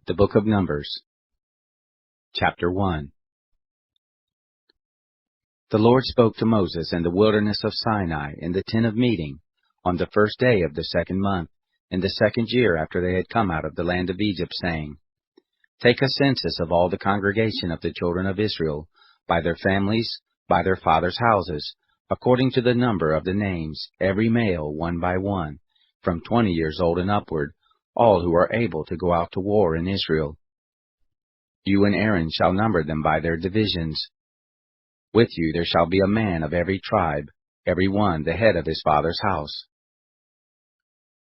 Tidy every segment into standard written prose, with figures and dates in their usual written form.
The Book of Numbers, Chapter 1. The Lord spoke to Moses in the wilderness of Sinai in the tent of meeting, on the first day of the 2nd month, in the 2nd year after they had come out of the land of Egypt, saying, Take a census of all the congregation of the children of Israel, by their families, by their fathers' houses, according to the number of the names, every male one by one, from 20 years old and upward, all who are able to go out to war in Israel. You and Aaron shall number them by their divisions. With you there shall be a man of every tribe, every one the head of his father's house.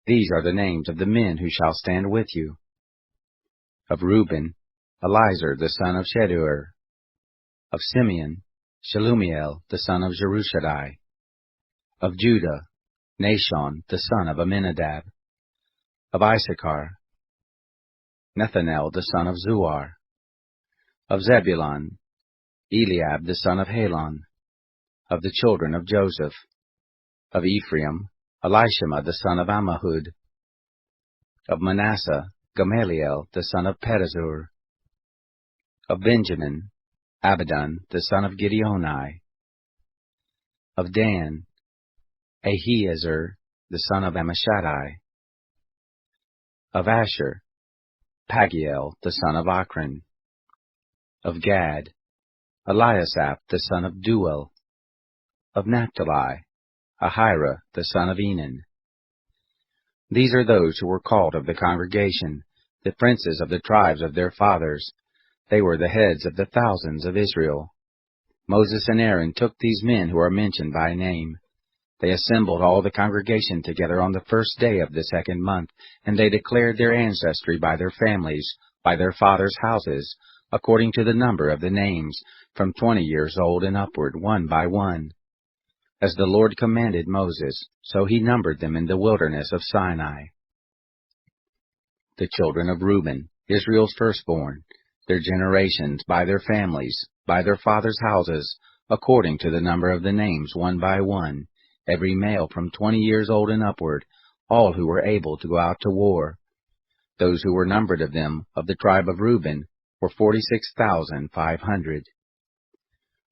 These are the names of the men who shall stand with you. Of Reuben, Elizur the son of Shedeur. Of Simeon, Shelumiel the son of Jerushadai. Of Judah, Nashon the son of Amminadab. Of Issachar, Nethanel the son of Zuar. Of Zebulun, Eliab the son of Helon. Of the children of Joseph. Of Ephraim, Elishama the son of Ammihud. Of Manasseh, Gamaliel the son of Pedazur. Of Benjamin, Abidan the son of Gideoni. Of Dan, Ahiezer the son of Ammishaddai. Of Asher, Pagiel the son of Akron. Of Gad, Eliasaph the son of Duel. Of Naphtali, Ahira the son of Enan. These are those who were called of the congregation, the princes of the tribes of their fathers. They were the heads of the thousands of Israel. Moses and Aaron took these men who are mentioned by name. They assembled all the congregation together on the first day of the 2nd month, and they declared their ancestry by their families, by their fathers' houses, according to the number of the names, from 20 years old and upward, one by one. As the Lord commanded Moses, so he numbered them in the wilderness of Sinai. The children of Reuben, Israel's firstborn, their generations, by their families, by their fathers' houses, according to the number of the names, one by one, every male from 20 years old and upward, all who were able to go out to war. Those who were numbered of them, of the tribe of Reuben, were 46,500.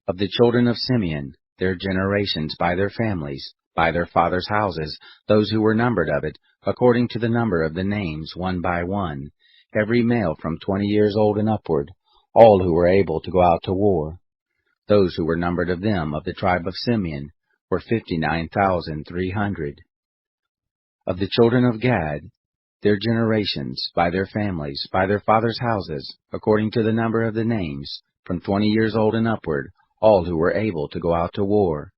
Of the children of Simeon, their generations, by their families, by their fathers' houses, those who were numbered of it, according to the number of the names, one by one, every male from 20 years old and upward, all who were able to go out to war. Those who were numbered of them, of the tribe of Simeon, were 59,300. Of the children of Gad, their generations, by their families, by their fathers' houses, according to the number of the names, from 20 years old and upward, all who were able to go out to war.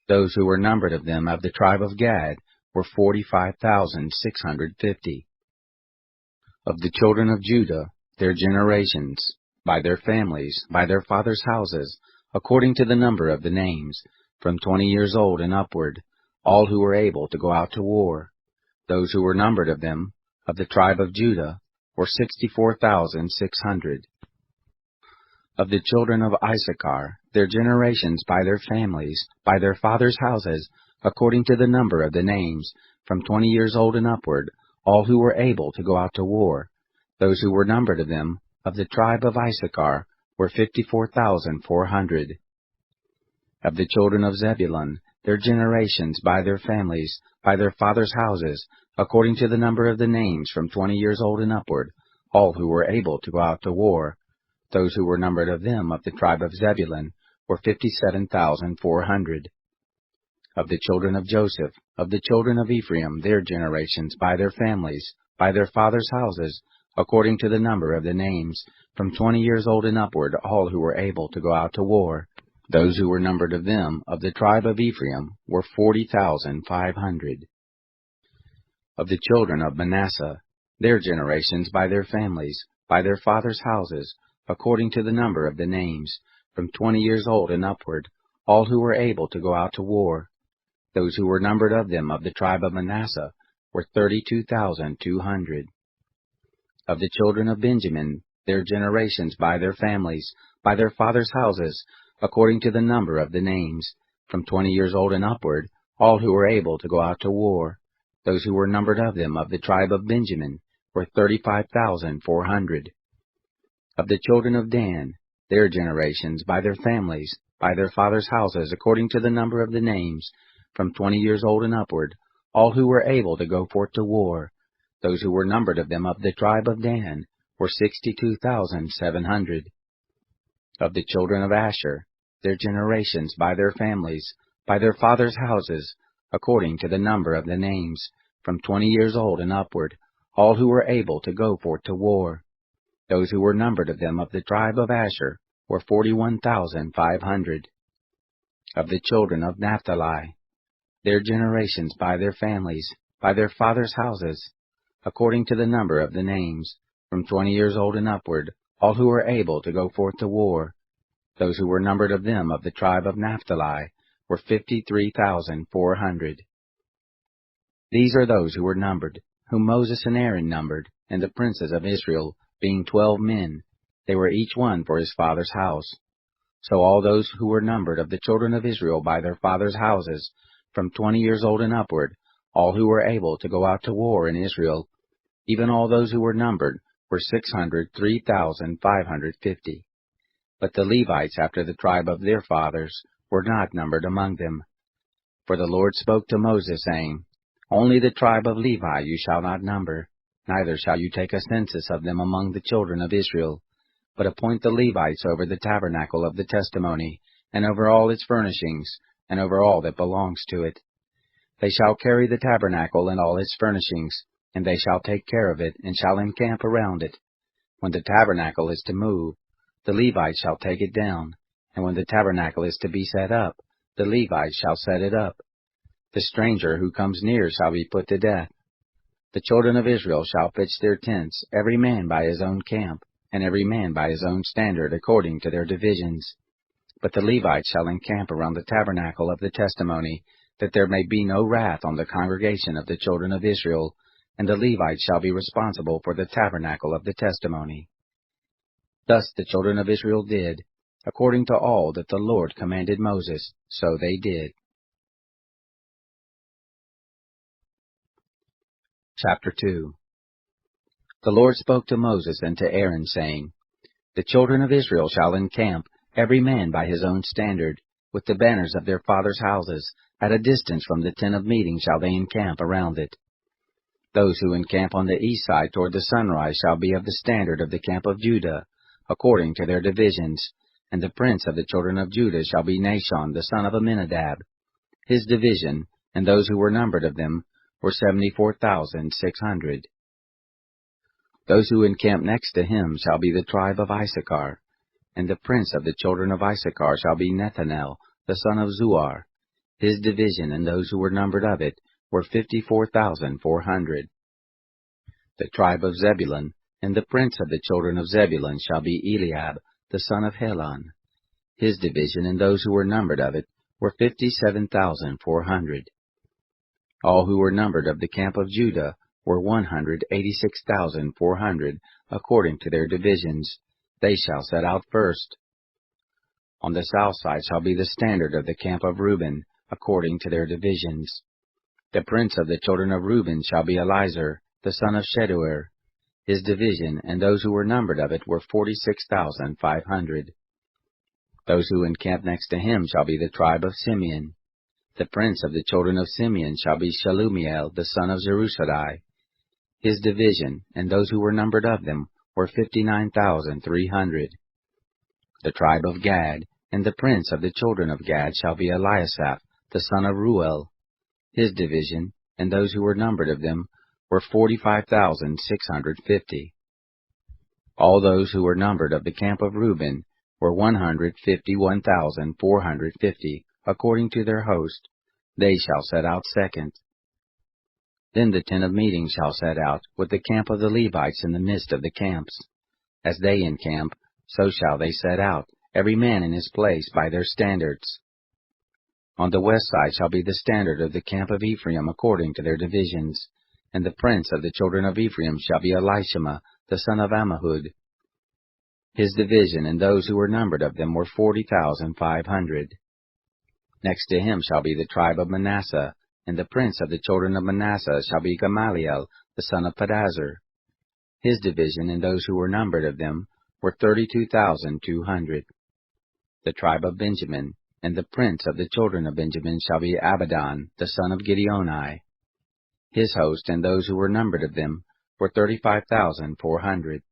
Those who were numbered of them, of the tribe of Gad, were 45,650. Of the children of Judah, their generations, by their families, by their fathers' houses, according to the number of the names, from 20 years old and upward, all who were able to go out to war. Those who were numbered of them, of the tribe of Judah, were 64,600. Of the children of Issachar, their generations, by their families, by their fathers' houses, according to the number of the names, from 20 years old and upward, all who were able to go out to war. Those who were numbered of them, of the tribe of Issachar, were 54,400. Of the children of Zebulun, their generations, by their families, by their fathers' houses, according to the number of the names, from 20 years old and upward, all who were able to go out to war. Those who were numbered of them, of the tribe of Zebulun, were 57,400. Of the children of Joseph, of the children of Ephraim, their generations, by their families, by their fathers' houses, according to the number of the names, from 20 years old and upward, all who were able to go out to war. Those who were numbered of them, of the tribe of Ephraim, were 40,500. Of the children of Manasseh, their generations, by their families, by their fathers' houses, according to the number of the names, from 20 years old and upward, all who were able to go out to war. Those who were numbered of them, of the tribe of Manasseh, were 32,200. Of the children of Benjamin, their generations, by their families, by their fathers' houses, according to the number of the names, from 20 years old and upward, all who were able to go out to war. Those who were numbered of them, of the tribe of Benjamin, were 35,400. Of the children of Dan, their generations, by their families, by their fathers' houses, according to the number of the names, from 20 years old and upward, all who were able to go forth to war, those who were numbered of them of the tribe of Dan, were 62,700. Of the children of Asher, their generations, by their families, by their fathers' houses, according to the number of the names, from 20 years old and upward, all who were able to go forth to war, those who were numbered of them of the tribe of Asher, were 41,500. Of the children of Naphtali, their generations, by their families, by their fathers' houses, according to the number of the names, from 20 years old and upward, all who were able to go forth to war, those who were numbered of them of the tribe of Naphtali, were 53,400. These are those who were numbered, whom Moses and Aaron numbered, and the princes of Israel, being 12 men, they were each one for his father's house. So all those who were numbered of the children of Israel by their fathers' houses, from 20 years old and upward, all who were able to go out to war in Israel, even all those who were numbered, were 603,550. But the Levites after the tribe of their fathers were not numbered among them. For the Lord spoke to Moses, saying, Only the tribe of Levi you shall not number, neither shall you take a census of them among the children of Israel, but appoint the Levites over the tabernacle of the testimony, and over all its furnishings, and over all that belongs to it. They shall carry the tabernacle and all its furnishings, and they shall take care of it, and shall encamp around it. When the tabernacle is to move, the Levites shall take it down, and when the tabernacle is to be set up, the Levites shall set it up. The stranger who comes near shall be put to death. The children of Israel shall pitch their tents, every man by his own camp, and every man by his own standard, according to their divisions. But the Levites shall encamp around the tabernacle of the testimony, that there may be no wrath on the congregation of the children of Israel, and the Levites shall be responsible for the tabernacle of the testimony. Thus the children of Israel did, according to all that the Lord commanded Moses, so they did. Chapter 2. The Lord spoke to Moses and to Aaron, saying, The children of Israel shall encamp, every man by his own standard, with the banners of their fathers' houses, at a distance from the tent of meeting shall they encamp around it. Those who encamp on the east side toward the sunrise shall be of the standard of the camp of Judah, according to their divisions, and the prince of the children of Judah shall be Nahshon the son of Amminadab. His division, and those who were numbered of them, were 74,600. Those who encamp next to him shall be the tribe of Issachar, and the prince of the children of Issachar shall be Nethanel the son of Zuar. His division, and those who were numbered of it, were 54,400. The tribe of Zebulun, and the prince of the children of Zebulun shall be Eliab the son of Helon. His division, and those who were numbered of it, were 57,400. All who were numbered of the camp of Judah were 186,400, according to their divisions. They shall set out first. On the south side shall be the standard of the camp of Reuben, according to their divisions. The prince of the children of Reuben shall be Elizur, the son of Sheduer. His division, and those who were numbered of it, were 46,500. Those who encamp next to him shall be the tribe of Simeon. The prince of the children of Simeon shall be Shelumiel, the son of Zerusadai. His division, and those who were numbered of them, were 59,300. The tribe of Gad, and the prince of the children of Gad shall be Eliasaph, the son of Ruel. His division, and those who were numbered of them, were 45,650. All those who were numbered of the camp of Reuben were 151,450, according to their host. They shall set out second. Then the tent of meeting shall set out, with the camp of the Levites in the midst of the camps. As they encamp, so shall they set out, every man in his place by their standards. On the west side shall be the standard of the camp of Ephraim according to their divisions, and the prince of the children of Ephraim shall be Elishama, the son of Ammihud. His division, and those who were numbered of them, were 40,500. Next to him shall be the tribe of Manasseh, and the prince of the children of Manasseh shall be Gamaliel, the son of Pedazur. His division and those who were numbered of them were 32,200. The tribe of Benjamin, and the prince of the children of Benjamin shall be Abidan, the son of Gideoni. His host and those who were numbered of them were 35,400.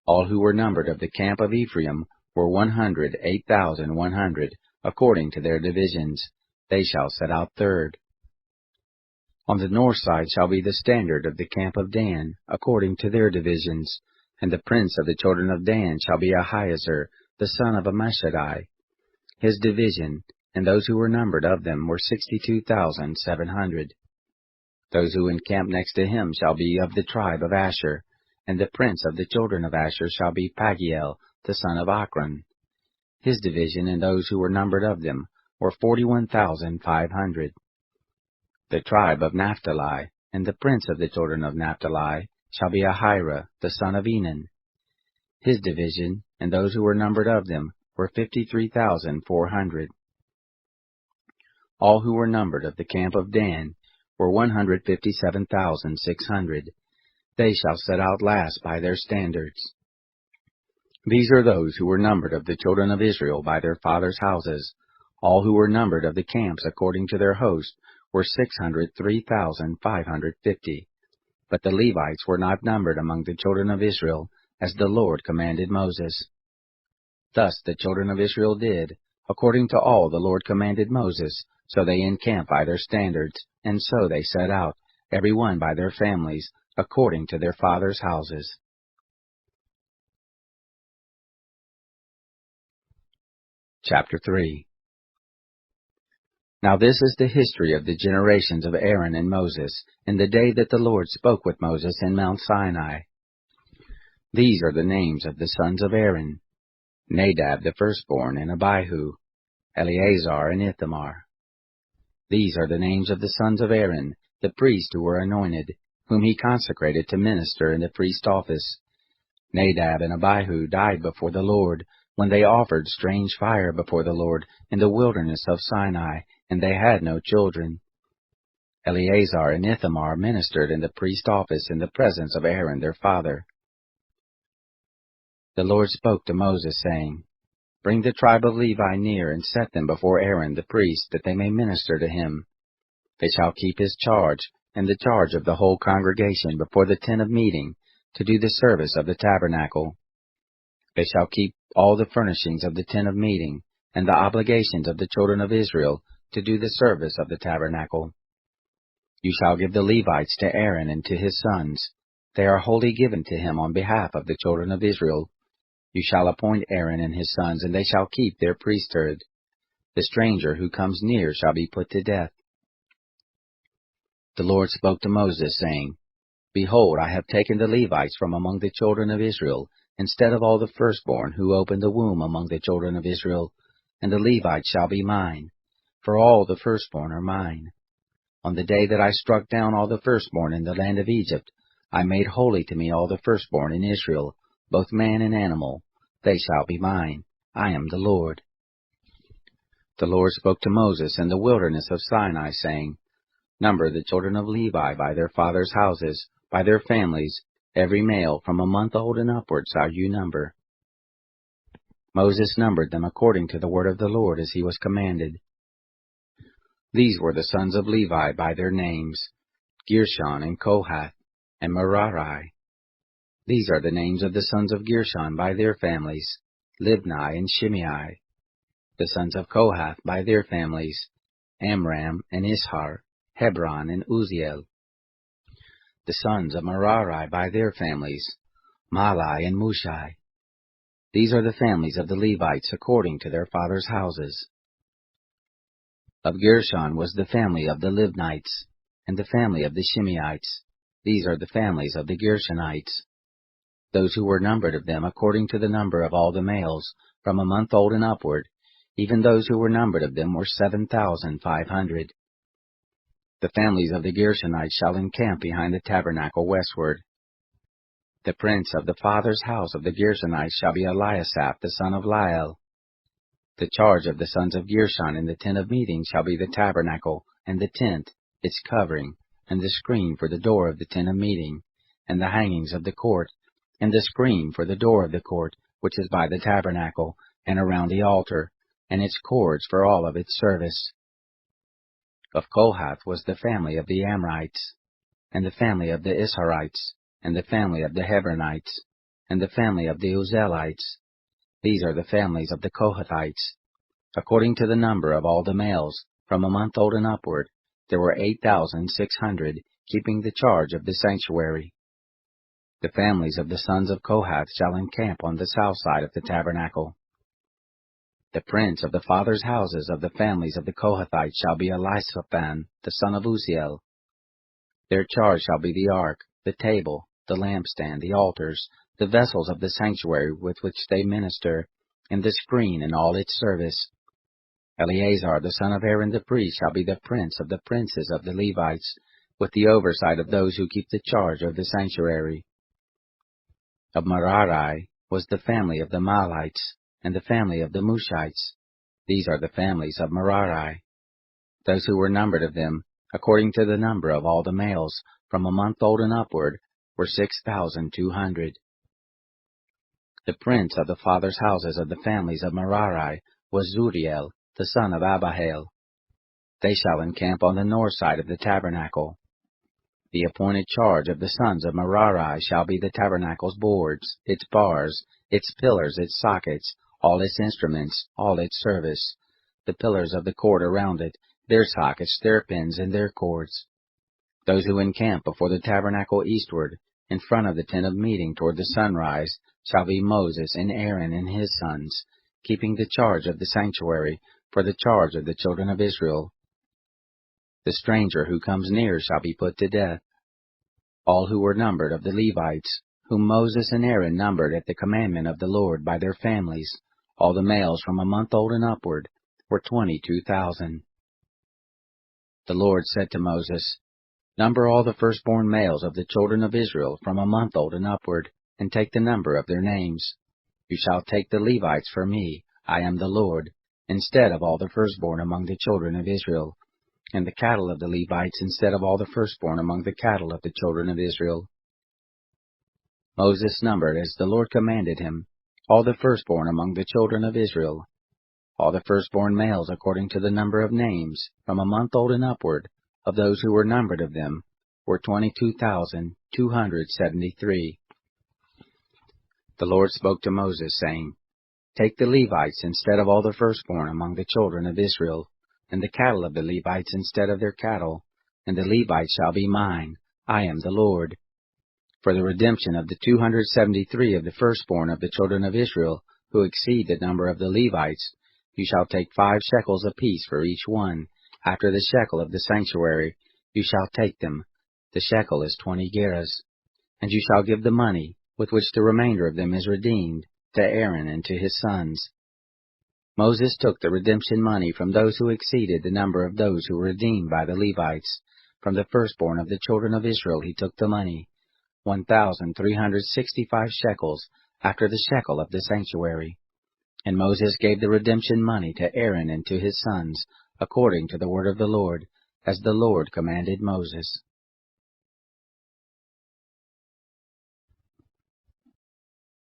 All who were numbered of the camp of Ephraim were 108,100, according to their divisions. They shall set out third. On the north side shall be the standard of the camp of Dan, according to their divisions. And the prince of the children of Dan shall be Ahiezer, the son of Ammishaddai. His division, and those who were numbered of them, were 62,700. Those who encamp next to him shall be of the tribe of Asher, and the prince of the children of Asher shall be Pagiel, the son of Achran. His division, and those who were numbered of them, were 41,500. The tribe of Naphtali, and the prince of the children of Naphtali, shall be Ahira, the son of Enan. His division, and those who were numbered of them, were 53,400. All who were numbered of the camp of Dan were 157,600. They shall set out last by their standards. These are those who were numbered of the children of Israel by their fathers' houses. All who were numbered of the camps according to their host were 603,550. But the Levites were not numbered among the children of Israel, as the Lord commanded Moses. Thus the children of Israel did, according to all the Lord commanded Moses, so they encamped by their standards, and so they set out, every one by their families, according to their fathers' houses. Chapter 3. Now this is the history of the generations of Aaron and Moses, in the day that the Lord spoke with Moses in Mount Sinai. These are the names of the sons of Aaron: Nadab the firstborn, and Abihu, Eleazar and Ithamar. These are the names of the sons of Aaron, the priests who were anointed, whom he consecrated to minister in the priest office. Nadab and Abihu died before the Lord, when they offered strange fire before the Lord in the wilderness of Sinai, and they had no children. Eleazar and Ithamar ministered in the priest office in the presence of Aaron their father. The Lord spoke to Moses, saying, Bring the tribe of Levi near, and set them before Aaron the priest, that they may minister to him. They shall keep his charge, and the charge of the whole congregation before the tent of meeting, to do the service of the tabernacle. They shall keep all the furnishings of the tent of meeting, and the obligations of the children of Israel, to do the service of the tabernacle. You shall give the Levites to Aaron and to his sons. They are wholly given to him on behalf of the children of Israel. You shall appoint Aaron and his sons, and they shall keep their priesthood. The stranger who comes near shall be put to death. The Lord spoke to Moses, saying, Behold, I have taken the Levites from among the children of Israel, instead of all the firstborn who opened the womb among the children of Israel, and the Levites shall be mine, for all the firstborn are mine. On the day that I struck down all the firstborn in the land of Egypt, I made holy to me all the firstborn in Israel, both man and animal. They shall be mine. I am the Lord. The Lord spoke to Moses in the wilderness of Sinai, saying, Number the children of Levi by their fathers' houses, by their families, every male from a month old and upward shall you number. Moses numbered them according to the word of the Lord as he was commanded. These were the sons of Levi by their names: Gershon and Kohath and Merari. These are the names of the sons of Gershon by their families: Libni and Shimei. The sons of Kohath by their families: Amram and Ishar, Hebron and Uzziel. The sons of Merari by their families: Mahli and Mushi. These are the families of the Levites according to their fathers' houses. Of Gershon was the family of the Libnites, and the family of the Shimeites. These are the families of the Gershonites. Those who were numbered of them according to the number of all the males, from a month old and upward, even those who were numbered of them were 7,500. The families of the Gershonites shall encamp behind the tabernacle westward. The prince of the father's house of the Gershonites shall be Eliasaph the son of Lael. The charge of the sons of Gershon in the tent of meeting shall be the tabernacle, and the tent, its covering, and the screen for the door of the tent of meeting, and the hangings of the court, and the screen for the door of the court, which is by the tabernacle, and around the altar, and its cords for all of its service. Of Kohath was the family of the Amrites, and the family of the Isharites, and the family of the Hebronites, and the family of the Uzzielites. These are the families of the Kohathites. According to the number of all the males, from a month old and upward, there were 8,600, keeping the charge of the sanctuary. The families of the sons of Kohath shall encamp on the south side of the tabernacle. The prince of the fathers' houses of the families of the Kohathites shall be Elisaphan, the son of Uzziel. Their charge shall be the ark, the table, the lampstand, the altars, the vessels of the sanctuary with which they minister, and the screen and all its service. Eleazar the son of Aaron the priest shall be the prince of the princes of the Levites, with the oversight of those who keep the charge of the sanctuary. Of Merari was the family of the Mahlites, and the family of the Mushites. These are the families of Merari. Those who were numbered of them, according to the number of all the males, from a month old and upward, were 6,200. The prince of the fathers' houses of the families of Merari was Zuriel, the son of Abihail. They shall encamp on the north side of the tabernacle. The appointed charge of the sons of Merari shall be the tabernacle's boards, its bars, its pillars, its sockets, all its instruments, all its service, the pillars of the court around it, their sockets, their pins, and their cords. Those who encamp before the tabernacle eastward, in front of the tent of meeting toward the sunrise, shall be Moses and Aaron and his sons, keeping the charge of the sanctuary, for the charge of the children of Israel. The stranger who comes near shall be put to death. All who were numbered of the Levites, whom Moses and Aaron numbered at the commandment of the Lord by their families, all the males from a month old and upward, were 22,000. The Lord said to Moses, Number all the firstborn males of the children of Israel from a month old and upward, and take the number of their names. You shall take the Levites for me, I am the Lord, instead of all the firstborn among the children of Israel, and the cattle of the Levites instead of all the firstborn among the cattle of the children of Israel. Moses numbered, as the Lord commanded him, all the firstborn among the children of Israel, all the firstborn males according to the number of names, from a month old and upward, of those who were numbered of them, were 22,273. The Lord spoke to Moses, saying, Take the Levites instead of all the firstborn among the children of Israel, and the cattle of the Levites instead of their cattle, and the Levites shall be mine. I am the Lord. For the redemption of the 273 of the firstborn of the children of Israel, who exceed the number of the Levites, you shall take 5 shekels apiece for each one. After the shekel of the sanctuary, you shall take them. The shekel is 20 gerahs. And you shall give the money, with which the remainder of them is redeemed, to Aaron and to his sons. Moses took the redemption money from those who exceeded the number of those who were redeemed by the Levites. From the firstborn of the children of Israel he took the money, 1,365 shekels, after the shekel of the sanctuary. And Moses gave the redemption money to Aaron and to his sons, according to the word of the Lord, as the Lord commanded Moses.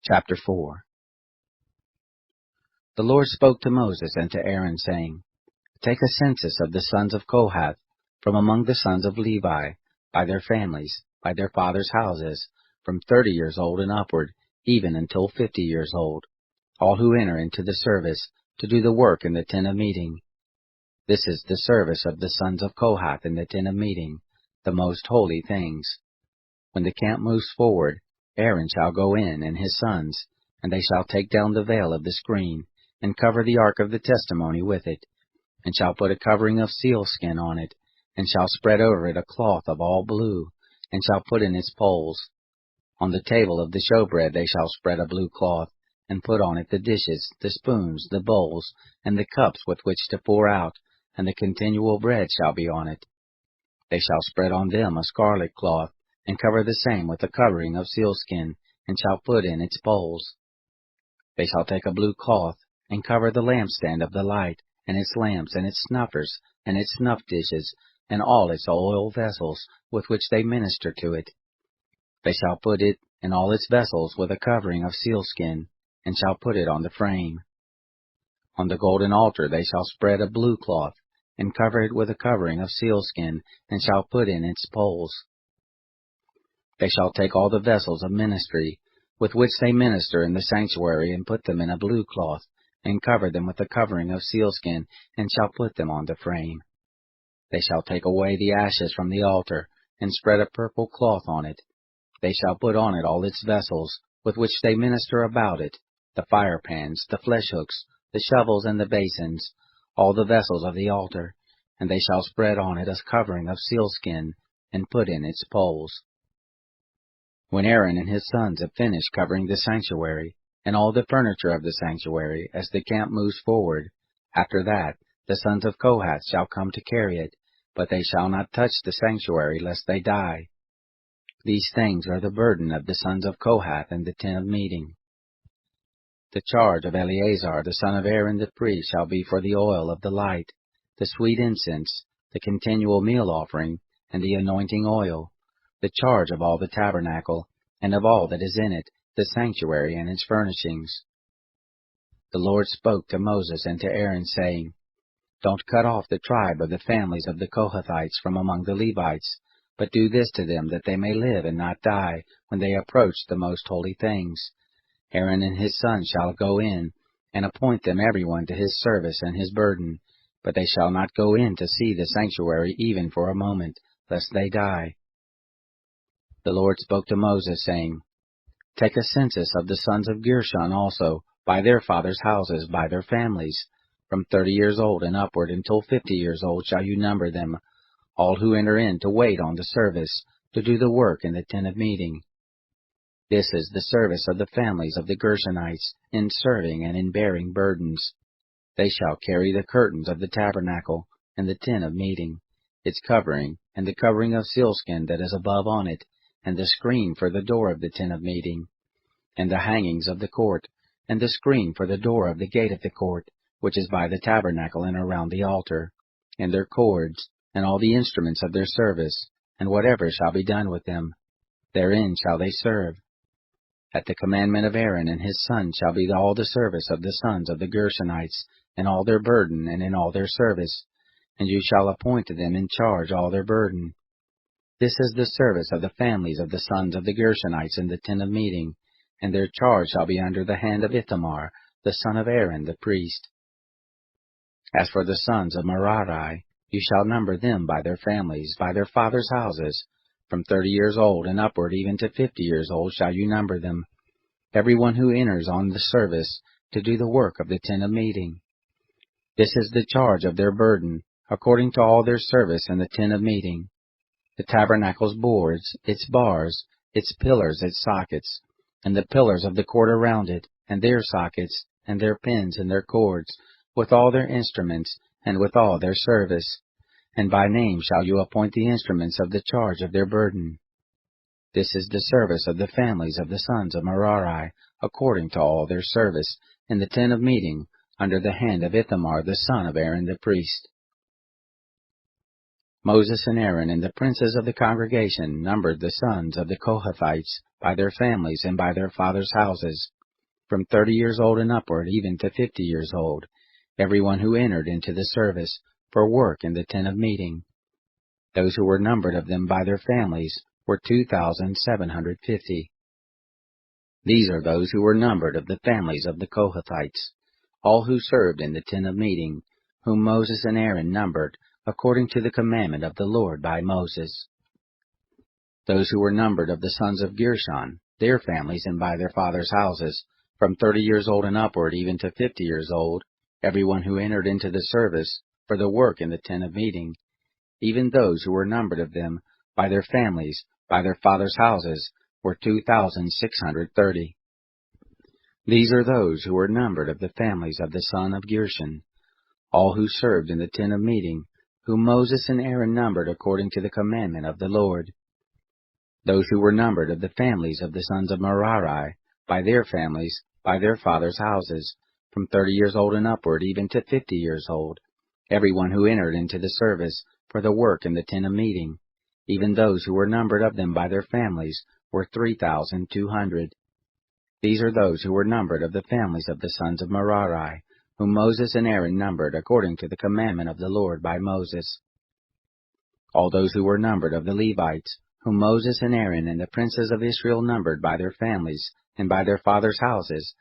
Chapter 4. The Lord spoke to Moses and to Aaron, saying, Take a census of the sons of Kohath, from among the sons of Levi, by their families, by their fathers' houses, from 30 years old and upward, even until 50 years old, all who enter into the service, to do the work in the tent of meeting. This is the service of the sons of Kohath in the tent of meeting, the most holy things. When the camp moves forward, Aaron shall go in, and his sons, and they shall take down the veil of the screen, and cover the ark of the testimony with it, and shall put a covering of sealskin on it, and shall spread over it a cloth of all blue, and shall put in its poles. On the table of the showbread they shall spread a blue cloth, and put on it the dishes, the spoons, the bowls, and the cups with which to pour out, and the continual bread shall be on it. They shall spread on them a scarlet cloth, and cover the same with a covering of sealskin, and shall put in its poles. They shall take a blue cloth, and cover the lampstand of the light, and its lamps, and its snuffers, and its snuff dishes, and all its oil vessels, with which they minister to it. They shall put it and all its vessels with a covering of sealskin, and shall put it on the frame. On the golden altar they shall spread a blue cloth, and cover it with a covering of sealskin, and shall put in its poles. They shall take all the vessels of ministry, with which they minister in the sanctuary, and put them in a blue cloth, and cover them with a covering of sealskin, and shall put them on the frame. They shall take away the ashes from the altar, and spread a purple cloth on it. They shall put on it all its vessels, with which they minister about it, the fire pans, the flesh hooks, the shovels and the basins, all the vessels of the altar, and they shall spread on it a covering of sealskin, and put in its poles. When Aaron and his sons have finished covering the sanctuary, and all the furniture of the sanctuary, as the camp moves forward, after that the sons of Kohath shall come to carry it, but they shall not touch the sanctuary, lest they die. These things are the burden of the sons of Kohath in the tent of meeting. The charge of Eleazar the son of Aaron the priest shall be for the oil of the light, the sweet incense, the continual meal offering, and the anointing oil, the charge of all the tabernacle, and of all that is in it, the sanctuary and its furnishings. The Lord spoke to Moses and to Aaron, saying, Don't cut off the tribe of the families of the Kohathites from among the Levites, but do this to them, that they may live and not die when they approach the most holy things. Aaron and his sons shall go in, and appoint them every one to his service and his burden, but they shall not go in to see the sanctuary even for a moment, lest they die. The Lord spoke to Moses, saying, Take a census of the sons of Gershon also, by their fathers' houses, by their families. From 30 years old and upward until 50 years old shall you number them, all who enter in to wait on the service, to do the work in the tent of meeting. This is the service of the families of the Gershonites, in serving and in bearing burdens. They shall carry the curtains of the tabernacle, and the tent of meeting, its covering, and the covering of sealskin that is above on it, and the screen for the door of the tent of meeting, and the hangings of the court, and the screen for the door of the gate of the court, which is by the tabernacle and around the altar, and their cords, and all the instruments of their service, and whatever shall be done with them. Therein shall they serve. At the commandment of Aaron and his sons shall be all the service of the sons of the Gershonites, and all their burden, and in all their service, and you shall appoint to them in charge all their burden. This is the service of the families of the sons of the Gershonites in the tent of meeting, and their charge shall be under the hand of Ithamar, the son of Aaron the priest. As for the sons of Merari, you shall number them by their families, by their fathers' houses. From 30 years old and upward, even to 50 years old, shall you number them, every one who enters on the service to do the work of the tent of meeting. This is the charge of their burden, according to all their service in the tent of meeting. The tabernacle's boards, its bars, its pillars, its sockets, and the pillars of the court around it, and their sockets, and their pins and their cords, with all their instruments, and with all their service. And by name shall you appoint the instruments of the charge of their burden. This is the service of the families of the sons of Merari, according to all their service, in the tent of meeting, under the hand of Ithamar the son of Aaron the priest. Moses and Aaron and the princes of the congregation numbered the sons of the Kohathites by their families and by their fathers' houses, from 30 years old and upward, even to 50 years old, every one who entered into the service, for work in the tent of meeting. Those who were numbered of them by their families were 2,750. These are those who were numbered of the families of the Kohathites, all who served in the tent of meeting, whom Moses and Aaron numbered, according to the commandment of the Lord by Moses. Those who were numbered of the sons of Gershon, their families and by their fathers' houses, from 30 years old and upward, even to 50 years old, every one who entered into the service, for the work in the tent of meeting, even those who were numbered of them, by their families, by their fathers' houses, were 2,630. These are those who were numbered of the families of the son of Gershon, all who served in the tent of meeting, whom Moses and Aaron numbered according to the commandment of the Lord. Those who were numbered of the families of the sons of Merari, by their families, by their fathers' houses, from 30 years old and upward, even to 50 years old, every one who entered into the service, for the work in the tent of meeting, even those who were numbered of them by their families, were 3,200. These are those who were numbered of the families of the sons of Merari, whom Moses and Aaron numbered according to the commandment of the Lord by Moses. All those who were numbered of the Levites, whom Moses and Aaron and the princes of Israel numbered by their families and by their fathers' houses,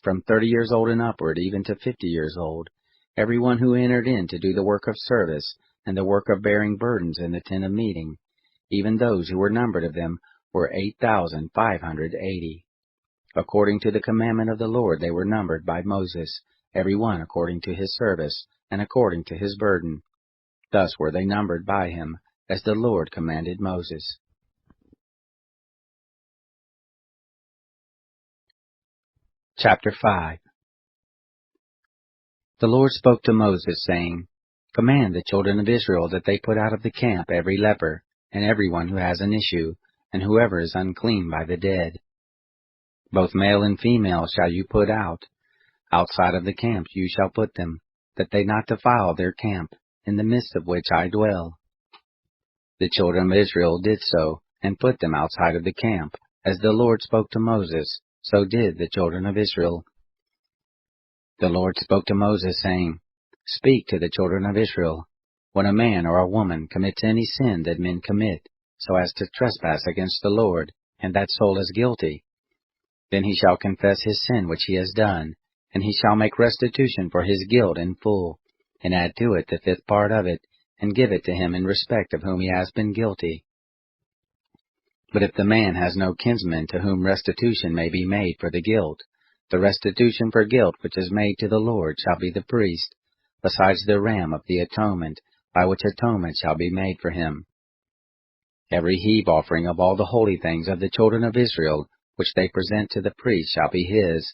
from 30 years old and upward even to 50 years old, every one who entered in to do the work of service and the work of bearing burdens in the tent of meeting, even those who were numbered of them were 8,580. According to the commandment of the Lord they were numbered by Moses, every one according to his service and according to his burden. Thus were they numbered by him, as the Lord commanded Moses. Chapter 5. The Lord spoke to Moses, saying, Command the children of Israel that they put out of the camp every leper, and every one who has an issue, and whoever is unclean by the dead. Both male and female shall you put out. Outside of the camp you shall put them, that they not defile their camp, in the midst of which I dwell. The children of Israel did so, and put them outside of the camp, as the Lord spoke to Moses, so did the children of Israel. The Lord spoke to Moses, saying, Speak to the children of Israel, when a man or a woman commits any sin that men commit, so as to trespass against the Lord, and that soul is guilty, then he shall confess his sin which he has done, and he shall make restitution for his guilt in full, and add to it the 5th part of it, and give it to him in respect of whom he has been guilty. But if the man has no kinsman to whom restitution may be made for the guilt, the restitution for guilt which is made to the Lord shall be the priest, besides the ram of the atonement, by which atonement shall be made for him. Every heave offering of all the holy things of the children of Israel, which they present to the priest, shall be his.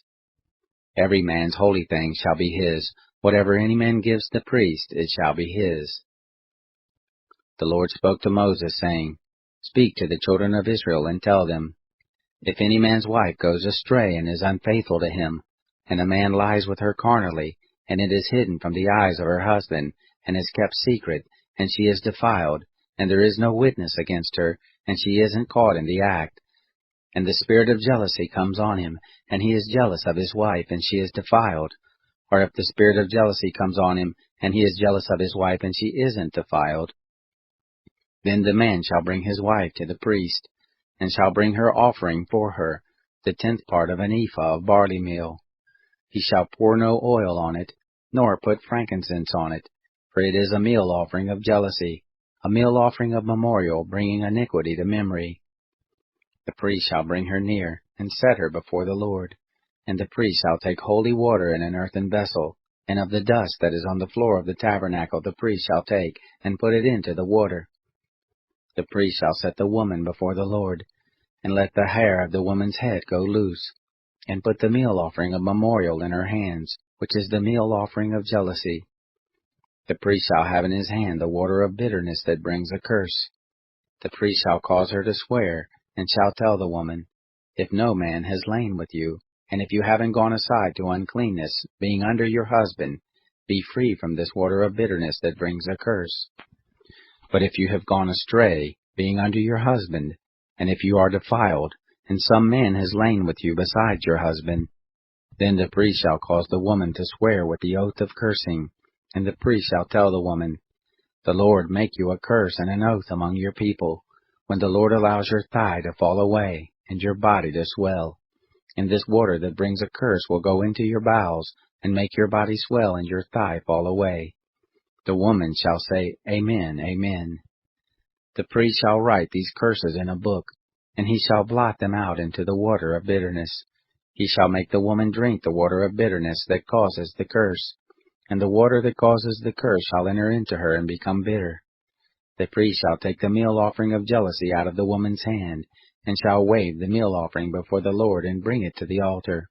Every man's holy thing shall be his. Whatever any man gives the priest, it shall be his. The Lord spoke to Moses, saying, Speak to the children of Israel, and tell them, If any man's wife goes astray and is unfaithful to him, and a man lies with her carnally, and it is hidden from the eyes of her husband, and is kept secret, and she is defiled, and there is no witness against her, and she isn't caught in the act, and the spirit of jealousy comes on him, and he is jealous of his wife, and she is defiled, or if the spirit of jealousy comes on him, and he is jealous of his wife, and she isn't defiled, then the man shall bring his wife to the priest, and shall bring her offering for her, the 10th part of an ephah of barley meal. He shall pour no oil on it, nor put frankincense on it, for it is a meal offering of jealousy, a meal offering of memorial, bringing iniquity to memory. The priest shall bring her near, and set her before the Lord. And the priest shall take holy water in an earthen vessel, and of the dust that is on the floor of the tabernacle the priest shall take, and put it into the water. The priest shall set the woman before the Lord, and let the hair of the woman's head go loose, and put the meal offering of memorial in her hands, which is the meal offering of jealousy. The priest shall have in his hand the water of bitterness that brings a curse. The priest shall cause her to swear, and shall tell the woman, If no man has lain with you, and if you haven't gone aside to uncleanness, being under your husband, be free from this water of bitterness that brings a curse. But if you have gone astray, being under your husband, and if you are defiled, and some man has lain with you besides your husband, then the priest shall cause the woman to swear with the oath of cursing, and the priest shall tell the woman, The Lord make you a curse and an oath among your people, when the Lord allows your thigh to fall away, and your body to swell. And this water that brings a curse will go into your bowels, and make your body swell and your thigh fall away. The woman shall say, Amen, Amen. The priest shall write these curses in a book, and he shall blot them out into the water of bitterness. He shall make the woman drink the water of bitterness that causes the curse, and the water that causes the curse shall enter into her and become bitter. The priest shall take the meal offering of jealousy out of the woman's hand, and shall wave the meal offering before the Lord and bring it to the altar.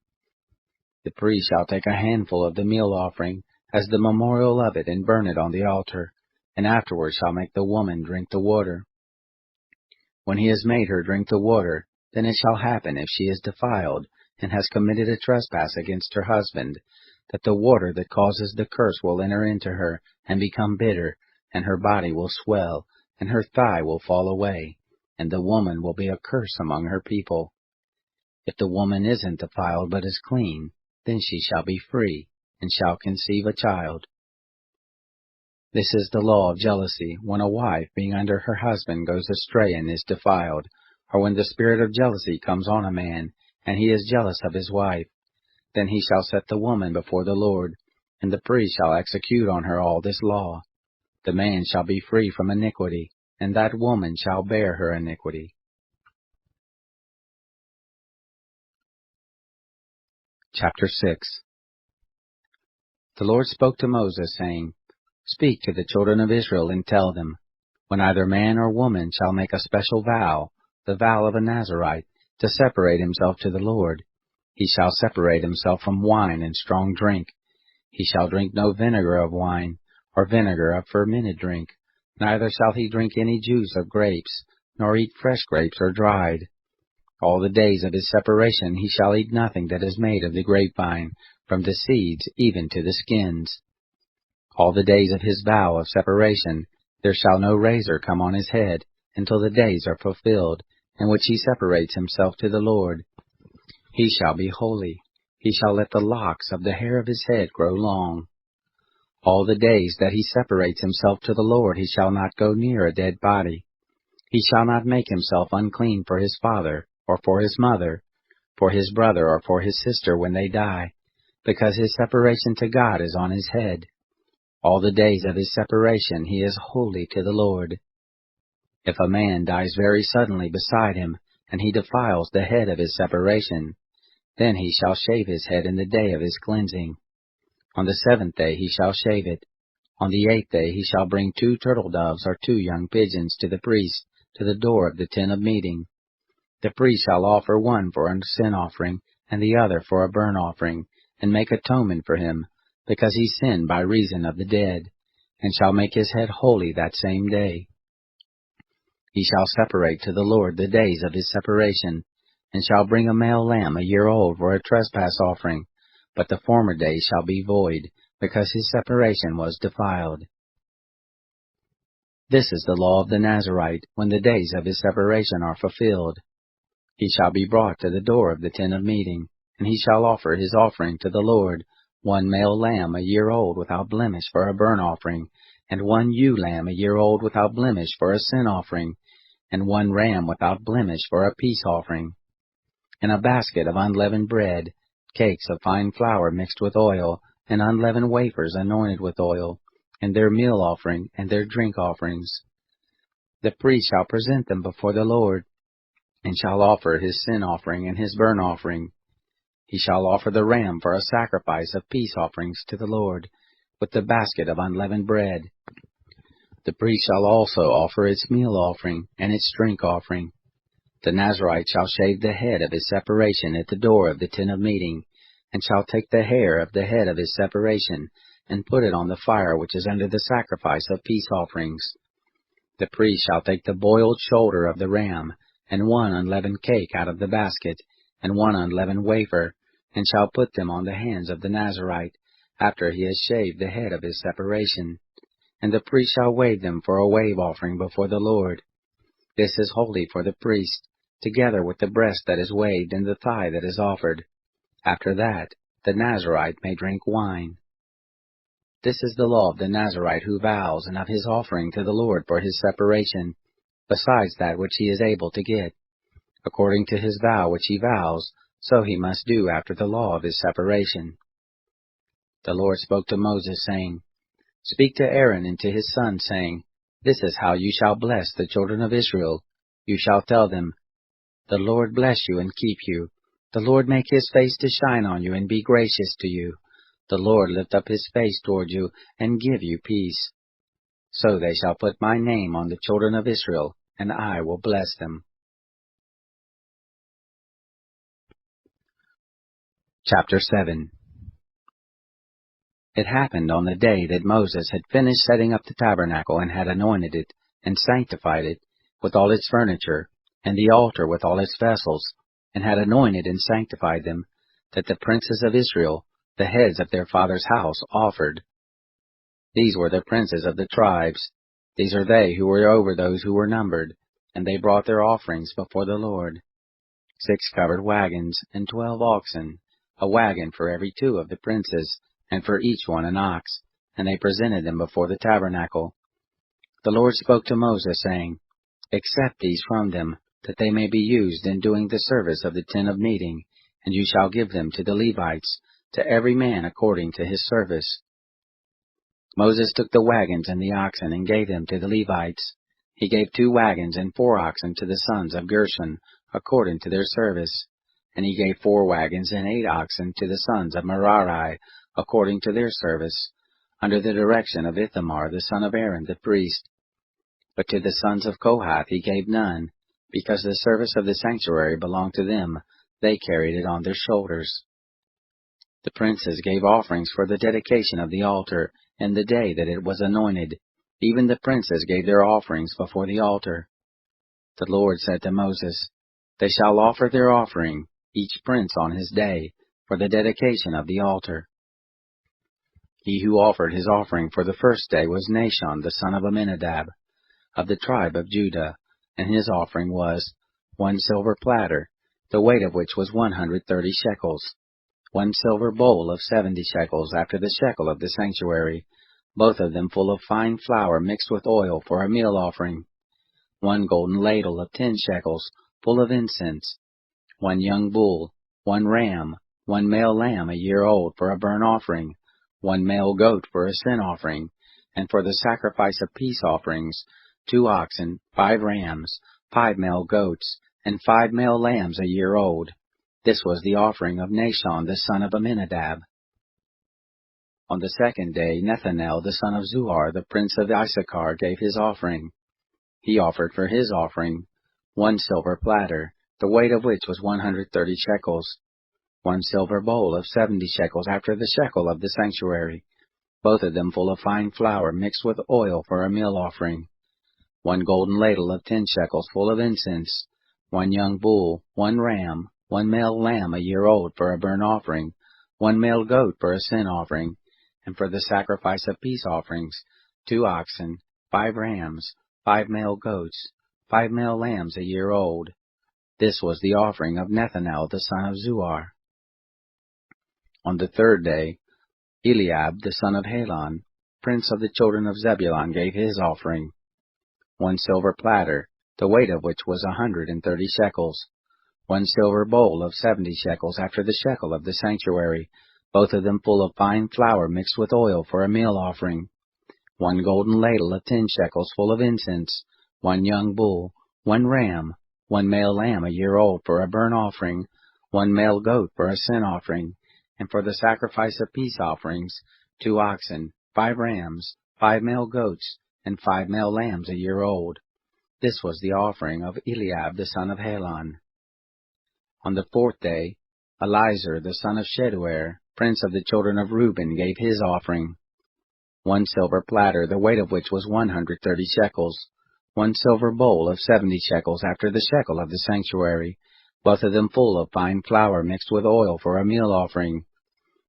The priest shall take a handful of the meal offering, as the memorial of it, and burn it on the altar, and afterward shall make the woman drink the water. When he has made her drink the water, then it shall happen, if she is defiled, and has committed a trespass against her husband, that the water that causes the curse will enter into her, and become bitter, and her body will swell, and her thigh will fall away, and the woman will be a curse among her people. If the woman isn't defiled but is clean, then she shall be free, and shall conceive a child. This is the law of jealousy, when a wife, being under her husband, goes astray and is defiled, or when the spirit of jealousy comes on a man, and he is jealous of his wife. Then he shall set the woman before the Lord, and the priest shall execute on her all this law. The man shall be free from iniquity, and that woman shall bear her iniquity. Chapter 6. The Lord spoke to Moses, saying, Speak to the children of Israel, and tell them, when either man or woman shall make a special vow, the vow of a Nazirite, to separate himself to the Lord, he shall separate himself from wine and strong drink. He shall drink no vinegar of wine, or vinegar of fermented drink, neither shall he drink any juice of grapes, nor eat fresh grapes or dried. All the days of his separation he shall eat nothing that is made of the grapevine, from the seeds even to the skins. All the days of his vow of separation there shall no razor come on his head, until the days are fulfilled, in which he separates himself to the Lord. He shall be holy. He shall let the locks of the hair of his head grow long. All the days that he separates himself to the Lord he shall not go near a dead body. He shall not make himself unclean for his father, or for his mother, for his brother, or for his sister when they die, because his separation to God is on his head. All the days of his separation he is holy to the Lord. If a man dies very suddenly beside him, and he defiles the head of his separation, then he shall shave his head in the day of his cleansing. On the 7th day he shall shave it. On the 8th day he shall bring 2 turtle doves or 2 young pigeons to the priest, to the door of the tent of meeting. The priest shall offer one for a sin offering, and the other for a burnt offering, and make atonement for him, because he sinned by reason of the dead, and shall make his head holy that same day. He shall separate to the Lord the days of his separation, and shall bring a male lamb a year old for a trespass offering, but the former days shall be void, because his separation was defiled. This is the law of the Nazirite, when the days of his separation are fulfilled. He shall be brought to the door of the tent of meeting, and he shall offer his offering to the Lord, 1 male lamb a year old without blemish for a burnt offering, and 1 ewe lamb a year old without blemish for a sin offering, and 1 ram without blemish for a peace offering. And a basket of unleavened bread, cakes of fine flour mixed with oil, and unleavened wafers anointed with oil, and their meal offering and their drink offerings. The priest shall present them before the Lord, and shall offer his sin offering and his burnt offering. He shall offer the ram for a sacrifice of peace offerings to the Lord, with the basket of unleavened bread. The priest shall also offer its meal offering and its drink offering. The Nazirite shall shave the head of his separation at the door of the tent of meeting, and shall take the hair of the head of his separation, and put it on the fire which is under the sacrifice of peace offerings. The priest shall take the boiled shoulder of the ram, and 1 unleavened cake out of the basket, and 1 unleavened wafer, and shall put them on the hands of the Nazirite, after he has shaved the head of his separation. And the priest shall wave them for a wave offering before the Lord. This is holy for the priest, together with the breast that is waved and the thigh that is offered. After that, the Nazirite may drink wine. This is the law of the Nazirite who vows, and of his offering to the Lord for his separation, besides that which he is able to get. According to his vow which he vows, so he must do after the law of his separation. The Lord spoke to Moses, saying, Speak to Aaron and to his sons, saying, This is how you shall bless the children of Israel. You shall tell them, The Lord bless you and keep you. The Lord make his face to shine on you and be gracious to you. The Lord lift up his face toward you and give you peace. So they shall put my name on the children of Israel, and I will bless them. Chapter 7. It happened on the day that Moses had finished setting up the tabernacle and had anointed it, and sanctified it, with all its furniture, and the altar with all its vessels, and had anointed and sanctified them, that the princes of Israel, the heads of their father's house, offered. These were the princes of the tribes. These are they who were over those who were numbered, And they brought their offerings before the Lord, 6 covered wagons, and 12 oxen, a wagon for every 2 of the princes, and for each one an ox, and they presented them before the tabernacle. The Lord spoke to Moses, saying, Accept these from them, that they may be used in doing the service of the tent of meeting, and you shall give them to the Levites, to every man according to his service. Moses took the wagons and the oxen, and gave them to the Levites. He gave 2 wagons and 4 oxen to the sons of Gershon, according to their service. And he gave 4 wagons and 8 oxen to the sons of Merari, according to their service, under the direction of Ithamar the son of Aaron the priest. But to the sons of Kohath he gave none, because the service of the sanctuary belonged to them. They carried it on their shoulders. The princes gave offerings for the dedication of the altar, in the day that it was anointed. Even the princes gave their offerings before the altar. The Lord said to Moses, They shall offer their offering, each prince on his day, for the dedication of the altar. He who offered his offering for the first day was Nahshon the son of Amminadab, of the tribe of Judah, and his offering was 1 silver platter, the weight of which was 130 shekels, 1 silver bowl of 70 shekels after the shekel of the sanctuary, both of them full of fine flour mixed with oil for a meal offering, 1 golden ladle of 10 shekels, full of incense, 1 young bull, 1 ram, 1 male lamb a year old for a burnt offering, 1 male goat for a sin offering, and for the sacrifice of peace offerings, 2 oxen, 5 rams, 5 male goats, and 5 male lambs a year old. This was the offering of Nahshon the son of Amminadab. On the second day Nethanel the son of Zuar, the prince of Issachar, gave his offering. He offered for his offering 1 silver platter, the weight of which was 130 shekels, 1 silver bowl of 70 shekels after the shekel of the sanctuary, both of them full of fine flour mixed with oil for a meal offering, 1 golden ladle of 10 shekels full of incense, 1 young bull, 1 ram, 1 male lamb a year old for a burnt offering, 1 male goat for a sin offering, and for the sacrifice of peace offerings, 2 oxen, 5 rams, 5 male goats, 5 male lambs a year old. This was the offering of Nethanel the son of Zuar. On the third day, Eliab the son of Helon, prince of the children of Zebulun, gave his offering, 1 silver platter, the weight of which was 130 shekels, 1 silver bowl of 70 shekels after the shekel of the sanctuary, both of them full of fine flour mixed with oil for a meal offering, 1 golden ladle of 10 shekels full of incense, 1 young bull, 1 ram, 1 male lamb a year old for a burnt offering, 1 male goat for a sin offering, and for the sacrifice of peace offerings, 2 oxen, 5 rams, 5 male goats, and 5 male lambs a year old. This was the offering of Eliab the son of Helon. On the fourth day, Elizur the son of Sheduer, prince of the children of Reuben, gave his offering, 1 silver platter, the weight of which was 130 shekels, 1 silver bowl of 70 shekels after the shekel of the sanctuary, both of them full of fine flour mixed with oil for a meal offering,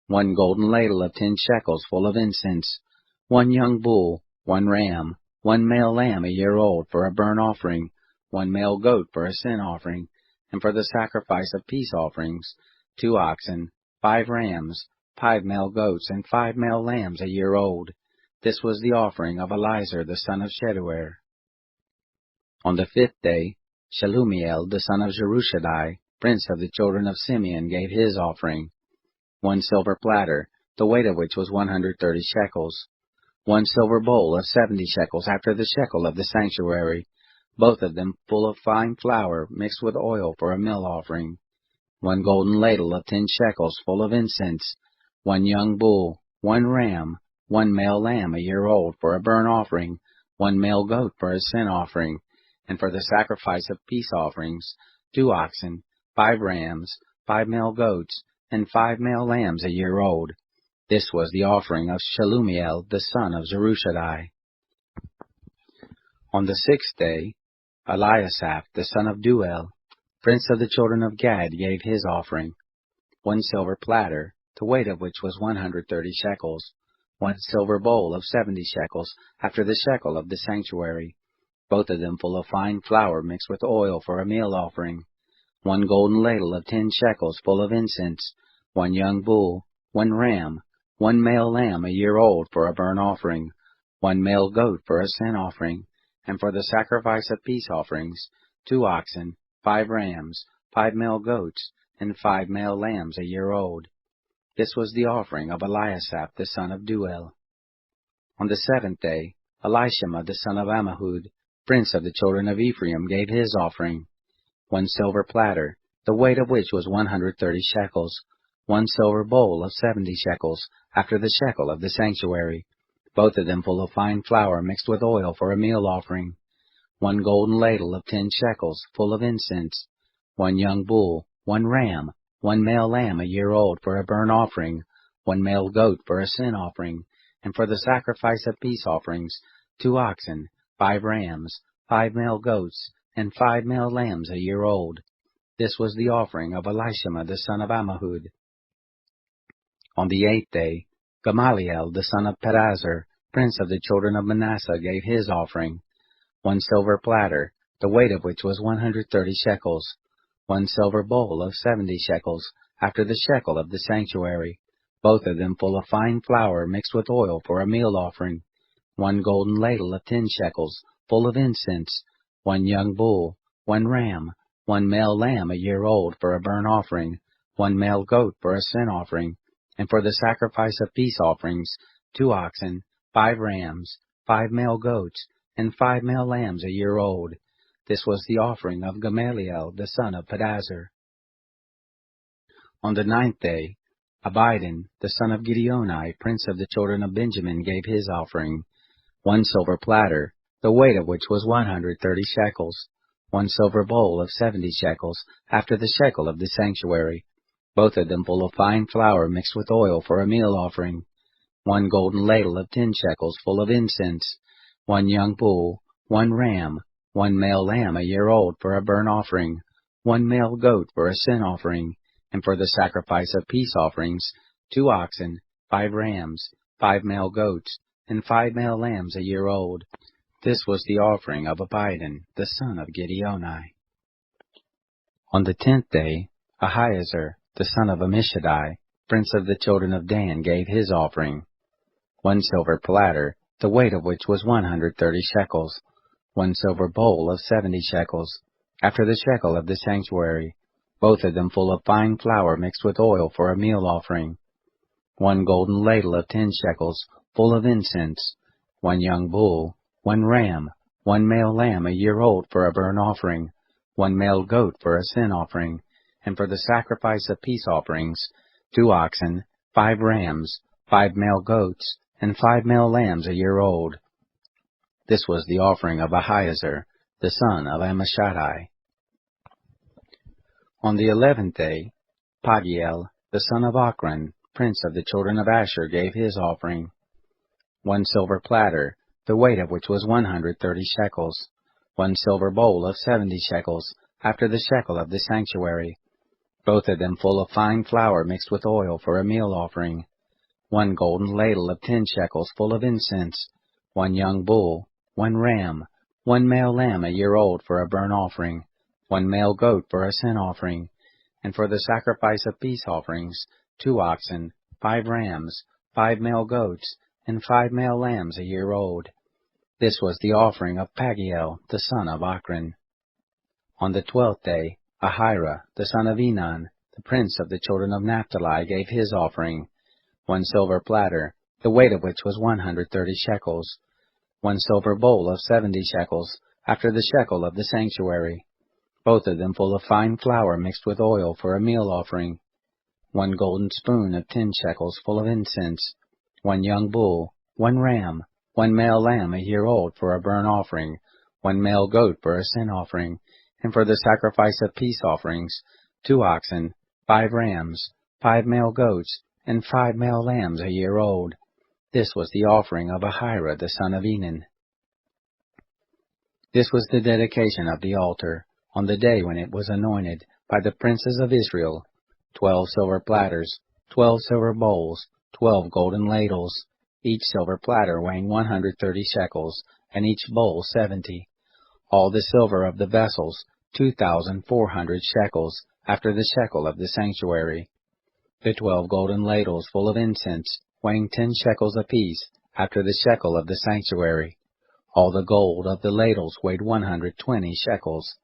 1 golden ladle of 10 shekels full of incense, 1 young bull, 1 ram, 1 male lamb a year old for a burnt offering, 1 male goat for a sin offering, and for the sacrifice of peace offerings, 2 oxen, 5 rams, 5 male goats, and 5 male lambs a year old. This was the offering of Elizur the son of Sheduer. On the fifth day, Shelumiel the son of Jerushadai, prince of the children of Simeon, gave his offering, 1 silver platter, the weight of which was 130 shekels, 1 silver bowl of 70 shekels after the shekel of the sanctuary, both of them full of fine flour mixed with oil for a meal offering, 1 golden ladle of 10 shekels full of incense, 1 young bull, 1 ram, 1 male lamb a year old for a burnt offering, 1 male goat for a sin offering, and for the sacrifice of peace offerings, 2 oxen, 5 rams, 5 male goats, and 5 male lambs a year old. This was the offering of Shelumiel the son of Jerushadai. On the sixth day, Eliasaph the son of Duel, prince of the children of Gad, gave his offering, 1 silver platter, the weight of which was 130 shekels, 1 silver bowl of 70 shekels after the shekel of the sanctuary, both of them full of fine flour mixed with oil for a meal offering, 1 golden ladle of 10 shekels full of incense, 1 young bull, 1 ram, 1 male lamb a year old for a burnt offering, 1 male goat for a sin offering, and for the sacrifice of peace offerings, 2 oxen, 5 rams, 5 male goats, and 5 male lambs a year old. This was the offering of Eliasaph the son of Deuel. On the 7th day, Elishama the son of Ammihud, prince of the children of Ephraim, gave his offering, 1 silver platter, the weight of which was 130 shekels, 1 silver bowl of 70 shekels, after the shekel of the sanctuary, both of them full of fine flour mixed with oil for a meal offering, 1 golden ladle of 10 shekels, full of incense, 1 young bull, 1 ram, 1 male lamb a year old for a burnt offering, 1 male goat for a sin offering, and for the sacrifice of peace offerings, 2 oxen, 5 rams, 5 male goats, and 5 male lambs a year old. This was the offering of Elishama the son of Ammihud. On the 8th day, Gamaliel the son of Pedazur, prince of the children of Manasseh, gave his offering, 1 silver platter, the weight of which was 130 shekels, 1 silver bowl of 70 shekels, after the shekel of the sanctuary, both of them full of fine flour mixed with oil for a meal offering, 1 golden ladle of 10 shekels, full of incense, 1 young bull, 1 ram, 1 male lamb a year old for a burnt offering, 1 male goat for a sin offering, and for the sacrifice of peace offerings, 2 oxen, 5 rams, 5 male goats, and 5 male lambs a year old. This was the offering of Gamaliel the son of Pedazur. On the 9th day, Abidan the son of Gideoni, prince of the children of Benjamin, gave his offering, 1 silver platter, the weight of which was 130 shekels, 1 silver bowl of 70 shekels, after the shekel of the sanctuary, both of them full of fine flour mixed with oil for a meal offering, 1 golden ladle of 10 shekels full of incense, 1 young bull, 1 ram, 1 male lamb a year old for a burnt offering, 1 male goat for a sin offering, and for the sacrifice of peace offerings, 2 oxen, 5 rams, 5 male goats, and 5 male lambs a year old. This was the offering of Abidan the son of Gideoni. On the 10th day, Ahiezer the son of Ammishaddai, prince of the children of Dan, gave his offering, 1 silver platter, the weight of which was 130 shekels, 1 silver bowl of 70 shekels, after the shekel of the sanctuary, both of them full of fine flour mixed with oil for a meal offering, 1 golden ladle of 10 shekels, full of incense, 1 young bull, 1 ram, 1 male lamb a year old for a burnt offering, 1 male goat for a sin offering, and for the sacrifice of peace offerings, 2 oxen, 5 rams, 5 male goats, and 5 male lambs a year old. This was the offering of Ahiezer the son of Ammishaddai. On the 11th day, Pagiel the son of Ochran, prince of the children of Asher, gave his offering, 1 silver platter, the weight of which was 130 shekels, 1 silver bowl of 70 shekels, after the shekel of the sanctuary, both of them full of fine flour mixed with oil for a meal offering, 1 golden ladle of 10 shekels full of incense, 1 young bull, 1 ram, 1 male lamb a year old for a burnt offering, 1 male goat for a sin offering, and for the sacrifice of peace offerings, 2 oxen, 5 rams, 5 male goats, and 5 male lambs a year old. This was the offering of Pagiel the son of Ochran. On the 12th day, Ahira the son of Enan, the prince of the children of Naphtali, gave his offering, 1 silver platter, the weight of which was 130 shekels, 1 silver bowl of 70 shekels, after the shekel of the sanctuary, both of them full of fine flour mixed with oil for a meal offering, 1 golden spoon of 10 shekels full of incense, 1 young bull, 1 ram, 1 male lamb a year old for a burnt offering, 1 male goat for a sin offering, and for the sacrifice of peace offerings, 2 oxen, 5 rams, 5 male goats, and 5 male lambs a year old. This was the offering of Ahira the son of Enan. This was the dedication of the altar, on the day when it was anointed, by the princes of Israel, 12 silver platters, 12 silver bowls, 12 golden ladles, each silver platter weighing 130 shekels, and each bowl 70. all the silver of the vessels, 2,400 shekels, after the shekel of the sanctuary. The 12 golden ladles full of incense, weighing 10 shekels apiece, after the shekel of the sanctuary. All the gold of the ladles weighed 120 shekels.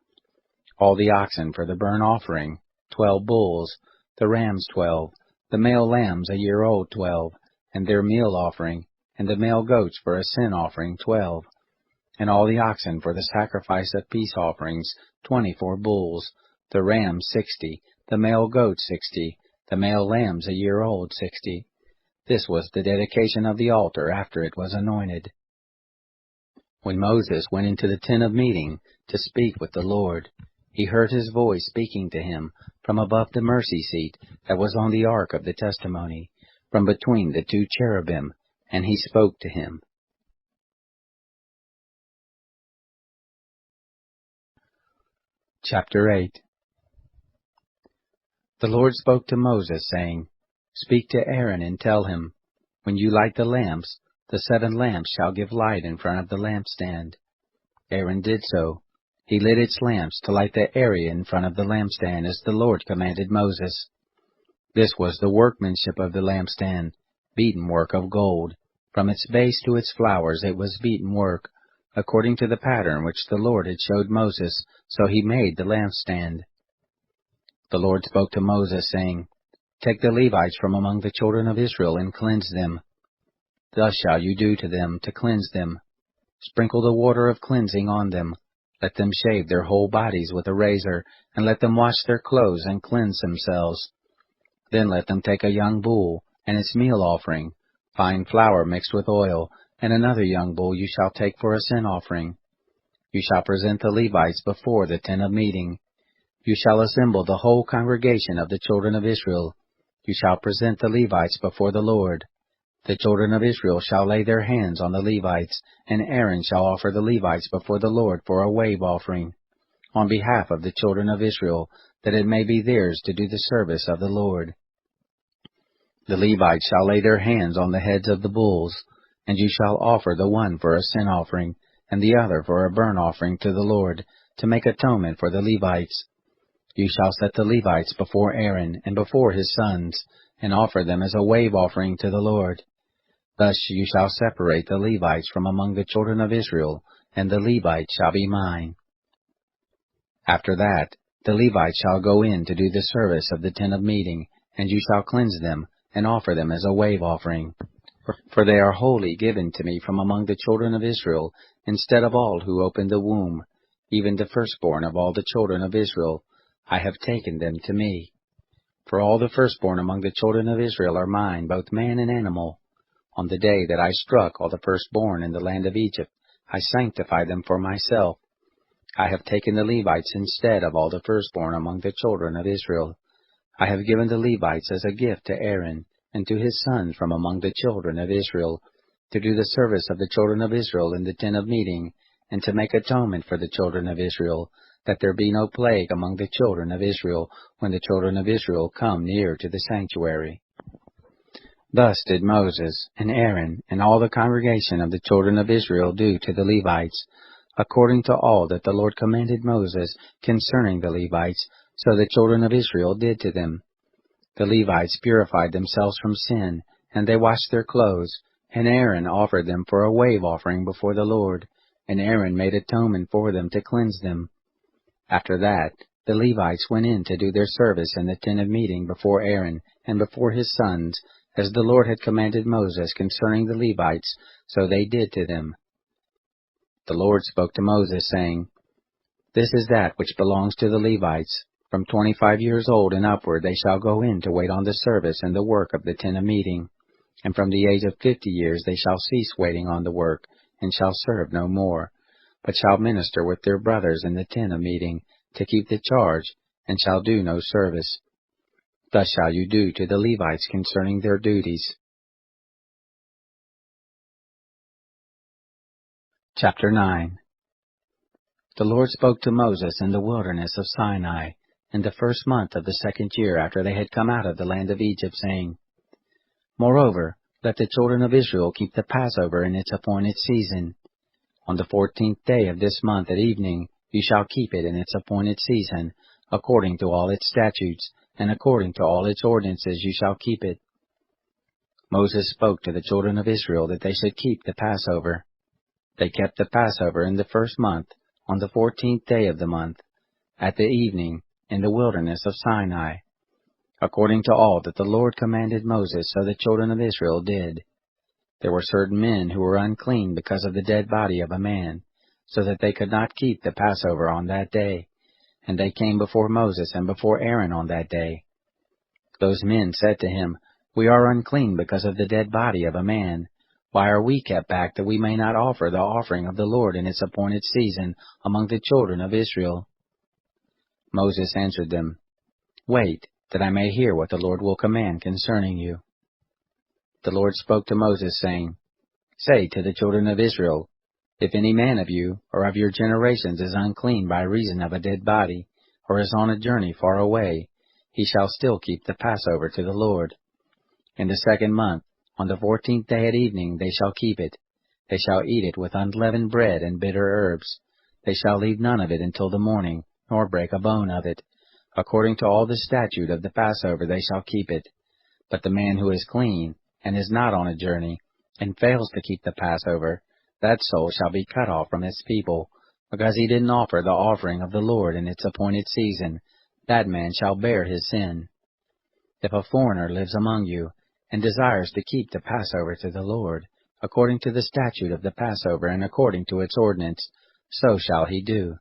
All the oxen for the burnt offering, 12 bulls, the rams 12, the male lambs a year old 12, and their meal offering, and the male goats for a sin offering 12. And all the oxen for the sacrifice of peace offerings, 24 bulls, the rams 60, the male goats 60, the male lambs a year old 60. This was the dedication of the altar after it was anointed. When Moses went into the tent of meeting to speak with the Lord, he heard his voice speaking to him from above the mercy seat that was on the ark of the testimony, from between the 2 cherubim, and he spoke to him. Chapter 8. The Lord spoke to Moses, saying, Speak to Aaron and tell him, When you light the lamps, the 7 lamps shall give light in front of the lampstand. Aaron did so. He lit its lamps to light the area in front of the lampstand, as the Lord commanded Moses. This was the workmanship of the lampstand, beaten work of gold. From its base to its flowers it was beaten work, according to the pattern which the Lord had showed Moses, so he made the lampstand. The Lord spoke to Moses, saying, Take the Levites from among the children of Israel and cleanse them. Thus shall you do to them to cleanse them. Sprinkle the water of cleansing on them. Let them shave their whole bodies with a razor, and let them wash their clothes and cleanse themselves. Then let them take a young bull, and its meal offering, fine flour mixed with oil, and another young bull you shall take for a sin offering. You shall present the Levites before the tent of meeting. You shall assemble the whole congregation of the children of Israel. You shall present the Levites before the Lord. The children of Israel shall lay their hands on the Levites, and Aaron shall offer the Levites before the Lord for a wave offering, on behalf of the children of Israel, that it may be theirs to do the service of the Lord. The Levites shall lay their hands on the heads of the bulls, and you shall offer the one for a sin offering, and the other for a burnt offering to the Lord, to make atonement for the Levites. You shall set the Levites before Aaron and before his sons, and offer them as a wave offering to the Lord. Thus you shall separate the Levites from among the children of Israel, and the Levites shall be mine. After that, the Levites shall go in to do the service of the tent of meeting, and you shall cleanse them, and offer them as a wave offering. For they are wholly given to me from among the children of Israel, instead of all who opened the womb, even the firstborn of all the children of Israel. I have taken them to me. For all the firstborn among the children of Israel are mine, both man and animal. On the day that I struck all the firstborn in the land of Egypt, I sanctified them for myself. I have taken the Levites instead of all the firstborn among the children of Israel. I have given the Levites as a gift to Aaron, and to his sons from among the children of Israel, to do the service of the children of Israel in the tent of meeting, and to make atonement for the children of Israel, that there be no plague among the children of Israel, when the children of Israel come near to the sanctuary. Thus did Moses, and Aaron, and all the congregation of the children of Israel do to the Levites, according to all that the Lord commanded Moses concerning the Levites, so the children of Israel did to them. The Levites purified themselves from sin, and they washed their clothes, and Aaron offered them for a wave offering before the Lord, and Aaron made atonement for them to cleanse them. After that, the Levites went in to do their service in the tent of meeting before Aaron and before his sons, as the Lord had commanded Moses concerning the Levites, so they did to them. The Lord spoke to Moses, saying, This is that which belongs to the Levites. From 25 years old and upward they shall go in to wait on the service and the work of the tent of meeting. And from the age of 50 years they shall cease waiting on the work, and shall serve no more, but shall minister with their brothers in the tent of meeting, to keep the charge, and shall do no service. Thus shall you do to the Levites concerning their duties. Chapter 9. The Lord spoke to Moses in the wilderness of Sinai, in the first month of the 2nd year after they had come out of the land of Egypt, saying, Moreover, let the children of Israel keep the Passover in its appointed season. On the 14th day of this month at evening you shall keep it in its appointed season, according to all its statutes, and according to all its ordinances you shall keep it. Moses spoke to the children of Israel that they should keep the Passover. They kept the Passover in the first month, on the 14th day of the month, at the evening, in the wilderness of Sinai, according to all that the Lord commanded Moses, so the children of Israel did. There were certain men who were unclean because of the dead body of a man, so that they could not keep the Passover on that day, and they came before Moses and before Aaron on that day. Those men said to him, We are unclean because of the dead body of a man. Why are we kept back that we may not offer the offering of the Lord in its appointed season among the children of Israel? Moses answered them, Wait, that I may hear what the Lord will command concerning you. The Lord spoke to Moses, saying, Say to the children of Israel, If any man of you or of your generations is unclean by reason of a dead body, or is on a journey far away, he shall still keep the Passover to the Lord. In the second month, on the 14th day at evening, they shall keep it. They shall eat it with unleavened bread and bitter herbs. They shall leave none of it until the morning, nor break a bone of it. According to all the statute of the Passover they shall keep it. But the man who is clean, and is not on a journey, and fails to keep the Passover, that soul shall be cut off from his people, because he didn't offer the offering of the Lord in its appointed season. That man shall bear his sin. If a foreigner lives among you, and desires to keep the Passover to the Lord, according to the statute of the Passover and according to its ordinance, so shall he do.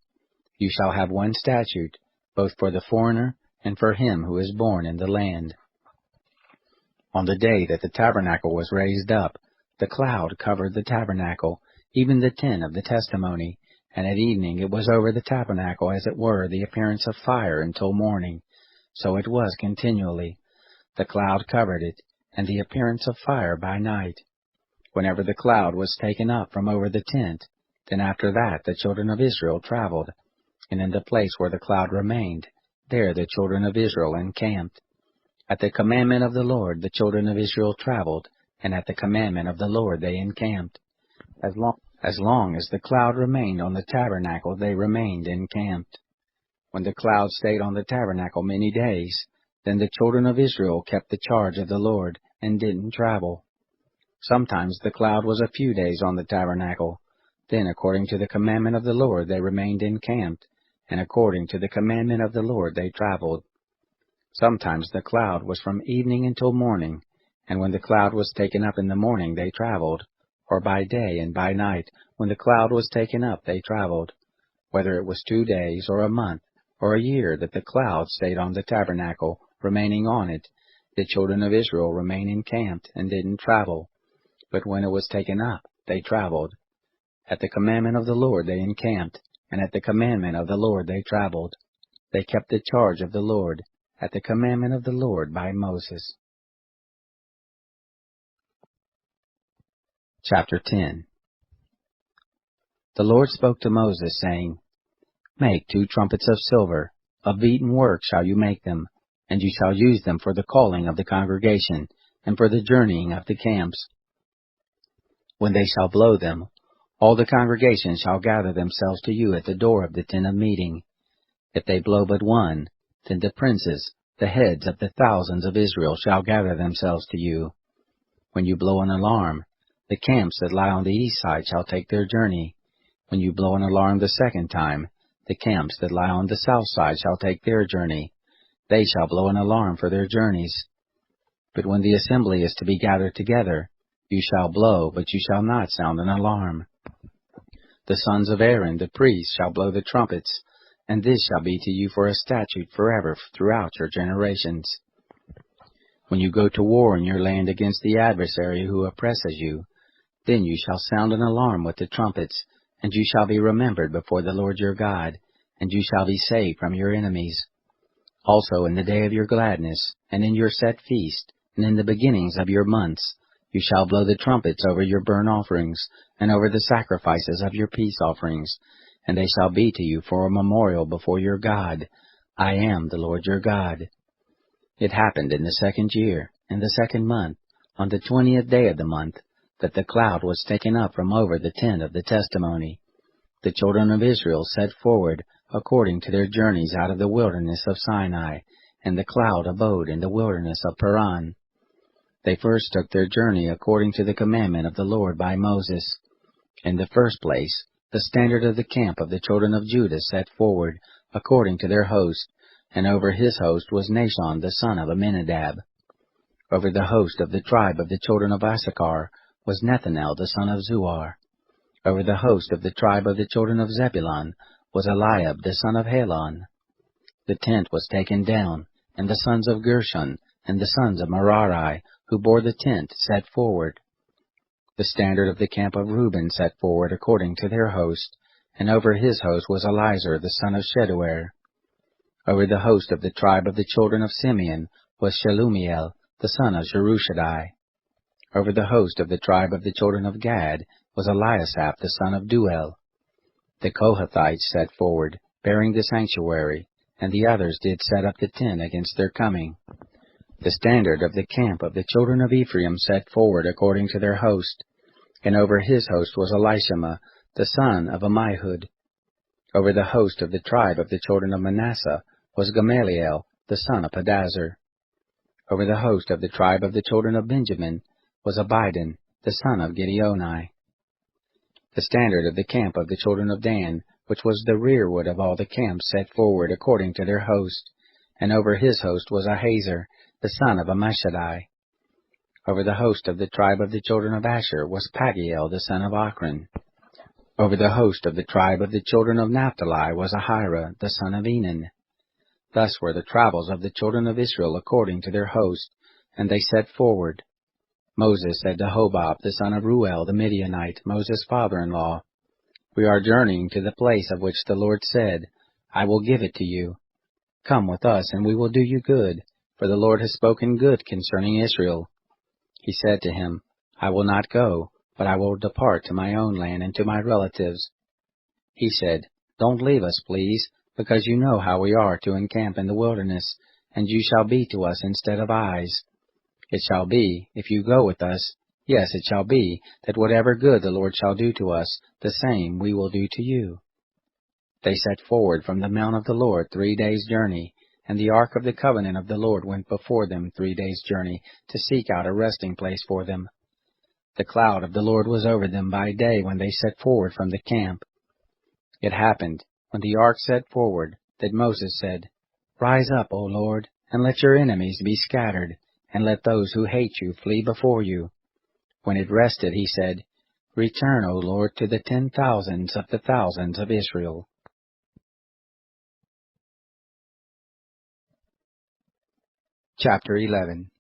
You shall have one statute, both for the foreigner and for him who is born in the land. On the day that the tabernacle was raised up, the cloud covered the tabernacle, even the tent of the testimony, and at evening it was over the tabernacle as it were the appearance of fire until morning. So it was continually. The cloud covered it, and the appearance of fire by night. Whenever the cloud was taken up from over the tent, then after that the children of Israel traveled, and in the place where the cloud remained, there the children of Israel encamped. At the commandment of the Lord the children of Israel traveled, and at the commandment of the Lord they encamped. As long as the cloud remained on the tabernacle they remained encamped. When the cloud stayed on the tabernacle many days, then the children of Israel kept the charge of the Lord, and didn't travel. Sometimes the cloud was a few days on the tabernacle. Then according to the commandment of the Lord they remained encamped, and according to the commandment of the Lord they traveled. Sometimes the cloud was from evening until morning, and when the cloud was taken up in the morning they traveled, or by day and by night, when the cloud was taken up they traveled. Whether it was 2 days, or a month, or a year that the cloud stayed on the tabernacle, remaining on it, the children of Israel remained encamped and didn't travel. But when it was taken up, they traveled. At the commandment of the Lord they encamped, and at the commandment of the Lord they traveled. They kept the charge of the Lord, at the commandment of the Lord by Moses. Chapter 10. The Lord spoke to Moses, saying, Make 2 trumpets of silver, of beaten work shall you make them, and you shall use them for the calling of the congregation, and for the journeying of the camps. When they shall blow them, all the congregation shall gather themselves to you at the door of the tent of meeting. If they blow but one, then the princes, the heads of the thousands of Israel, shall gather themselves to you. When you blow an alarm, the camps that lie on the east side shall take their journey. When you blow an alarm the second time, the camps that lie on the south side shall take their journey. They shall blow an alarm for their journeys. But when the assembly is to be gathered together, you shall blow, but you shall not sound an alarm. The sons of Aaron, the priests, shall blow the trumpets, and this shall be to you for a statute forever throughout your generations. When you go to war in your land against the adversary who oppresses you, then you shall sound an alarm with the trumpets, and you shall be remembered before the Lord your God, and you shall be saved from your enemies. Also in the day of your gladness, and in your set feast, and in the beginnings of your months, you shall blow the trumpets over your burnt offerings, and over the sacrifices of your peace offerings, and they shall be to you for a memorial before your God. I am the Lord your God. It happened in the 2nd year, in the 2nd month, on the 20th day of the month, that the cloud was taken up from over the tent of the testimony, the children of Israel set forward according to their journeys out of the wilderness of Sinai, and the cloud abode in the wilderness of Paran. They first took their journey according to the commandment of the Lord by Moses. In the first place, the standard of the camp of the children of Judah set forward according to their host, and over his host was Nahshon the son of Amminadab. Over the host of the tribe of the children of Issachar was Nethanel the son of Zuar. Over the host of the tribe of the children of Zebulun was Eliab the son of Helon. The tent was taken down, and the sons of Gershon and the sons of Merari, who bore the tent, set forward. The standard of the camp of Reuben set forward according to their host, and over his host was Elizur the son of Sheduer. Over the host of the tribe of the children of Simeon was Shelumiel the son of Jerushaddai. Over the host of the tribe of the children of Gad was Eliasaph the son of Duel. The Kohathites set forward, bearing the sanctuary, and the others did set up the tent against their coming. The standard of the camp of the children of Ephraim set forward according to their host, and over his host was Elishama the son of Ammihud. Over the host of the tribe of the children of Manasseh was Gamaliel the son of Pedazur. Over the host of the tribe of the children of Benjamin was Abidan the son of Gideoni. The standard of the camp of the children of Dan, which was the rearward of all the camps, set forward according to their host, and over his host was Ahiezer the son of Ammishaddai. Over the host of the tribe of the children of Asher was Pagiel the son of Ochran. Over the host of the tribe of the children of Naphtali was Ahira the son of Enan. Thus were the travels of the children of Israel according to their host, and they set forward. Moses said to Hobab the son of Ruel the Midianite, Moses' father-in-law, "We are journeying to the place of which the Lord said, I will give it to you. Come with us, and we will do you good, for the Lord has spoken good concerning Israel." He said to him, "I will not go, but I will depart to my own land and to my relatives." He said, "Don't leave us, please, because you know how we are to encamp in the wilderness, and you shall be to us instead of eyes. It shall be, if you go with us, yes, it shall be, that whatever good the Lord shall do to us, the same we will do to you." They set forward from the mount of the Lord 3 days' journey, and the ark of the covenant of the Lord went before them 3 days' journey, to seek out a resting place for them. The cloud of the Lord was over them by day when they set forward from the camp. It happened, when the ark set forward, that Moses said, "Rise up, O Lord, and let your enemies be scattered, and let those who hate you flee before you." When it rested, he said, "Return, O Lord, to the 10,000s of the thousands of Israel." Chapter 11.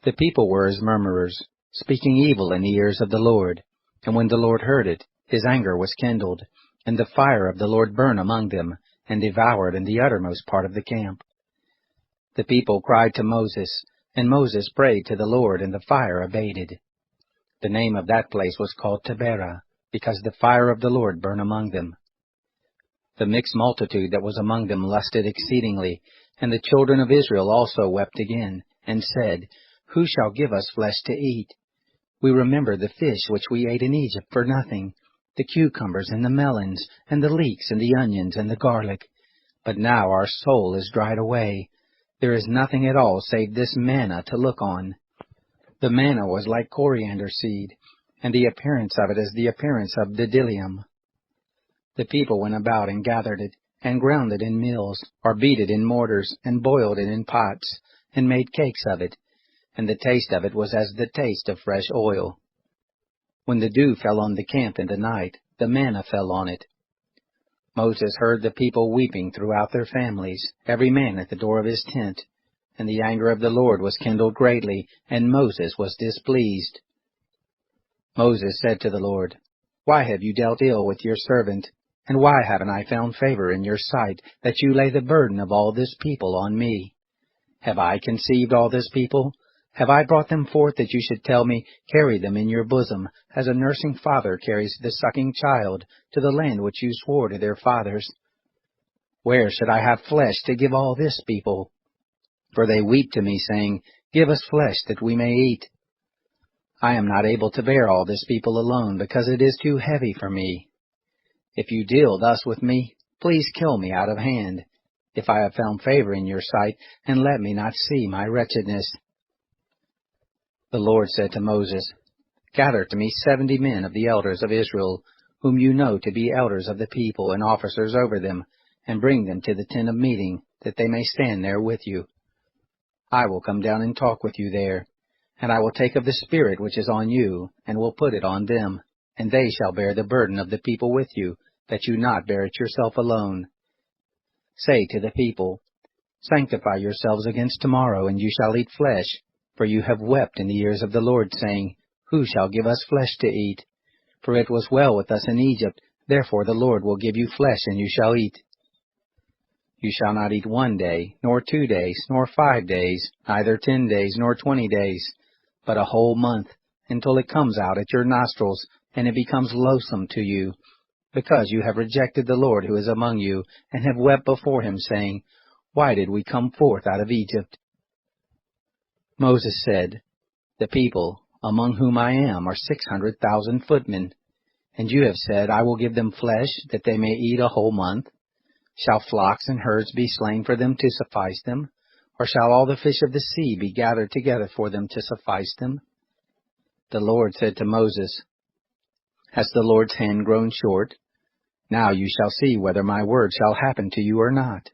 The people were as murmurers, speaking evil in the ears of the Lord. And when the Lord heard it, his anger was kindled, and the fire of the Lord burned among them, and devoured in the uttermost part of the camp. The people cried to Moses, and Moses prayed to the Lord, and the fire abated. The name of that place was called Taberah, because the fire of the Lord burned among them. The mixed multitude that was among them lusted exceedingly, and the children of Israel also wept again, and said, "Who shall give us flesh to eat? We remember the fish which we ate in Egypt for nothing, the cucumbers and the melons, and the leeks and the onions and the garlic. But now our soul is dried away. There is nothing at all save this manna to look on." The manna was like coriander seed, and the appearance of it as the appearance of bdellium. The people went about and gathered it, and ground it in mills, or beat it in mortars, and boiled it in pots, and made cakes of it, and the taste of it was as the taste of fresh oil. When the dew fell on the camp in the night, the manna fell on it. Moses heard the people weeping throughout their families, every man at the door of his tent, and the anger of the Lord was kindled greatly, and Moses was displeased. Moses said to the Lord, "Why have you dealt ill with your servant? And why haven't I found favor in your sight, that you lay the burden of all this people on me? Have I conceived all this people? Have I brought them forth that you should tell me, carry them in your bosom, as a nursing father carries the sucking child, to the land which you swore to their fathers? Where should I have flesh to give all this people? For they weep to me, saying, Give us flesh that we may eat. I am not able to bear all this people alone, because it is too heavy for me. If you deal thus with me, please kill me out of hand, if I have found favor in your sight, and let me not see my wretchedness." The Lord said to Moses, "Gather to me 70 men of the elders of Israel, whom you know to be elders of the people and officers over them, and bring them to the tent of meeting, that they may stand there with you. I will come down and talk with you there, and I will take of the Spirit which is on you, and will put it on them, and they shall bear the burden of the people with you, that you not bear it yourself alone. Say to the people, Sanctify yourselves against tomorrow, and you shall eat flesh, for you have wept in the ears of the Lord, saying, Who shall give us flesh to eat? For it was well with us in Egypt, therefore the Lord will give you flesh, and you shall eat. You shall not eat 1 day, nor 2 days, nor 5 days, neither 10 days, nor 20 days, but a whole month, until it comes out at your nostrils, and it becomes loathsome to you, because you have rejected the Lord who is among you, and have wept before him, saying, Why did we come forth out of Egypt? Moses said, The people, among whom I am, are 600,000 footmen. And you have said, I will give them flesh, that they may eat a whole month. Shall flocks and herds be slain for them to suffice them? Or shall all the fish of the sea be gathered together for them to suffice them? The Lord said to Moses, Has the Lord's hand grown short? Now you shall see whether my word shall happen to you or not.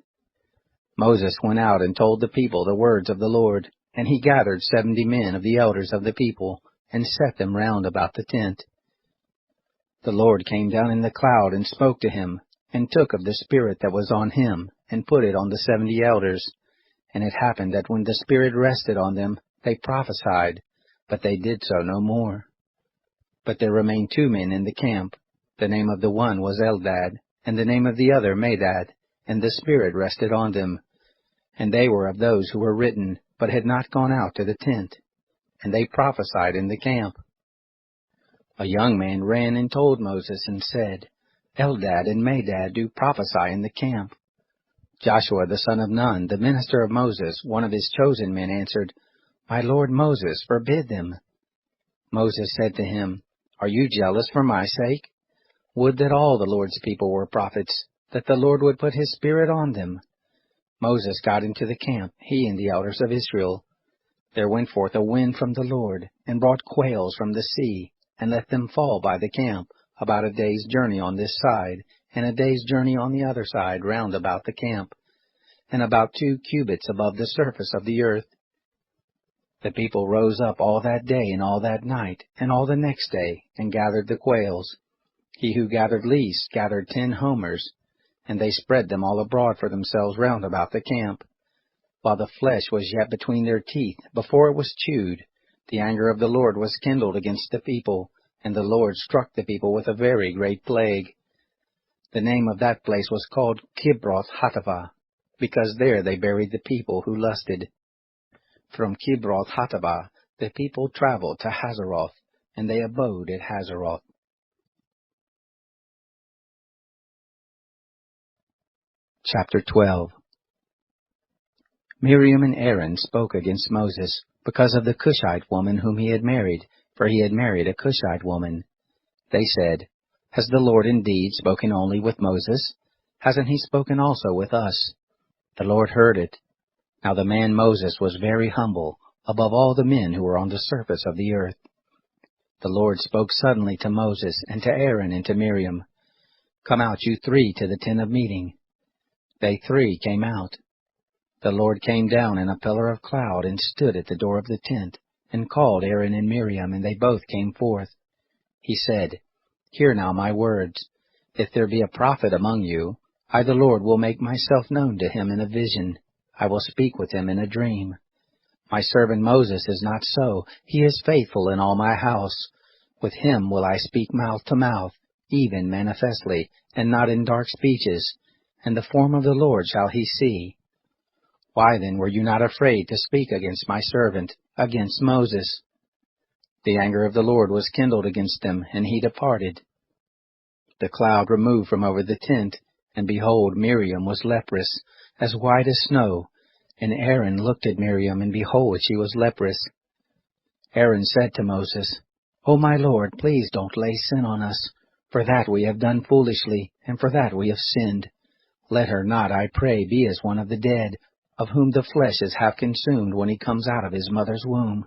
Moses went out and told the people the words of the Lord, and he gathered 70 men of the elders of the people, and set them round about the tent. The Lord came down in the cloud and spoke to him, and took of the Spirit that was on him, and put it on the 70 elders. And it happened that when the Spirit rested on them, they prophesied, but they did so no more. But there remained 2 men in the camp. The name of the one was Eldad, and the name of the other Medad, and the Spirit rested on them. And they were of those who were written, but had not gone out to the tent. And they prophesied in the camp. A young man ran and told Moses, and said, Eldad and Medad do prophesy in the camp. Joshua the son of Nun, the minister of Moses, one of his chosen men, answered, My lord Moses, forbid them. Moses said to him, Are you jealous for my sake? Would that all the Lord's people were prophets, that the Lord would put his Spirit on them. Moses got into the camp, he and the elders of Israel. There went forth a wind from the Lord, and brought quails from the sea, and let them fall by the camp, about a day's journey on this side, and a day's journey on the other side round about the camp, and about 2 cubits above the surface of the earth. The people rose up all that day and all that night, and all the next day, and gathered the quails. He who gathered least gathered 10 homers, and they spread them all abroad for themselves round about the camp. While the flesh was yet between their teeth, before it was chewed, the anger of the Lord was kindled against the people, and the Lord struck the people with a very great plague. The name of that place was called Kibroth Hattaavah, because there they buried the people who lusted. From Kibroth Hattaavah the people traveled to Hazeroth, and they abode at Hazeroth. Chapter 12. Miriam and Aaron spoke against Moses, because of the Cushite woman whom he had married, for he had married a Cushite woman. They said, Has the Lord indeed spoken only with Moses? Hasn't he spoken also with us? The Lord heard it. Now the man Moses was very humble, above all the men who were on the surface of the earth. The Lord spoke suddenly to Moses, and to Aaron, and to Miriam, Come out, you 3, to the tent of meeting. They 3 came out. The Lord came down in a pillar of cloud, and stood at the door of the tent, and called Aaron and Miriam, and they both came forth. He said, Hear now my words. If there be a prophet among you, I the Lord will make myself known to him in a vision. I will speak with him in a dream. My servant Moses is not so. He is faithful in all my house. With him will I speak mouth to mouth, even manifestly, and not in dark speeches. And the form of the Lord shall he see. Why then were you not afraid to speak against my servant, against Moses? The anger of the Lord was kindled against them, and he departed. The cloud removed from over the tent, and behold, Miriam was leprous, as white as snow. And Aaron looked at Miriam, and behold, she was leprous. Aaron said to Moses, O my Lord, please don't lay sin on us, for that we have done foolishly, and for that we have sinned. Let her not, I pray, be as one of the dead, of whom the flesh is half consumed when he comes out of his mother's womb.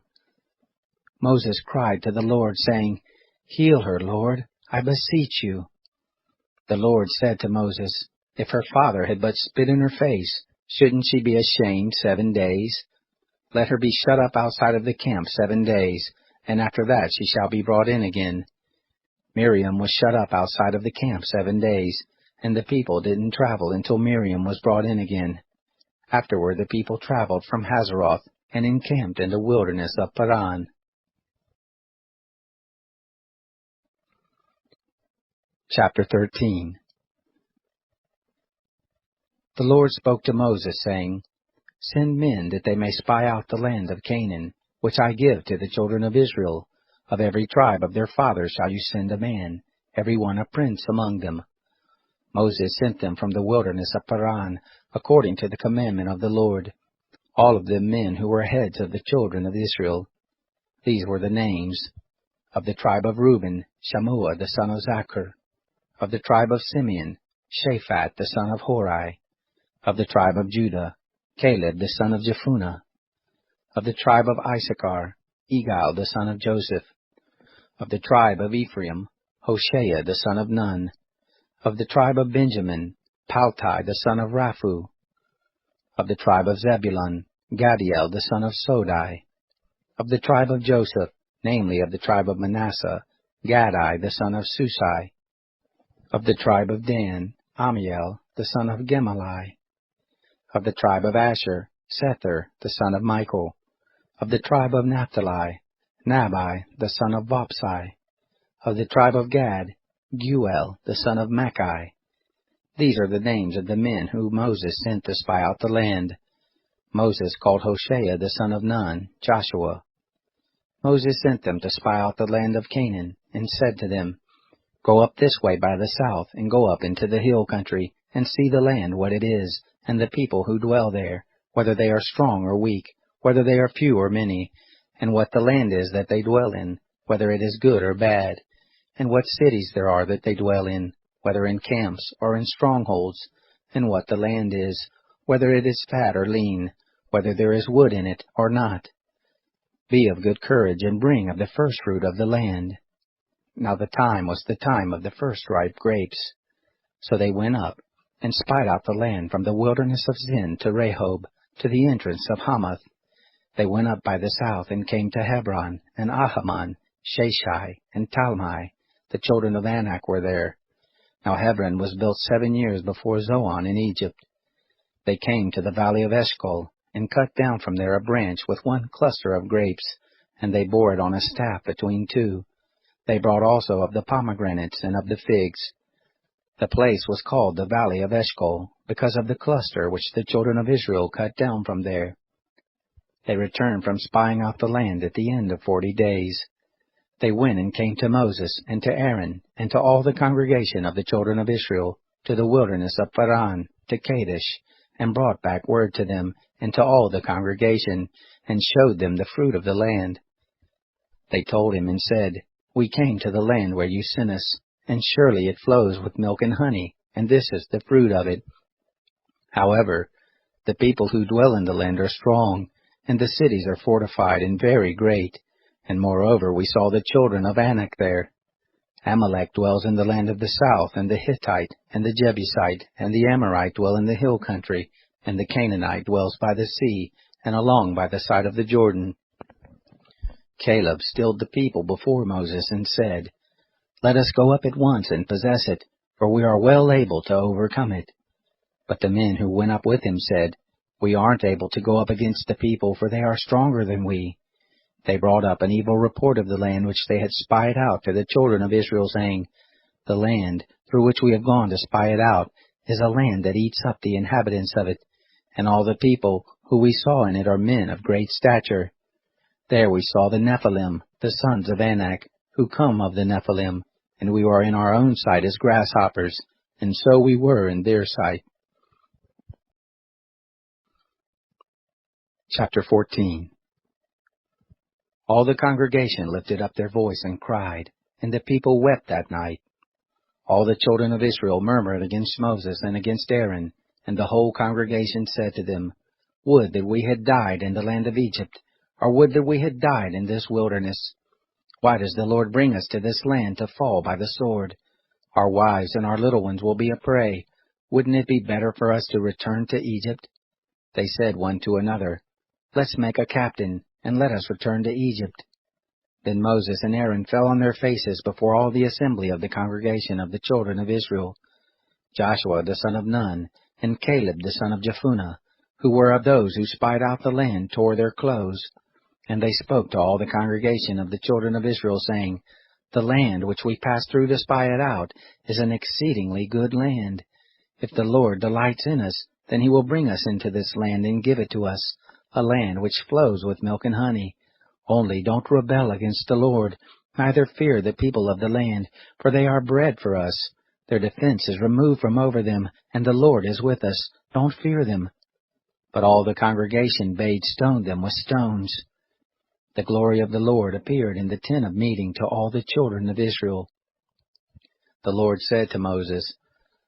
Moses cried to the Lord, saying, Heal her, Lord, I beseech you. The Lord said to Moses, If her father had but spit in her face, shouldn't she be ashamed 7 days? Let her be shut up outside of the camp 7 days, and after that she shall be brought in again. Miriam was shut up outside of the camp 7 days, and the people didn't travel until Miriam was brought in again. Afterward the people traveled from Hazeroth and encamped in the wilderness of Paran. Chapter 13. The Lord spoke to Moses, saying, Send men that they may spy out the land of Canaan, which I give to the children of Israel. Of every tribe of their fathers shall you send a man, every one a prince among them. Moses sent them from the wilderness of Paran, according to the commandment of the Lord, all of them men who were heads of the children of Israel. These were the names: of the tribe of Reuben, Shammua the son of Zachar; of the tribe of Simeon, Shaphat the son of Hori; of the tribe of Judah, Caleb the son of Jephunneh; of the tribe of Issachar, Igal the son of Joseph; of the tribe of Ephraim, Hoshea the son of Nun; of the tribe of Benjamin, Paltai the son of Raphu; of the tribe of Zebulun, Gadiel the son of Sodai; of the tribe of Joseph, namely of the tribe of Manasseh, Gadai the son of Susai; of the tribe of Dan, Amiel the son of Gemalli; of the tribe of Asher, Sethur the son of Michael; of the tribe of Naphtali, Nabai the son of Vopsi; of the tribe of Gad, Guel the son of Machai. These are the names of the men whom Moses sent to spy out the land. Moses called Hoshea the son of Nun, Joshua. Moses sent them to spy out the land of Canaan, and said to them, Go up this way by the south, and go up into the hill country, and see the land what it is, and the people who dwell there, whether they are strong or weak, whether they are few or many, and what the land is that they dwell in, whether it is good or bad, and what cities there are that they dwell in, whether in camps or in strongholds, and what the land is, whether it is fat or lean, whether there is wood in it or not. Be of good courage, and bring of the first fruit of the land. Now the time was the time of the first ripe grapes. So they went up, and spied out the land from the wilderness of Zin to Rehob, to the entrance of Hamath. They went up by the south, and came to Hebron, and Ahaman, Sheshai, and Talmai. The children of Anak were there. Now Hebron was built 7 years before Zoan in Egypt. They came to the valley of Eshcol, and cut down from there a branch with one cluster of grapes, and they bore it on a staff between two. They brought also of the pomegranates and of the figs. The place was called the valley of Eshcol, because of the cluster which the children of Israel cut down from there. They returned from spying out the land at the end of 40 days. They went and came to Moses, and to Aaron, and to all the congregation of the children of Israel, to the wilderness of Paran, to Kadesh, and brought back word to them, and to all the congregation, and showed them the fruit of the land. They told him and said, We came to the land where you sent us, and surely it flows with milk and honey, and this is the fruit of it. However, the people who dwell in the land are strong, and the cities are fortified and very great. And moreover we saw the children of Anak there. Amalek dwells in the land of the south, and the Hittite, and the Jebusite, and the Amorite dwell in the hill country, and the Canaanite dwells by the sea, and along by the side of the Jordan. Caleb stilled the people before Moses, and said, Let us go up at once and possess it, for we are well able to overcome it. But the men who went up with him said, We aren't able to go up against the people, for they are stronger than we. They brought up an evil report of the land which they had spied out to the children of Israel, saying, The land, through which we have gone to spy it out, is a land that eats up the inhabitants of it, and all the people who we saw in it are men of great stature. There we saw the Nephilim, the sons of Anak, who come of the Nephilim, and we were in our own sight as grasshoppers, and so we were in their sight. Chapter 14. All the congregation lifted up their voice and cried, and the people wept that night. All the children of Israel murmured against Moses and against Aaron, and the whole congregation said to them, Would that we had died in the land of Egypt, or would that we had died in this wilderness. Why does the Lord bring us to this land to fall by the sword? Our wives and our little ones will be a prey. Wouldn't it be better for us to return to Egypt? They said one to another, Let's make a captain, and let us return to Egypt. Then Moses and Aaron fell on their faces before all the assembly of the congregation of the children of Israel. Joshua the son of Nun, and Caleb the son of Jephunneh, who were of those who spied out the land, tore their clothes. And they spoke to all the congregation of the children of Israel, saying, The land which we passed through to spy it out is an exceedingly good land. If the Lord delights in us, then he will bring us into this land and give it to us, a land which flows with milk and honey. Only don't rebel against the Lord, neither fear the people of the land, for they are bread for us. Their defense is removed from over them, and the Lord is with us. Don't fear them. But all the congregation bade stone them with stones. The glory of the Lord appeared in the tent of meeting to all the children of Israel. The Lord said to Moses,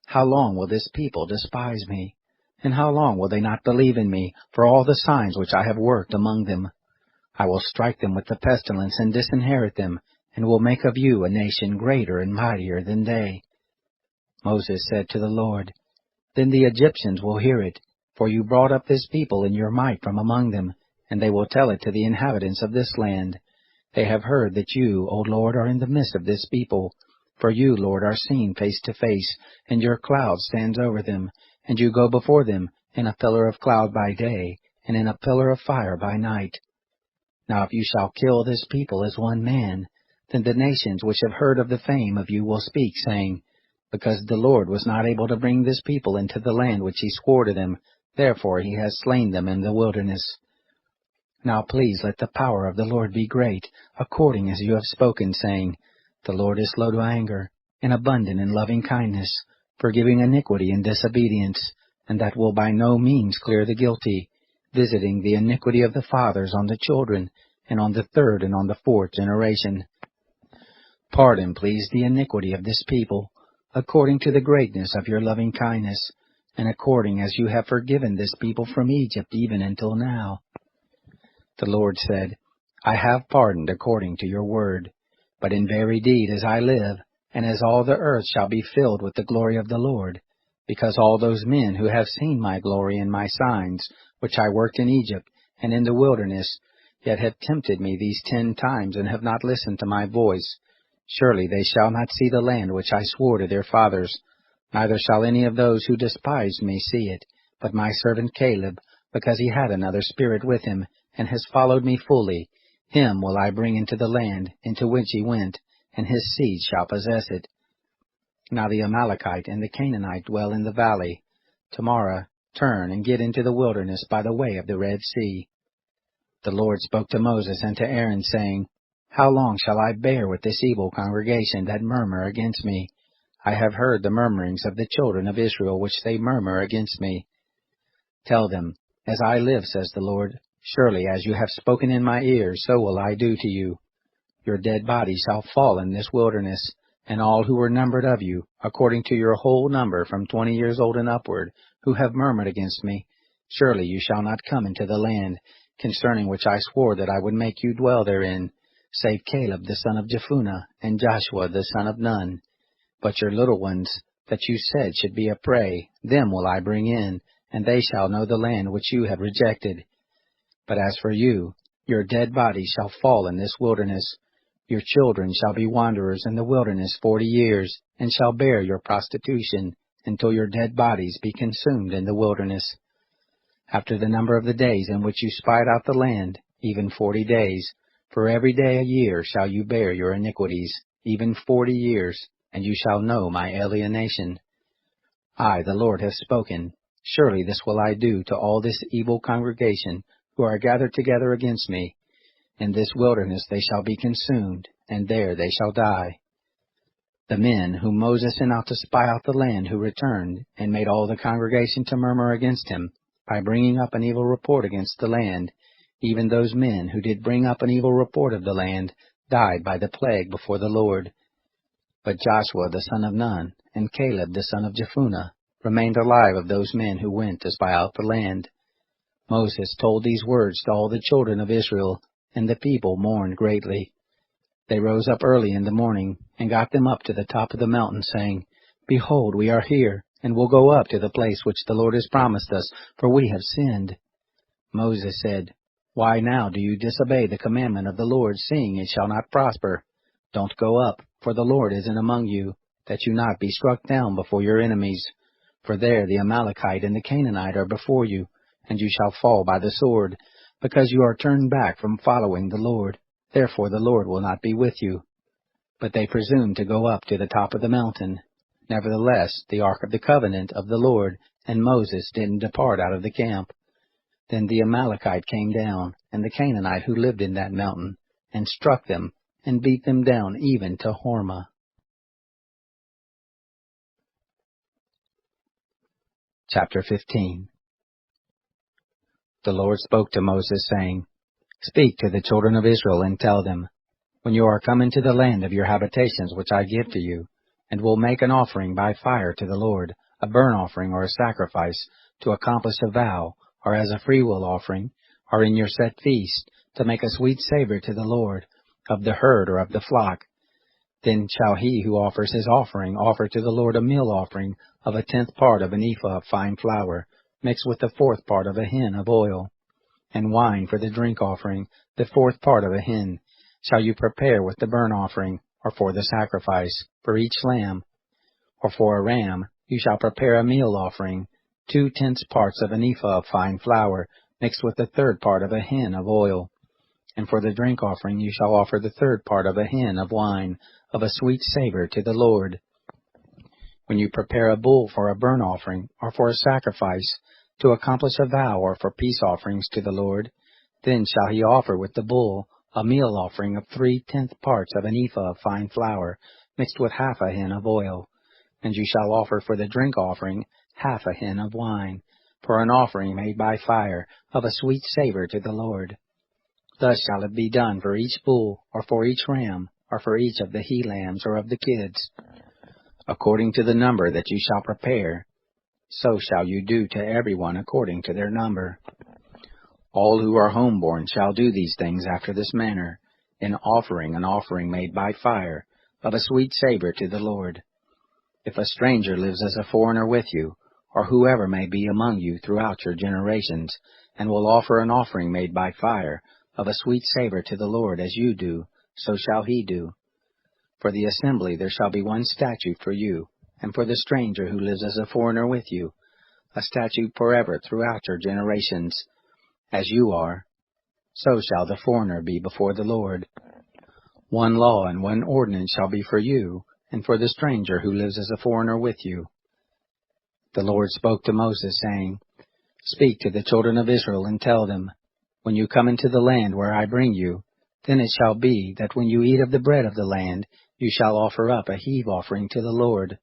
How long will this people despise me? And how long will they not believe in me for all the signs which I have worked among them? I will strike them with the pestilence and disinherit them, and will make of you a nation greater and mightier than they. Moses said to the Lord, Then the Egyptians will hear it, for you brought up this people in your might from among them, and they will tell it to the inhabitants of this land. They have heard that you, O Lord, are in the midst of this people. For you, Lord, are seen face to face, and your cloud stands over them, and you go before them in a pillar of cloud by day, and in a pillar of fire by night. Now if you shall kill this people as one man, then the nations which have heard of the fame of you will speak, saying, Because the Lord was not able to bring this people into the land which he swore to them, therefore he has slain them in the wilderness. Now please let the power of the Lord be great, according as you have spoken, saying, The Lord is slow to anger, and abundant in loving kindness, forgiving iniquity and disobedience, and that will by no means clear the guilty, visiting the iniquity of the fathers on the children, and on the third and on the fourth generation. Pardon, please, the iniquity of this people, according to the greatness of your loving kindness, and according as you have forgiven this people from Egypt even until now. The Lord said, I have pardoned according to your word, but in very deed as I live, and as all the earth shall be filled with the glory of the Lord, because all those men who have seen my glory and my signs, which I worked in Egypt and in the wilderness, yet have tempted me these 10 times and have not listened to my voice, surely they shall not see the land which I swore to their fathers, neither shall any of those who despised me see it, but my servant Caleb, because he had another spirit with him, and has followed me fully, him will I bring into the land into which he went, and his seed shall possess it. Now the Amalekite and the Canaanite dwell in the valley. Tomorrow turn and get into the wilderness by the way of the Red Sea. The Lord spoke to Moses and to Aaron, saying, How long shall I bear with this evil congregation that murmur against me? I have heard the murmurings of the children of Israel which they murmur against me. Tell them, As I live, says the Lord, surely as you have spoken in my ears, so will I do to you. Your dead bodies shall fall in this wilderness, and all who were numbered of you, according to your whole number from 20 years old and upward, who have murmured against me, surely you shall not come into the land, concerning which I swore that I would make you dwell therein, save Caleb the son of Jephunneh, and Joshua the son of Nun. But your little ones, that you said should be a prey, them will I bring in, and they shall know the land which you have rejected. But as for you, your dead bodies shall fall in this wilderness. Your children shall be wanderers in the wilderness 40 years, and shall bear your prostitution, until your dead bodies be consumed in the wilderness. After the number of the days in which you spied out the land, even 40 days, for every day a year shall you bear your iniquities, even 40 years, and you shall know my alienation. I, the Lord, have spoken. Surely this will I do to all this evil congregation, who are gathered together against me. In this wilderness they shall be consumed, and there they shall die. The men whom Moses sent out to spy out the land, who returned, and made all the congregation to murmur against him, by bringing up an evil report against the land, even those men who did bring up an evil report of the land, died by the plague before the Lord. But Joshua the son of Nun and Caleb the son of Jephunneh remained alive of those men who went to spy out the land. Moses told these words to all the children of Israel, and the people mourned greatly. They rose up early in the morning, and got them up to the top of the mountain, saying, Behold, we are here, and will go up to the place which the Lord has promised us, for we have sinned. Moses said, Why now do you disobey the commandment of the Lord, seeing it shall not prosper? Don't go up, for the Lord isn't among you, that you not be struck down before your enemies. For there the Amalekite and the Canaanite are before you, and you shall fall by the sword, because you are turned back from following the Lord. Therefore the Lord will not be with you. But they presumed to go up to the top of the mountain. Nevertheless, the ark of the covenant of the Lord and Moses didn't depart out of the camp. Then the Amalekite came down, and the Canaanite who lived in that mountain, and struck them, and beat them down even to Hormah. Chapter 15. The Lord spoke to Moses, saying, Speak to the children of Israel, and tell them, When you are come into the land of your habitations which I give to you, and will make an offering by fire to the Lord, a burnt offering or a sacrifice, to accomplish a vow, or as a freewill offering, or in your set feast, to make a sweet savor to the Lord, of the herd or of the flock, then shall he who offers his offering offer to the Lord a meal offering of 1/10 part of an ephah of fine flour, mixed with 1/4 part of a hin of oil, and wine for the drink offering, 1/4 part of a hin, shall you prepare with the burnt offering, or for the sacrifice, for each lamb. Or for a ram, you shall prepare a meal offering, 2/10 parts of an ephah of fine flour, mixed with 1/3 part of a hin of oil. And for the drink offering you shall offer 1/3 part of a hin of wine, of a sweet savor to the Lord. When you prepare a bull for a burnt offering, or for a sacrifice, to accomplish a vow, or for peace offerings to the Lord, then shall he offer with the bull a meal offering of 3/10 parts of an ephah of fine flour, mixed with 1/2 a hin of oil. And you shall offer for the drink offering 1/2 a hin of wine, for an offering made by fire, of a sweet savor to the Lord. Thus shall it be done for each bull, or for each ram, or for each of the he-lambs or of the kids. According to the number that you shall prepare, so shall you do to everyone according to their number. All who are homeborn shall do these things after this manner, in offering an offering made by fire, of a sweet savor to the Lord. If a stranger lives as a foreigner with you, or whoever may be among you throughout your generations, and will offer an offering made by fire, of a sweet savor to the Lord as you do, so shall he do. For the assembly there shall be one statute for you, and for the stranger who lives as a foreigner with you, a statute forever throughout your generations. As you are, so shall the foreigner be before the Lord. One law and one ordinance shall be for you, and for the stranger who lives as a foreigner with you. The Lord spoke to Moses, saying, Speak to the children of Israel, and tell them, When you come into the land where I bring you, then it shall be that when you eat of the bread of the land, you shall offer up a heave offering to the Lord.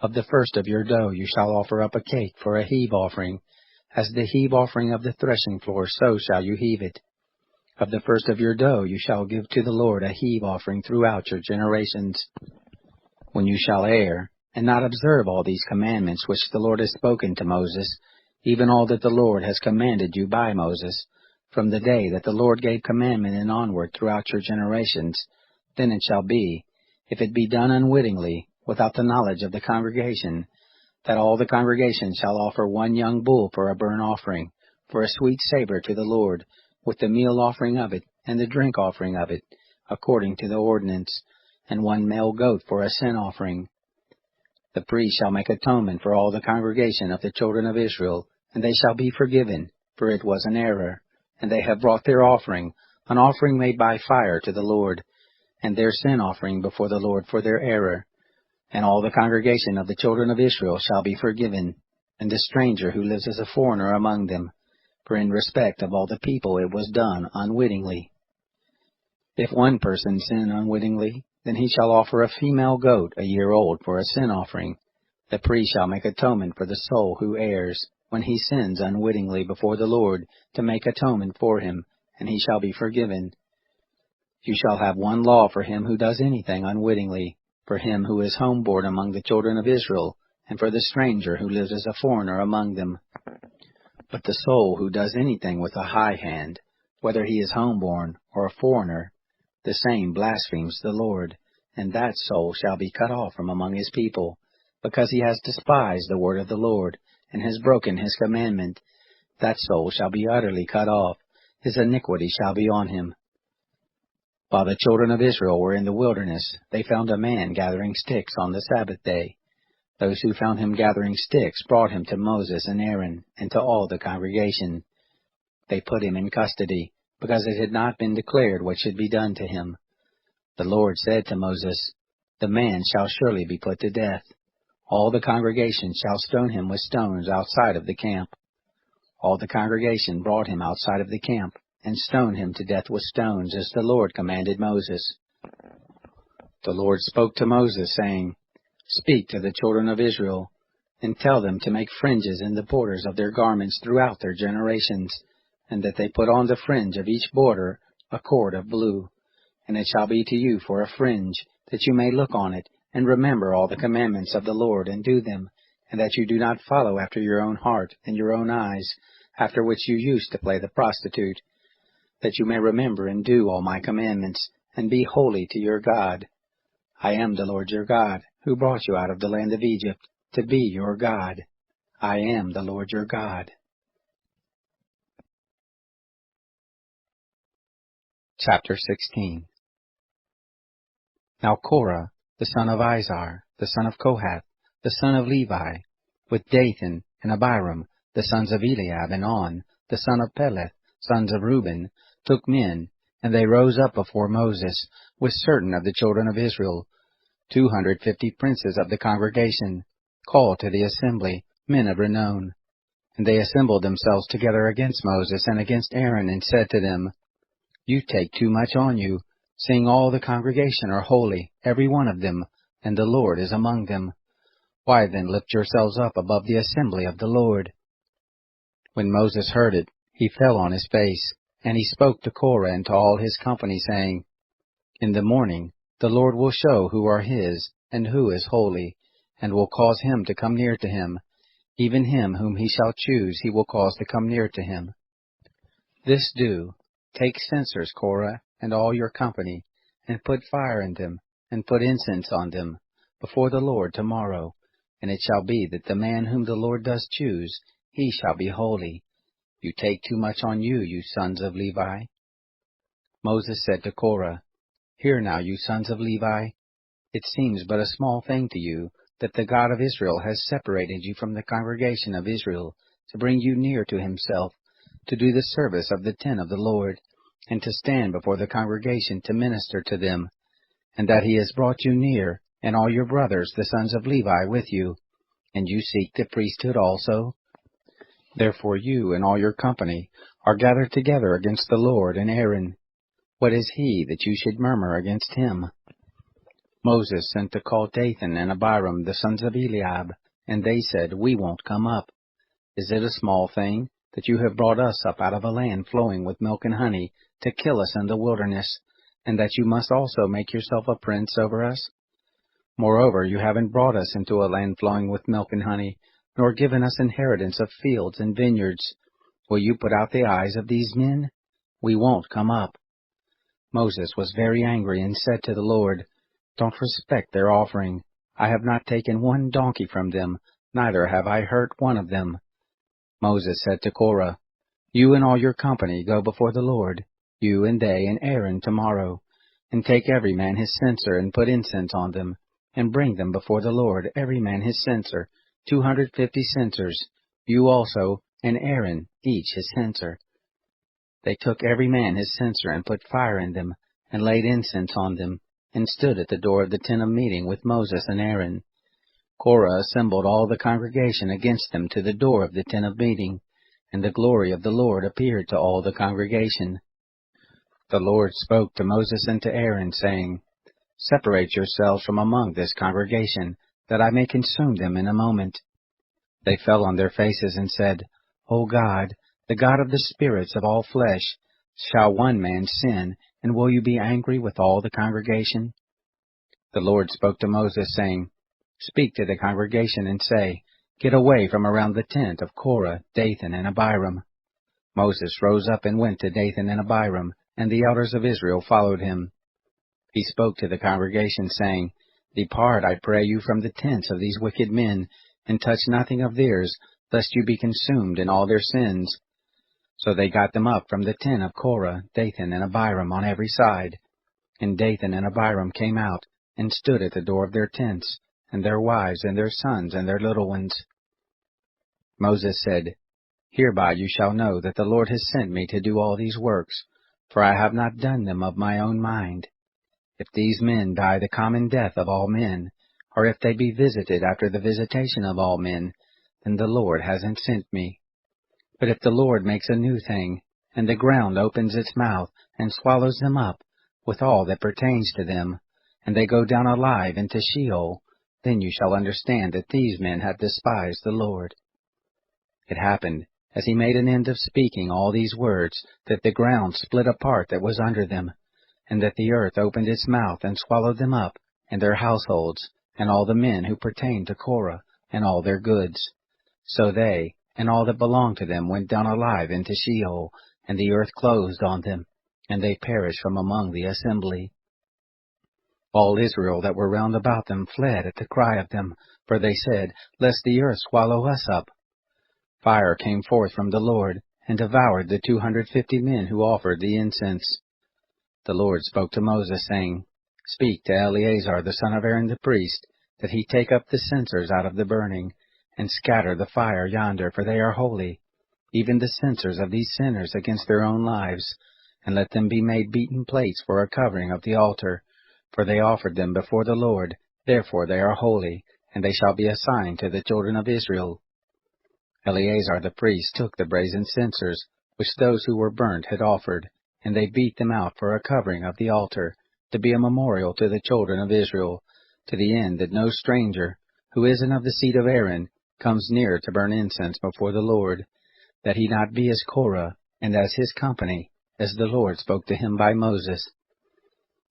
Of the first of your dough you shall offer up a cake for a heave offering. As the heave offering of the threshing floor, so shall you heave it. Of the first of your dough you shall give to the Lord a heave offering throughout your generations. When you shall err, and not observe all these commandments which the Lord has spoken to Moses, even all that the Lord has commanded you by Moses, from the day that the Lord gave commandment and onward throughout your generations, then it shall be, if it be done unwittingly, without the knowledge of the congregation, that all the congregation shall offer one young bull for a burnt offering, for a sweet savor to the Lord, with the meal offering of it, and the drink offering of it, according to the ordinance, and one male goat for a sin offering. The priest shall make atonement for all the congregation of the children of Israel, and they shall be forgiven, for it was an error, and they have brought their offering, an offering made by fire to the Lord, and their sin offering before the Lord for their error. And all the congregation of the children of Israel shall be forgiven, and the stranger who lives as a foreigner among them, for in respect of all the people it was done unwittingly. If one person sin unwittingly, then he shall offer a female goat a year old for a sin offering. The priest shall make atonement for the soul who errs, when he sins unwittingly before the Lord, to make atonement for him, and he shall be forgiven. You shall have one law for him who does anything unwittingly, for him who is homeborn among the children of Israel, and for the stranger who lives as a foreigner among them. But the soul who does anything with a high hand, whether he is homeborn or a foreigner, the same blasphemes the Lord, and that soul shall be cut off from among his people, because he has despised the word of the Lord, and has broken his commandment. That soul shall be utterly cut off, his iniquity shall be on him. While the children of Israel were in the wilderness, they found a man gathering sticks on the Sabbath day. Those who found him gathering sticks brought him to Moses and Aaron, and to all the congregation. They put him in custody, because it had not been declared what should be done to him. The Lord said to Moses, "The man shall surely be put to death. All the congregation shall stone him with stones outside of the camp." All the congregation brought him outside of the camp, and stoned him to death with stones, as the Lord commanded Moses. The Lord spoke to Moses, saying, "Speak to the children of Israel, and tell them to make fringes in the borders of their garments throughout their generations, and that they put on the fringe of each border a cord of blue. And it shall be to you for a fringe, that you may look on it, and remember all the commandments of the Lord, and do them, and that you do not follow after your own heart and your own eyes, after which you used to play the prostitute, that you may remember and do all my commandments, and be holy to your God. I am the Lord your God, who brought you out of the land of Egypt, to be your God. I am the Lord your God." Chapter 16. Now Korah, the son of Izhar, the son of Kohath, the son of Levi, with Dathan and Abiram, the sons of Eliab, and On, the son of Peleth, sons of Reuben, took men, and they rose up before Moses, with certain of the children of Israel, 250 princes of the congregation, called to the assembly, men of renown. And they assembled themselves together against Moses and against Aaron, and said to them, "You take too much on you, seeing all the congregation are holy, every one of them, and the Lord is among them. Why then lift yourselves up above the assembly of the Lord?" When Moses heard it, he fell on his face, and he spoke to Korah and to all his company, saying, "In the morning the Lord will show who are his, and who is holy, and will cause him to come near to him. Even him whom he shall choose he will cause to come near to him. This do, take censers, Korah, and all your company, and put fire in them, and put incense on them, before the Lord tomorrow. And it shall be that the man whom the Lord does choose, he shall be holy. You take too much on you, you sons of Levi." Moses said to Korah, "Hear now, you sons of Levi. It seems but a small thing to you, that the God of Israel has separated you from the congregation of Israel, to bring you near to himself, to do the service of the tent of the Lord, and to stand before the congregation to minister to them, and that he has brought you near, and all your brothers, the sons of Levi, with you, and you seek the priesthood also? Therefore you and all your company are gathered together against the Lord and Aaron. What is he that you should murmur against him?" Moses sent to call Dathan and Abiram, the sons of Eliab, and they said, "We won't come up. Is it a small thing that you have brought us up out of a land flowing with milk and honey, to kill us in the wilderness, and that you must also make yourself a prince over us? Moreover, you haven't brought us into a land flowing with milk and honey, nor given us inheritance of fields and vineyards. Will you put out the eyes of these men? We won't come up." Moses was very angry and said to the Lord, "Don't respect their offering. I have not taken one donkey from them, neither have I hurt one of them." Moses said to Korah, "You and all your company go before the Lord, you and they and Aaron tomorrow, and take every man his censer, and put incense on them, and bring them before the Lord, every man his censer, 250 censers, you also, and Aaron, each his censer." They took every man his censer, and put fire in them, and laid incense on them, and stood at the door of the tent of meeting with Moses and Aaron. Korah assembled all the congregation against them to the door of the tent of meeting, and the glory of the Lord appeared to all the congregation. The Lord spoke to Moses and to Aaron, saying, "Separate yourselves from among this congregation, that I may consume them in a moment." They fell on their faces and said, "O God, the God of the spirits of all flesh, Shall one man sin, and will you be angry with all the congregation? The Lord spoke to Moses, saying, Speak to the congregation and say, Get away from around the tent of Korah, Dathan, and Abiram. Moses rose up and went to Dathan and Abiram, and the elders of Israel followed him. He spoke to the congregation, saying, Depart, I pray you, from the tents of these wicked men, and touch nothing of theirs, lest you be consumed in all their sins. So they got them up from the tent of Korah, Dathan, and Abiram on every side. And Dathan and Abiram came out, and stood at the door of their tents, and their wives, and their sons, and their little ones. Moses said, Hereby you shall know that the Lord has sent me to do all these works, for I have not done them of my own mind. If these men die the common death of all men, or if they be visited after the visitation of all men, then the Lord hasn't sent me. But if the Lord makes a new thing, and the ground opens its mouth, and swallows them up, with all that pertains to them, and they go down alive into Sheol, then you shall understand that these men have despised the Lord. It happened, as he made an end of speaking all these words, that the ground split apart that was under them, and that the earth opened its mouth and swallowed them up, and their households, and all the men who pertained to Korah, and all their goods. So they, and all that belonged to them, went down alive into Sheol, and the earth closed on them, and they perished from among the assembly. All Israel that were round about them fled at the cry of them, for they said, Lest the earth swallow us up. Fire came forth from the Lord, and devoured the 250 men who offered the incense. The Lord spoke to Moses, saying, Speak to Eleazar the son of Aaron the priest, that he take up the censers out of the burning, and scatter the fire yonder, for they are holy, even the censers of these sinners against their own lives, and let them be made beaten plates for a covering of the altar, for they offered them before the Lord, therefore they are holy, and they shall be a sign to the children of Israel. Eleazar the priest took the brazen censers, which those who were burnt had offered, and they beat them out for a covering of the altar, to be a memorial to the children of Israel, to the end that no stranger, who isn't of the seed of Aaron, comes near to burn incense before the Lord, that he not be as Korah, and as his company, as the Lord spoke to him by Moses.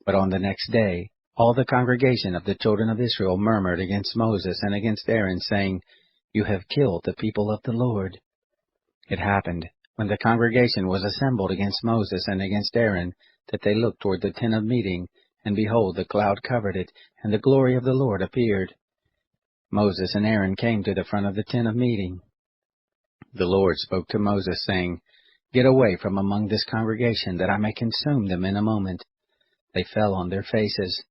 But on the next day, all the congregation of the children of Israel murmured against Moses and against Aaron, saying, You have killed the people of the Lord. It happened, when the congregation was assembled against Moses and against Aaron, that they looked toward the tent of meeting, and behold, the cloud covered it, and the glory of the Lord appeared. Moses and Aaron came to the front of the tent of meeting. The Lord spoke to Moses, saying, Get away from among this congregation, that I may consume them in a moment. They fell on their faces.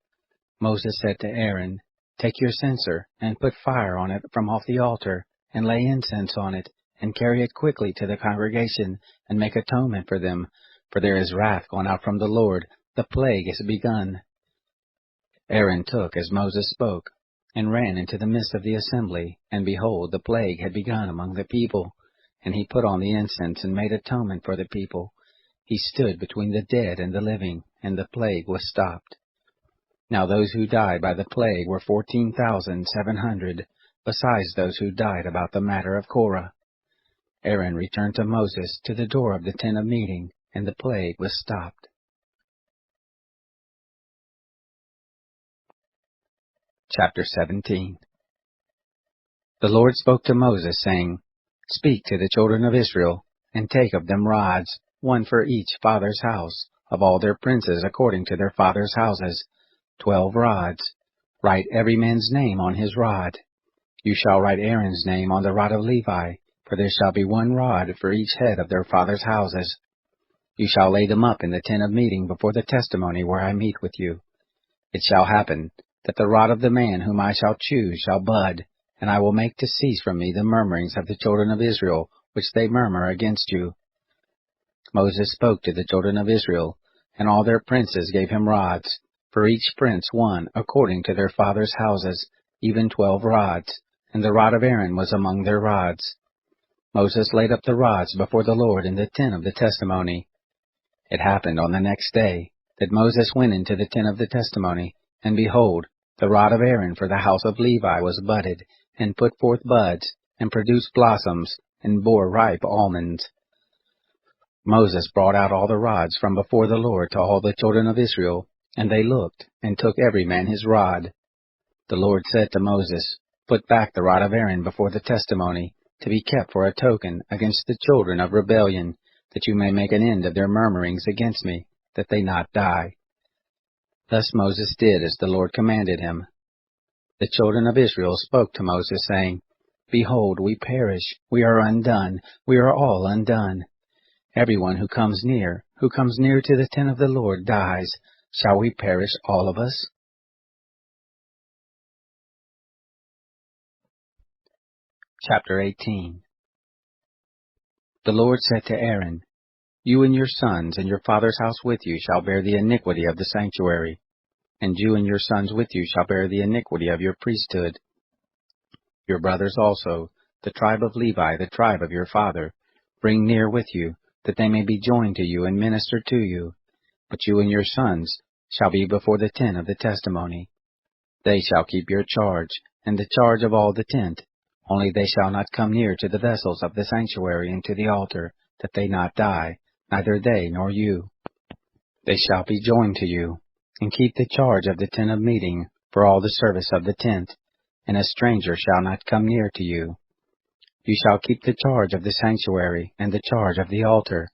Moses said to Aaron, Take your censer, and put fire on it from off the altar, and lay incense on it, and carry it quickly to the congregation, and make atonement for them, for there is wrath gone out from the Lord, the plague is begun. Aaron took as Moses spoke, and ran into the midst of the assembly, and behold, the plague had begun among the people. And he put on the incense, and made atonement for the people. He stood between the dead and the living, and the plague was stopped. Now those who died by the plague were 14,700, besides those who died about the matter of Korah. Aaron returned to Moses to the door of the tent of meeting, and the plague was stopped. Chapter 17. The Lord spoke to Moses, saying, Speak to the children of Israel, and take of them rods, one for each father's house, of all their princes according to their fathers' houses, 12 rods. Write every man's name on his rod. You shall write Aaron's name on the rod of Levi, for there shall be 1 rod for each head of their fathers' houses. You shall lay them up in the tent of meeting before the testimony where I meet with you. It shall happen that the rod of the man whom I shall choose shall bud, and I will make to cease from me the murmurings of the children of Israel, which they murmur against you. Moses spoke to the children of Israel, and all their princes gave him rods, for each prince 1 according to their fathers' houses, even 12 rods, and the rod of Aaron was among their rods. Moses laid up the rods before the Lord in the tent of the testimony. It happened on the next day, that Moses went into the tent of the testimony, and behold, the rod of Aaron for the house of Levi was budded, and put forth buds, and produced blossoms, and bore ripe almonds. Moses brought out all the rods from before the Lord to all the children of Israel, and they looked, and took every man his rod. The Lord said to Moses, Put back the rod of Aaron before the testimony, to be kept for a token against the children of rebellion, that you may make an end of their murmurings against me, that they not die. Thus Moses did as the Lord commanded him. The children of Israel spoke to Moses, saying, Behold, we perish, we are undone, we are all undone. Everyone who comes near to the tent of the Lord dies. Shall we perish all of us? Chapter 18. The Lord said to Aaron, You and your sons and your father's house with you shall bear the iniquity of the sanctuary, and you and your sons with you shall bear the iniquity of your priesthood. Your brothers also, the tribe of Levi, the tribe of your father, bring near with you, that they may be joined to you and minister to you. But you and your sons shall be before the tent of the testimony. They shall keep your charge, and the charge of all the tent. Only they shall not come near to the vessels of the sanctuary and to the altar, that they not die, neither they nor you. They shall be joined to you, and keep the charge of the tent of meeting for all the service of the tent, and a stranger shall not come near to you. You shall keep the charge of the sanctuary and the charge of the altar,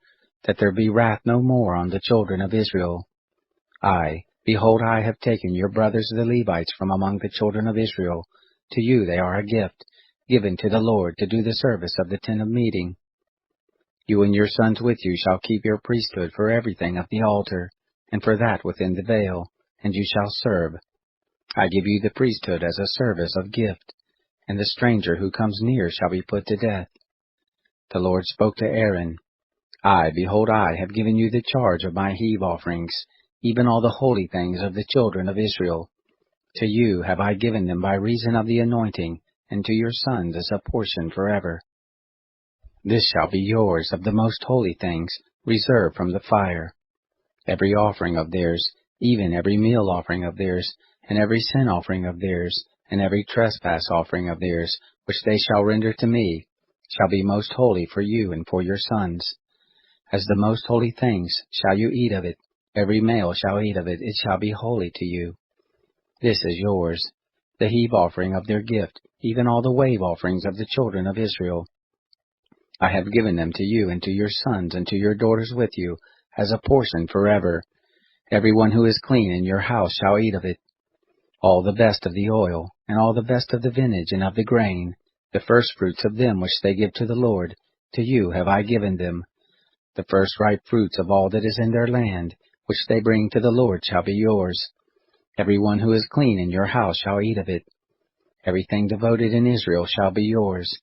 that there be wrath no more on the children of Israel. Behold, I have taken your brothers the Levites from among the children of Israel. To you they are a gift, given to the Lord to do the service of the tent of meeting. You and your sons with you shall keep your priesthood for everything of the altar, and for that within the veil, and you shall serve. I give you the priesthood as a service of gift, and the stranger who comes near shall be put to death. The Lord spoke to Aaron, Behold, I have given you the charge of my heave offerings, even all the holy things of the children of Israel. To you have I given them by reason of the anointing, and to your sons as a portion forever. This shall be yours of the most holy things, reserved from the fire. Every offering of theirs, even every meal offering of theirs, and every sin offering of theirs, and every trespass offering of theirs, which they shall render to me, shall be most holy for you and for your sons. As the most holy things shall you eat of it, every male shall eat of it, it shall be holy to you. This is yours, the heave offering of their gift, even all the wave offerings of the children of Israel. I have given them to you and to your sons and to your daughters with you, as a portion forever. Every one who is clean in your house shall eat of it. All the best of the oil, and all the best of the vintage and of the grain, the firstfruits of them which they give to the Lord, to you have I given them. The first ripe fruits of all that is in their land, which they bring to the Lord, shall be yours. Every one who is clean in your house shall eat of it. Everything devoted in Israel shall be yours.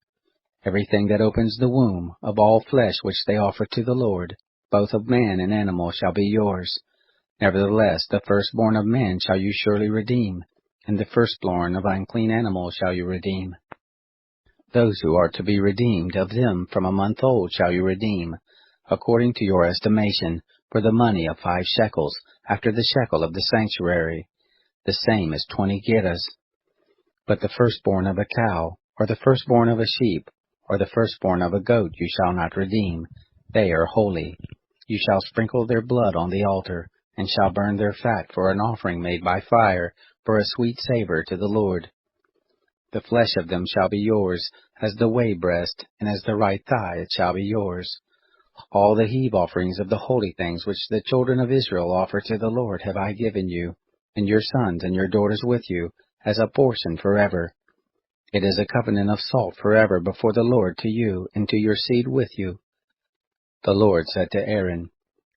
Everything that opens the womb, of all flesh which they offer to the Lord, both of man and animal, shall be yours. Nevertheless, the firstborn of man shall you surely redeem, and the firstborn of unclean animals shall you redeem. Those who are to be redeemed of them from a month old shall you redeem, according to your estimation, for the money of 5 shekels, after the shekel of the sanctuary. The same is 20 gerahs. But the firstborn of a cow, or the firstborn of a sheep, or the firstborn of a goat you shall not redeem. They are holy. You shall sprinkle their blood on the altar, and shall burn their fat for an offering made by fire, for a sweet savor to the Lord. The flesh of them shall be yours, as the way breast, and as the right thigh it shall be yours. All the heave offerings of the holy things which the children of Israel offer to the Lord have I given you, and your sons and your daughters with you, as a portion forever. It is a covenant of salt forever before the Lord to you and to your seed with you. The Lord said to Aaron,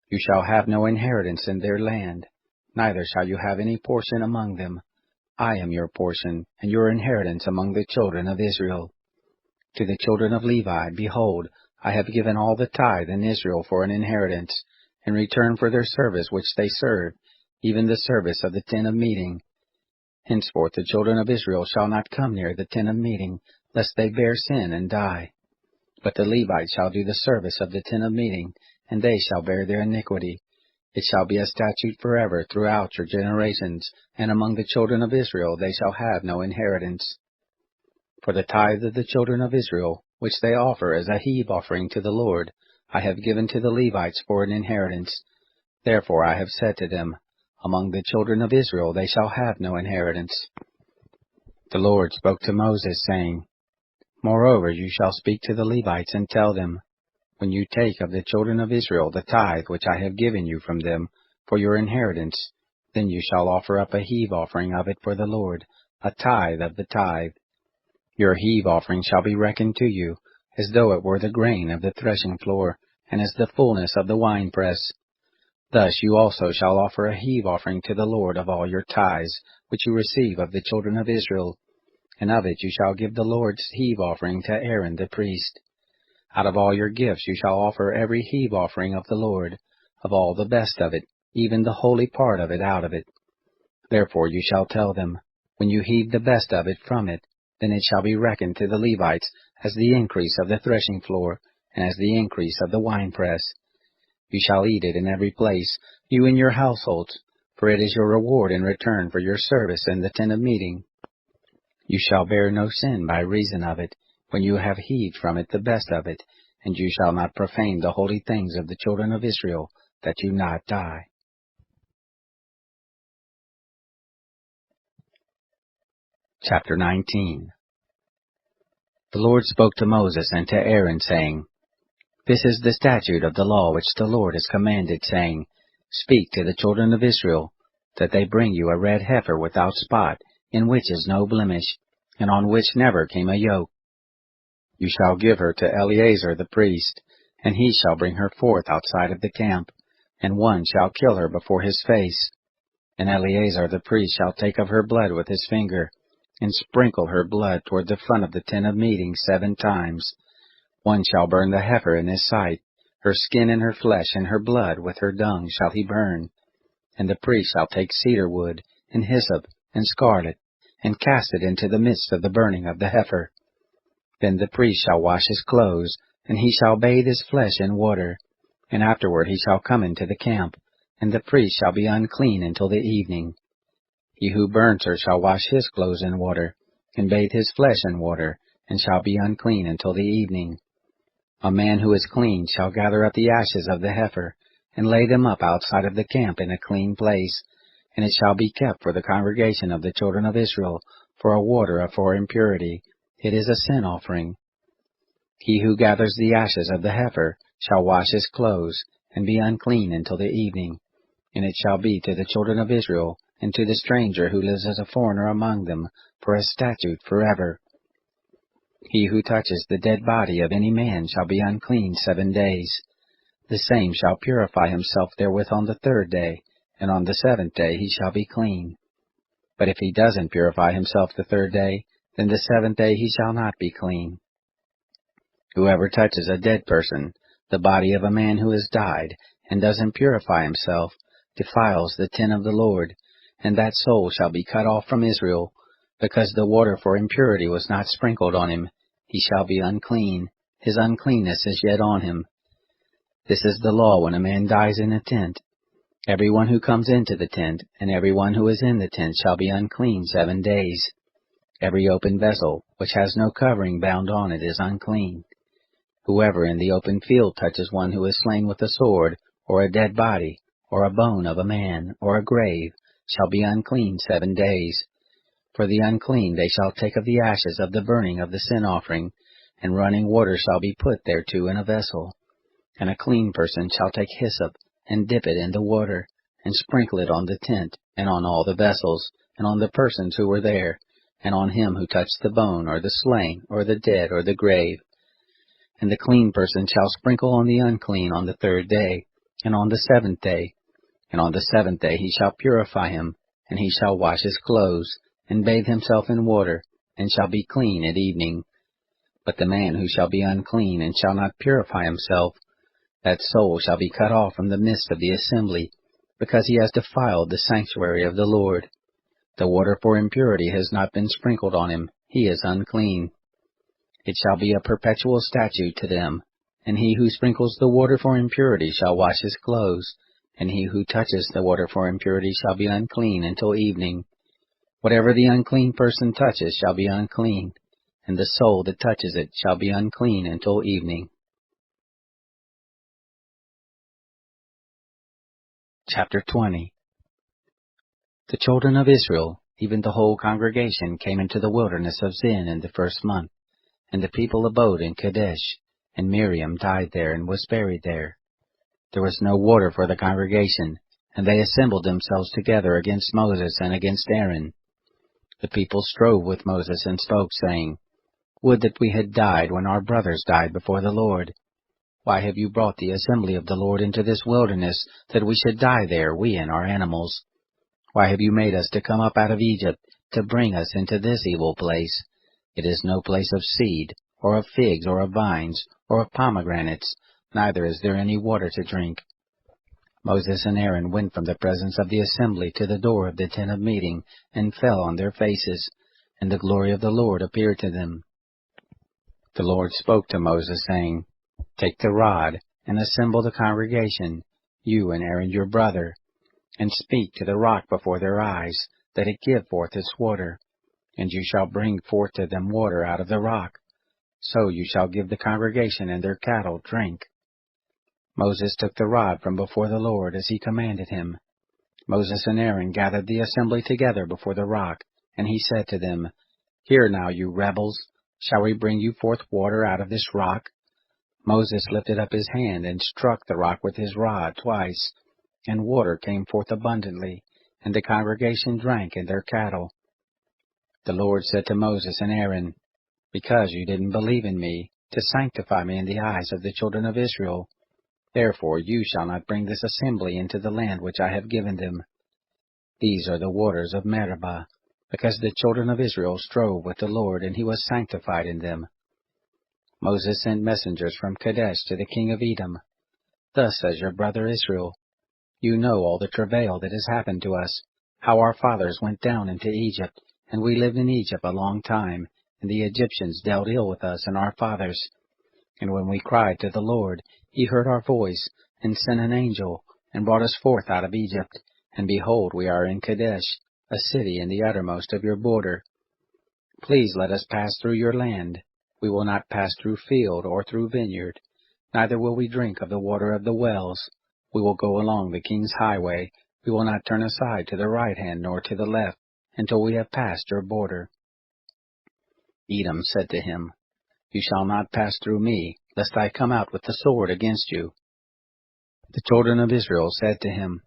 You shall have no inheritance in their land, neither shall you have any portion among them. I am your portion, and your inheritance among the children of Israel. To the children of Levi, behold, I have given all the tithe in Israel for an inheritance, in return for their service which they serve, even the service of the tent of meeting. Henceforth the children of Israel shall not come near the tent of meeting, lest they bear sin and die. But the Levites shall do the service of the tent of meeting, and they shall bear their iniquity. It shall be a statute forever throughout your generations, and among the children of Israel they shall have no inheritance. For the tithe of the children of Israel, which they offer as a heave offering to the Lord, I have given to the Levites for an inheritance. Therefore I have said to them, Among the children of Israel they shall have no inheritance. The Lord spoke to Moses, saying, Moreover you shall speak to the Levites, and tell them, When you take of the children of Israel the tithe which I have given you from them for your inheritance, then you shall offer up a heave offering of it for the Lord, a tithe of the tithe. Your heave offering shall be reckoned to you, as though it were the grain of the threshing floor, and as the fullness of the winepress. Thus you also shall offer a heave offering to the Lord of all your tithes, which you receive of the children of Israel, and of it you shall give the Lord's heave offering to Aaron the priest. Out of all your gifts you shall offer every heave offering of the Lord, of all the best of it, even the holy part of it out of it. Therefore you shall tell them, When you heave the best of it from it, then it shall be reckoned to the Levites as the increase of the threshing floor, and as the increase of the winepress. You shall eat it in every place, you and your households, for it is your reward in return for your service in the tent of meeting. You shall bear no sin by reason of it, when you have heaved from it the best of it, and you shall not profane the holy things of the children of Israel, that you not die. Chapter 19. The Lord spoke to Moses and to Aaron, saying, This is the statute of the law which the Lord has commanded, saying, Speak to the children of Israel, that they bring you a red heifer without spot, in which is no blemish, and on which never came a yoke. You shall give her to Eleazar the priest, and he shall bring her forth outside of the camp, and one shall kill her before his face. And Eleazar the priest shall take of her blood with his finger, and sprinkle her blood toward the front of the tent of meeting 7 times. One shall burn the heifer in his sight, her skin and her flesh and her blood with her dung shall he burn. And the priest shall take cedar wood, and hyssop, and scarlet, and cast it into the midst of the burning of the heifer. Then the priest shall wash his clothes, and he shall bathe his flesh in water, and afterward he shall come into the camp, and the priest shall be unclean until the evening. He who burns her shall wash his clothes in water, and bathe his flesh in water, and shall be unclean until the evening. A man who is clean shall gather up the ashes of the heifer, and lay them up outside of the camp in a clean place, and it shall be kept for the congregation of the children of Israel, for a water for impurity. It is a sin offering. He who gathers the ashes of the heifer shall wash his clothes, and be unclean until the evening. And it shall be to the children of Israel, and to the stranger who lives as a foreigner among them, for a statute forever. He who touches the dead body of any man shall be unclean 7 days. The same shall purify himself therewith on the 3rd day, and on the 7th day he shall be clean. But if he doesn't purify himself the 3rd day, then the 7th day he shall not be clean. Whoever touches a dead person, the body of a man who has died, and doesn't purify himself, defiles the tent of the Lord, and that soul shall be cut off from Israel, because the water for impurity was not sprinkled on him. He shall be unclean, his uncleanness is yet on him. This is the law when a man dies in a tent. Everyone who comes into the tent, and everyone who is in the tent shall be unclean 7 days. Every open vessel, which has no covering bound on it, is unclean. Whoever in the open field touches one who is slain with a sword, or a dead body, or a bone of a man, or a grave, shall be unclean 7 days. For the unclean they shall take of the ashes of the burning of the sin offering, and running water shall be put thereto in a vessel. And a clean person shall take hyssop, and dip it in the water, and sprinkle it on the tent, and on all the vessels, and on the persons who were there, and on him who touched the bone, or the slain, or the dead, or the grave. And the clean person shall sprinkle on the unclean on the 3rd day, and on the 7th day. And on the 7th day he shall purify him, and he shall wash his clothes, and bathe himself in water, and shall be clean at evening. But the man who shall be unclean, and shall not purify himself, that soul shall be cut off from the midst of the assembly, because he has defiled the sanctuary of the Lord. The water for impurity has not been sprinkled on him, he is unclean. It shall be a perpetual statute to them, and he who sprinkles the water for impurity shall wash his clothes, and he who touches the water for impurity shall be unclean until evening. Whatever the unclean person touches shall be unclean, and the soul that touches it shall be unclean until evening. Chapter 20. The children of Israel, even the whole congregation, came into the wilderness of Zin in the first month, and the people abode in Kadesh, and Miriam died there and was buried there. There was no water for the congregation, and they assembled themselves together against Moses and against Aaron. The people strove with Moses and spoke, saying, Would that we had died when our brothers died before the Lord. Why have you brought the assembly of the Lord into this wilderness, that we should die there, we and our animals? Why have you made us to come up out of Egypt, to bring us into this evil place? It is no place of seed, or of figs, or of vines, or of pomegranates, neither is there any water to drink. Moses and Aaron went from the presence of the assembly to the door of the tent of meeting, and fell on their faces, and the glory of the Lord appeared to them. The Lord spoke to Moses, saying, Take the rod, and assemble the congregation, you and Aaron your brother, and speak to the rock before their eyes, that it give forth its water. And you shall bring forth to them water out of the rock. So you shall give the congregation and their cattle drink. Moses took the rod from before the Lord, as he commanded him. Moses and Aaron gathered the assembly together before the rock, and he said to them, Hear now, you rebels, shall we bring you forth water out of this rock? Moses lifted up his hand and struck the rock with his rod twice, and water came forth abundantly, and the congregation drank and their cattle. The Lord said to Moses and Aaron, Because you didn't believe in me, to sanctify me in the eyes of the children of Israel, therefore you shall not bring this assembly into the land which I have given them. These are the waters of Meribah, because the children of Israel strove with the Lord, and he was sanctified in them. Moses sent messengers from Kadesh to the king of Edom. Thus says your brother Israel, You know all the travail that has happened to us, how our fathers went down into Egypt, and we lived in Egypt a long time, and the Egyptians dealt ill with us and our fathers. And when we cried to the Lord, he heard our voice, and sent an angel, and brought us forth out of Egypt. And behold, we are in Kadesh, a city in the uttermost of your border. Please let us pass through your land. We will not pass through field or through vineyard, neither will we drink of the water of the wells. We will go along the king's highway. We will not turn aside to the right hand nor to the left, until we have passed your border. Edom said to him, You shall not pass through me, lest I come out with the sword against you. The children of Israel said to him,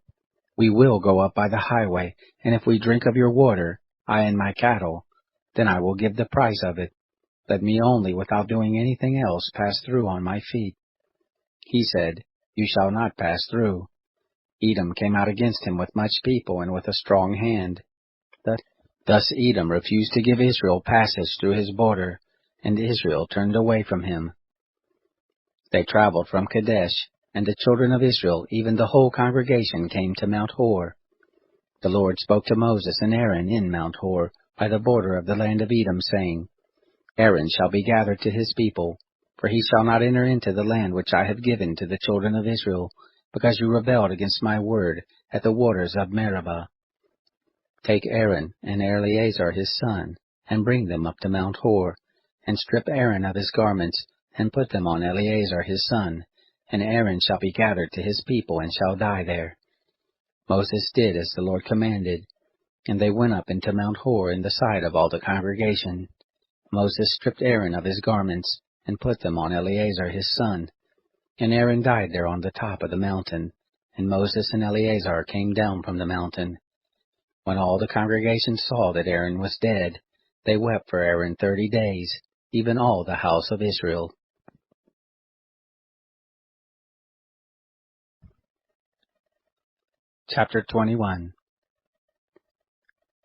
We will go up by the highway, and if we drink of your water, I and my cattle, then I will give the price of it. Let me only, without doing anything else, pass through on my feet. He said, You shall not pass through. Edom came out against him with much people and with a strong hand. Thus Edom refused to give Israel passage through his border, and Israel turned away from him. They traveled from Kadesh, and the children of Israel, even the whole congregation, came to Mount Hor. The Lord spoke to Moses and Aaron in Mount Hor, by the border of the land of Edom, saying, Aaron shall be gathered to his people, for he shall not enter into the land which I have given to the children of Israel, because you rebelled against my word at the waters of Meribah. Take Aaron and Eleazar his son, and bring them up to Mount Hor, and strip Aaron of his garments, and put them on Eleazar his son, and Aaron shall be gathered to his people, and shall die there. Moses did as the Lord commanded, and they went up into Mount Hor in the sight of all the congregation. Moses stripped Aaron of his garments, and put them on Eleazar his son. And Aaron died there on the top of the mountain, and Moses and Eleazar came down from the mountain. When all the congregation saw that Aaron was dead, they wept for Aaron 30 days, even all the house of Israel. Chapter 21.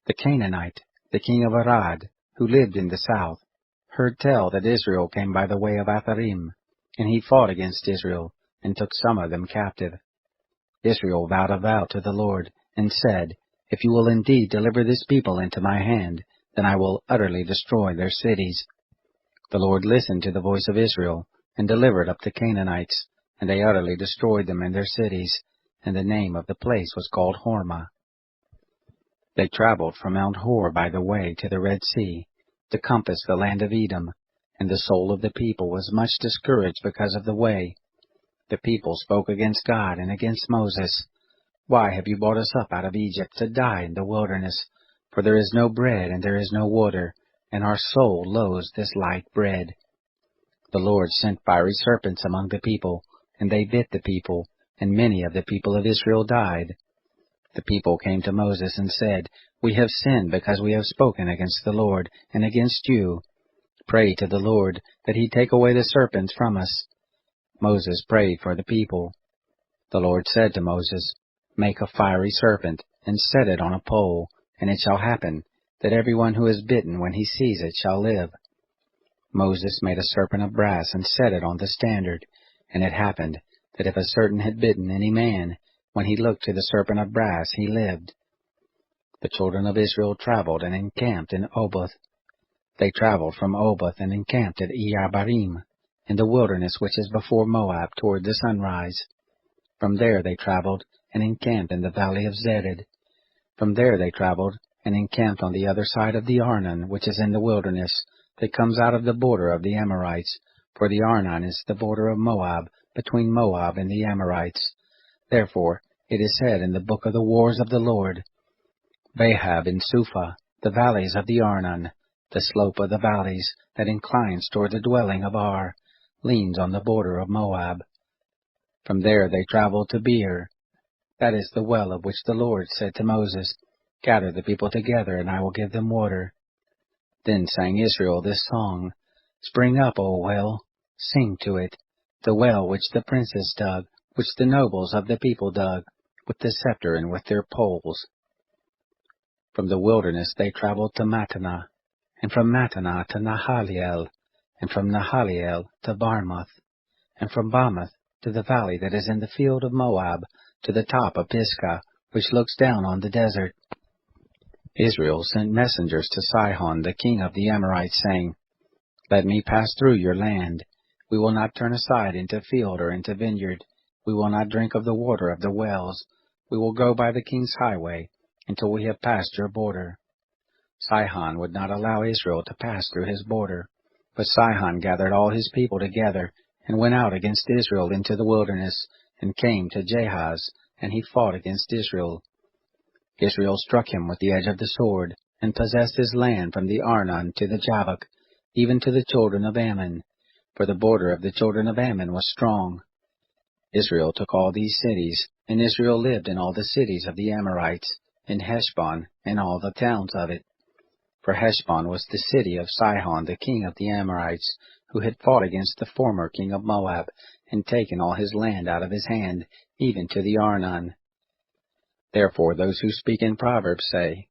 The Canaanite, the king of Arad, who lived in the south, heard tell that Israel came by the way of Atharim, and he fought against Israel, and took some of them captive. Israel vowed a vow to the Lord, and said, If you will indeed deliver this people into my hand, then I will utterly destroy their cities. The Lord listened to the voice of Israel, and delivered up the Canaanites, and they utterly destroyed them and their cities, and the name of the place was called Hormah. They traveled from Mount Hor by the way to the Red Sea, to compass the land of Edom, and the soul of the people was much discouraged because of the way. The people spoke against God and against Moses. Why have you brought us up out of Egypt to die in the wilderness? For there is no bread and there is no water, and our soul loathes this light bread. The Lord sent fiery serpents among the people, and they bit the people, and many of the people of Israel died. The people came to Moses and said, We have sinned because we have spoken against the Lord and against you. Pray to the Lord that he take away the serpents from us. Moses prayed for the people. The Lord said to Moses, Make a fiery serpent, and set it on a pole, and it shall happen that everyone who is bitten when he sees it shall live. Moses made a serpent of brass and set it on the standard, and it happened that if a serpent had bitten any man, when he looked to the serpent of brass he lived. The children of Israel traveled and encamped in Oboth. They traveled from Oboth and encamped at Iye-abarim, in the wilderness which is before Moab toward the sunrise. From there they traveled and encamped in the valley of Zered. From there they traveled and encamped on the other side of the Arnon, which is in the wilderness, that comes out of the border of the Amorites, for the Arnon is the border of Moab, between Moab and the Amorites. Therefore it is said in the book of the wars of the Lord, Bahab and Suphah, the valleys of the Arnon, the slope of the valleys that inclines toward the dwelling of Ar, leans on the border of Moab. From there they traveled to Beer. That is the well of which the Lord said to Moses, Gather the people together, and I will give them water. Then sang Israel this song, Spring up, O well, sing to it, the well which the princes dug, which the nobles of the people dug, with the scepter and with their poles. From the wilderness they traveled to Mattanah, and from Mattanah to Nahaliel, and from Nahaliel to Barmoth, and from Barmoth to the valley that is in the field of Moab, to the top of Pisgah, which looks down on the desert. Israel sent messengers to Sihon, the king of the Amorites, saying, Let me pass through your land. We will not turn aside into field or into vineyard. We will not drink of the water of the wells. We will go by the king's highway, until we have passed your border. Sihon would not allow Israel to pass through his border, but Sihon gathered all his people together, and went out against Israel into the wilderness, and came to Jahaz, and he fought against Israel. Israel struck him with the edge of the sword, and possessed his land from the Arnon to the Jabbok, even to the children of Ammon, for the border of the children of Ammon was strong. Israel took all these cities, and Israel lived in all the cities of the Amorites, in Heshbon, and all the towns of it. For Heshbon was the city of Sihon the king of the Amorites, who had fought against the former king of Moab, and taken all his land out of his hand, even to the Arnon. Therefore those who speak in Proverbs say,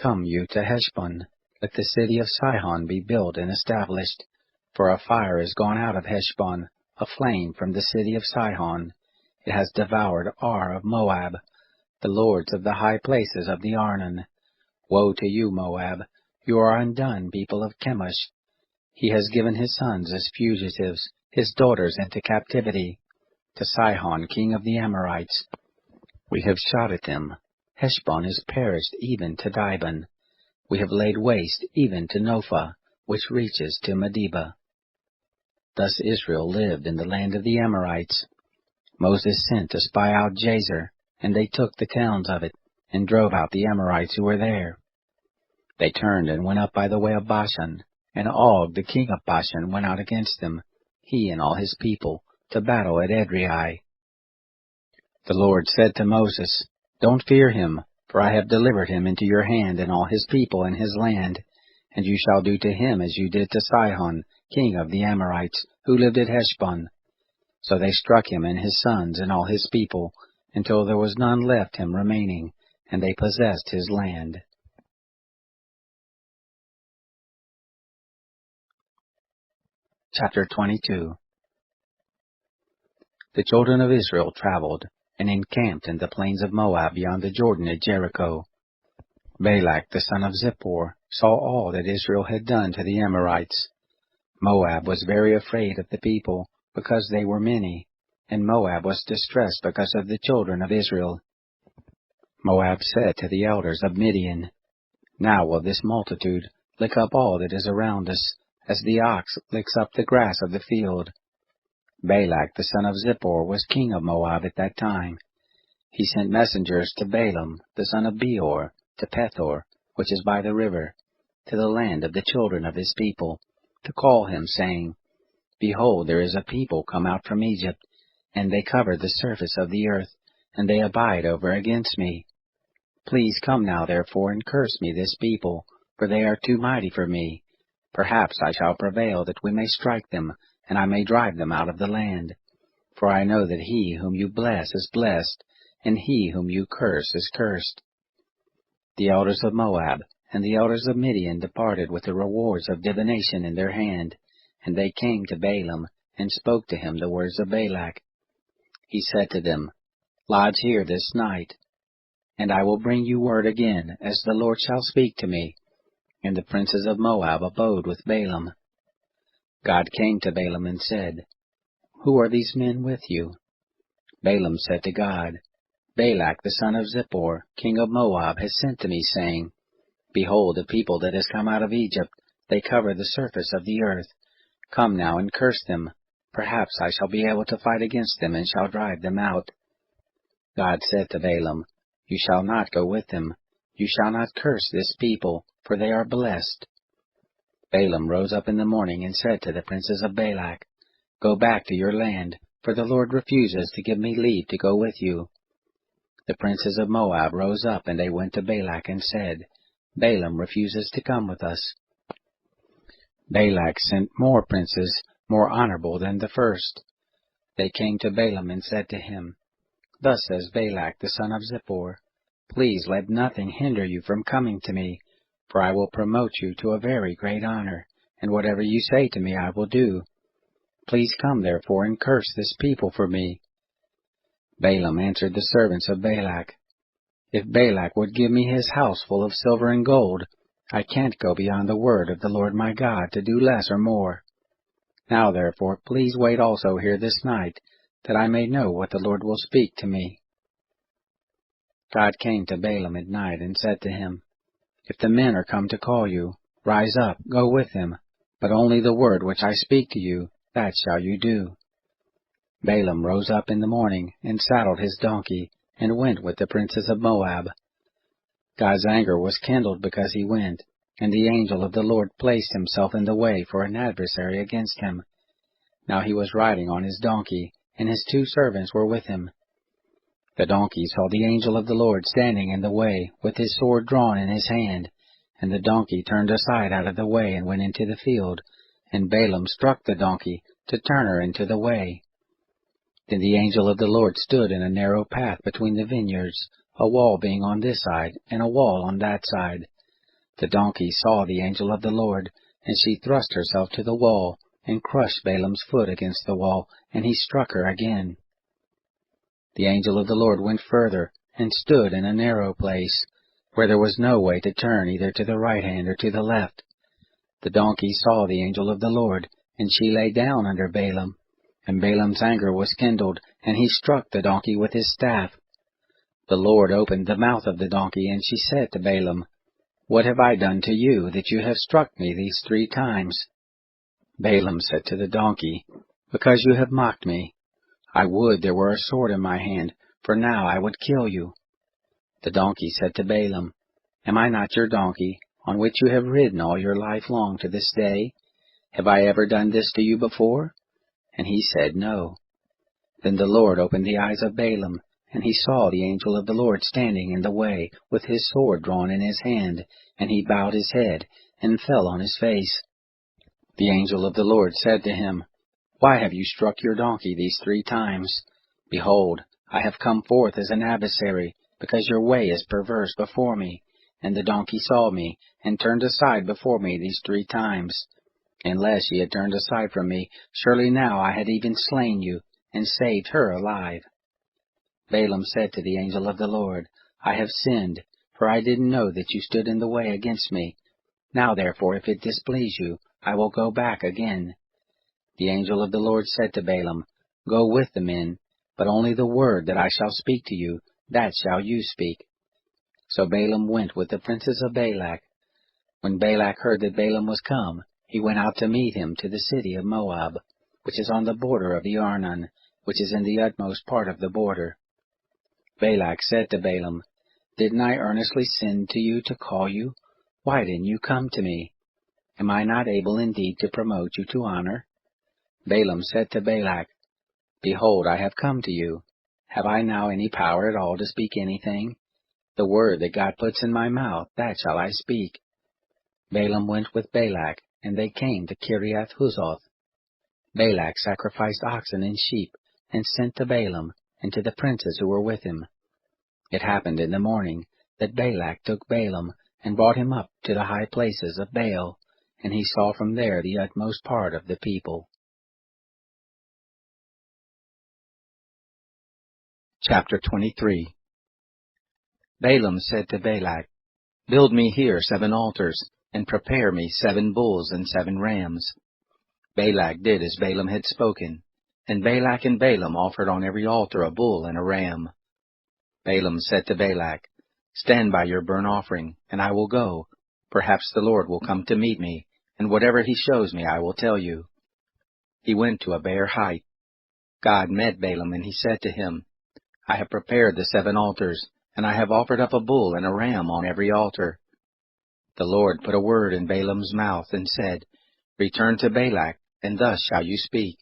Come you to Heshbon, let the city of Sihon be built and established. For a fire is gone out of Heshbon, a flame from the city of Sihon. It has devoured Ar of Moab, the lords of the high places of the Arnon. Woe to you, Moab! You are undone, people of Chemosh. He has given his sons as fugitives, his daughters into captivity. To Sihon, king of the Amorites, we have shot at them. Heshbon is perished even to Dibon. We have laid waste even to Nophah, which reaches to Medeba. Thus Israel lived in the land of the Amorites. Moses sent to spy out Jazer, and they took the towns of it, and drove out the Amorites who were there. They turned and went up by the way of Bashan, and Og the king of Bashan went out against them, he and all his people, to battle at Edrei. The Lord said to Moses, Don't fear him, for I have delivered him into your hand and all his people and his land, and you shall do to him as you did to Sihon, king of the Amorites, who lived at Heshbon. So they struck him and his sons and all his people, until there was none left him remaining, and they possessed his land. Chapter 22. The children of Israel traveled, and encamped in the plains of Moab beyond the Jordan at Jericho. Balak the son of Zippor saw all that Israel had done to the Amorites. Moab was very afraid of the people, because they were many, and Moab was distressed because of the children of Israel. Moab said to the elders of Midian, Now will this multitude lick up all that is around us, as the ox licks up the grass of the field. Balak the son of Zippor was king of Moab at that time. he sent messengers to Balaam, the son of Beor, to Pethor, which is by the river, to the land of the children of his people, to call him, saying, Behold, there is a people come out from Egypt, and they cover the surface of the earth, and they abide over against me. Please come now, therefore, and curse me this people, for they are too mighty for me. Perhaps I shall prevail that we may strike them, and I may drive them out of the land. For I know that he whom you bless is blessed, and he whom you curse is cursed. The elders of Moab and the elders of Midian departed with the rewards of divination in their hand, and they came to Balaam, and spoke to him the words of Balak. He said to them, Lodge here this night, and I will bring you word again, as the Lord shall speak to me. And the princes of Moab abode with Balaam. God came to Balaam and said, Who are these men with you? Balaam said to God, Balak the son of Zippor, king of Moab, has sent to me, saying, Behold, a people that has come out of Egypt, they cover the surface of the earth. Come now and curse them. Perhaps I shall be able to fight against them, and shall drive them out. God said to Balaam, You shall not go with them. You shall not curse this people, for they are blessed. Balaam rose up in the morning and said to the princes of Balak, Go back to your land, for the Lord refuses to give me leave to go with you. The princes of Moab rose up, and they went to Balak and said, Balaam refuses to come with us. Balak sent more princes, more honorable than the first. They came to Balaam and said to him, Thus says Balak the son of Zippor, Please let nothing hinder you from coming to me, for I will promote you to a very great honor, and whatever you say to me I will do. Please come therefore and curse this people for me. Balaam answered the servants of Balak, If Balak would give me his house full of silver and gold, I can't go beyond the word of the Lord my God to do less or more. Now therefore please wait also here this night, that I may know what the Lord will speak to me. God came to Balaam at night and said to him, If the men are come to call you, rise up, go with them, but only the word which I speak to you, that shall you do. Balaam rose up in the morning, and saddled his donkey, and went with the princes of Moab. God's anger was kindled because he went, and the angel of the Lord placed himself in the way for an adversary against him. Now he was riding on his donkey, and his 2 servants were with him. The donkey saw the angel of the Lord standing in the way, with his sword drawn in his hand, and the donkey turned aside out of the way and went into the field, and Balaam struck the donkey to turn her into the way. Then the angel of the Lord stood in a narrow path between the vineyards, a wall being on this side, and a wall on that side. The donkey saw the angel of the Lord, and she thrust herself to the wall, and crushed Balaam's foot against the wall, and he struck her again. The angel of the Lord went further, and stood in a narrow place, where there was no way to turn either to the right hand or to the left. The donkey saw the angel of the Lord, and she lay down under Balaam. And Balaam's anger was kindled, and he struck the donkey with his staff. The Lord opened the mouth of the donkey, and she said to Balaam, What have I done to you, that you have struck me these 3 times? Balaam said to the donkey, Because you have mocked me. I would there were a sword in my hand, for now I would kill you. The donkey said to Balaam, Am I not your donkey, on which you have ridden all your life long to this day? Have I ever done this to you before? And he said, No. Then the Lord opened the eyes of Balaam, and he saw the angel of the Lord standing in the way, with his sword drawn in his hand, and he bowed his head, and fell on his face. The angel of the Lord said to him, Why have you struck your donkey these 3 times? Behold, I have come forth as an adversary, because your way is perverse before me. And the donkey saw me, and turned aside before me these 3 times. Unless ye had turned aside from me, surely now I had even slain you, and saved her alive. Balaam said to the angel of the Lord, I have sinned, for I didn't know that you stood in the way against me. Now therefore, if it displease you, I will go back again. The angel of the Lord said to Balaam, Go with the men, but only the word that I shall speak to you, that shall you speak. So Balaam went with the princes of Balak. When Balak heard that Balaam was come, he went out to meet him to the city of Moab, which is on the border of the Arnon, which is in the utmost part of the border. Balak said to Balaam, Didn't I earnestly send to you to call you? Why didn't you come to me? Am I not able indeed to promote you to honor? Balaam said to Balak, Behold, I have come to you. Have I now any power at all to speak anything? The word that God puts in my mouth, that shall I speak. Balaam went with Balak, and they came to Kiriath-Huzoth. Balak sacrificed oxen and sheep, and sent to Balaam, and to the princes who were with him. It happened in the morning that Balak took Balaam, and brought him up to the high places of Baal, and he saw from there the utmost part of the people. Chapter 23. Balaam said to Balak, Build me here 7 altars, and prepare me 7 bulls and 7 rams. Balak did as Balaam had spoken, and Balak and Balaam offered on every altar a bull and a ram. Balaam said to Balak, Stand by your burnt offering, and I will go. Perhaps the Lord will come to meet me, and whatever he shows me I will tell you. He went to a bare height. God met Balaam, and he said to him, I have prepared the 7 altars, and I have offered up a bull and a ram on every altar. The Lord put a word in Balaam's mouth, and said, Return to Balak, and thus shall you speak.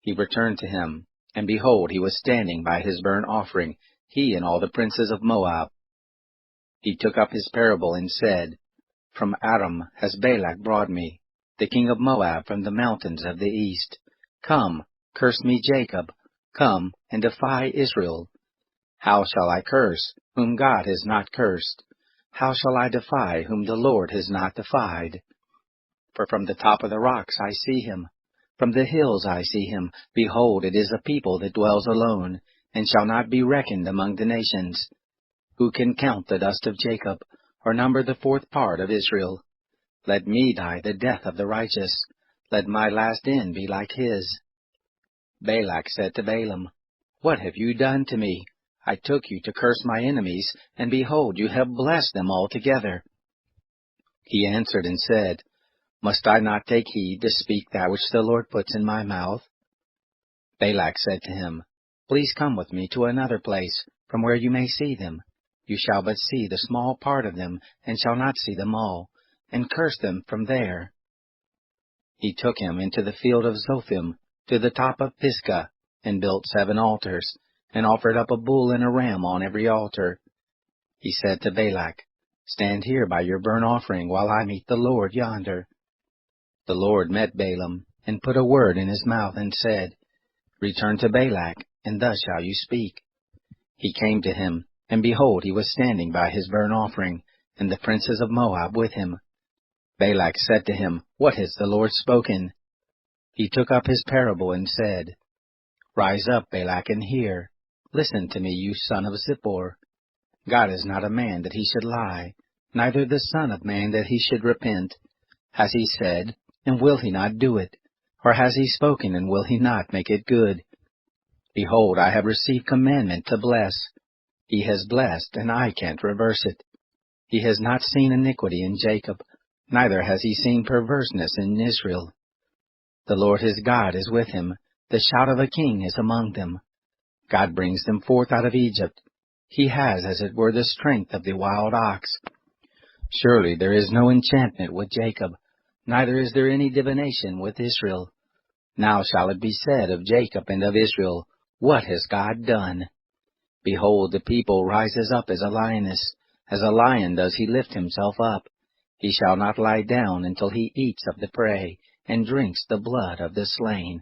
He returned to him, and behold, he was standing by his burnt offering, he and all the princes of Moab. He took up his parable and said, From Aram has Balak brought me, the king of Moab from the mountains of the east. Come, curse me Jacob, come, and defy Israel. How shall I curse, whom God has not cursed? How shall I defy, whom the Lord has not defied? For from the top of the rocks I see him, from the hills I see him. Behold, it is a people that dwells alone, and shall not be reckoned among the nations. Who can count the dust of Jacob, or number the 4th part of Israel? Let me die the death of the righteous. Let my last end be like his. Balak said to Balaam, What have you done to me? I took you to curse my enemies, and behold, you have blessed them altogether. He answered and said, Must I not take heed to speak that which the Lord puts in my mouth? Balak said to him, Please come with me to another place, from where you may see them. You shall but see the small part of them, and shall not see them all, and curse them from there. He took him into the field of Zophim, to the top of Pisgah, and built 7 altars, and offered up a bull and a ram on every altar. He said to Balak, Stand here by your burnt offering, while I meet the Lord yonder. The Lord met Balaam, and put a word in his mouth, and said, Return to Balak, and thus shall you speak. He came to him, and behold, he was standing by his burnt offering, and the princes of Moab with him. Balak said to him, What has the Lord spoken? He took up his parable and said, Rise up, Balak, and hear. Listen to me, you son of Zippor. God is not a man that he should lie, neither the son of man that he should repent. Has he said, and will he not do it? Or has he spoken, and will he not make it good? Behold, I have received commandment to bless. He has blessed, and I can't reverse it. He has not seen iniquity in Jacob, neither has he seen perverseness in Israel. The Lord his God is with him, the shout of a king is among them. God brings them forth out of Egypt. He has, as it were, the strength of the wild ox. Surely there is no enchantment with Jacob, neither is there any divination with Israel. Now shall it be said of Jacob and of Israel, What has God done? Behold, the people rises up as a lioness, as a lion does he lift himself up. He shall not lie down until he eats of the prey, and drinks the blood of the slain.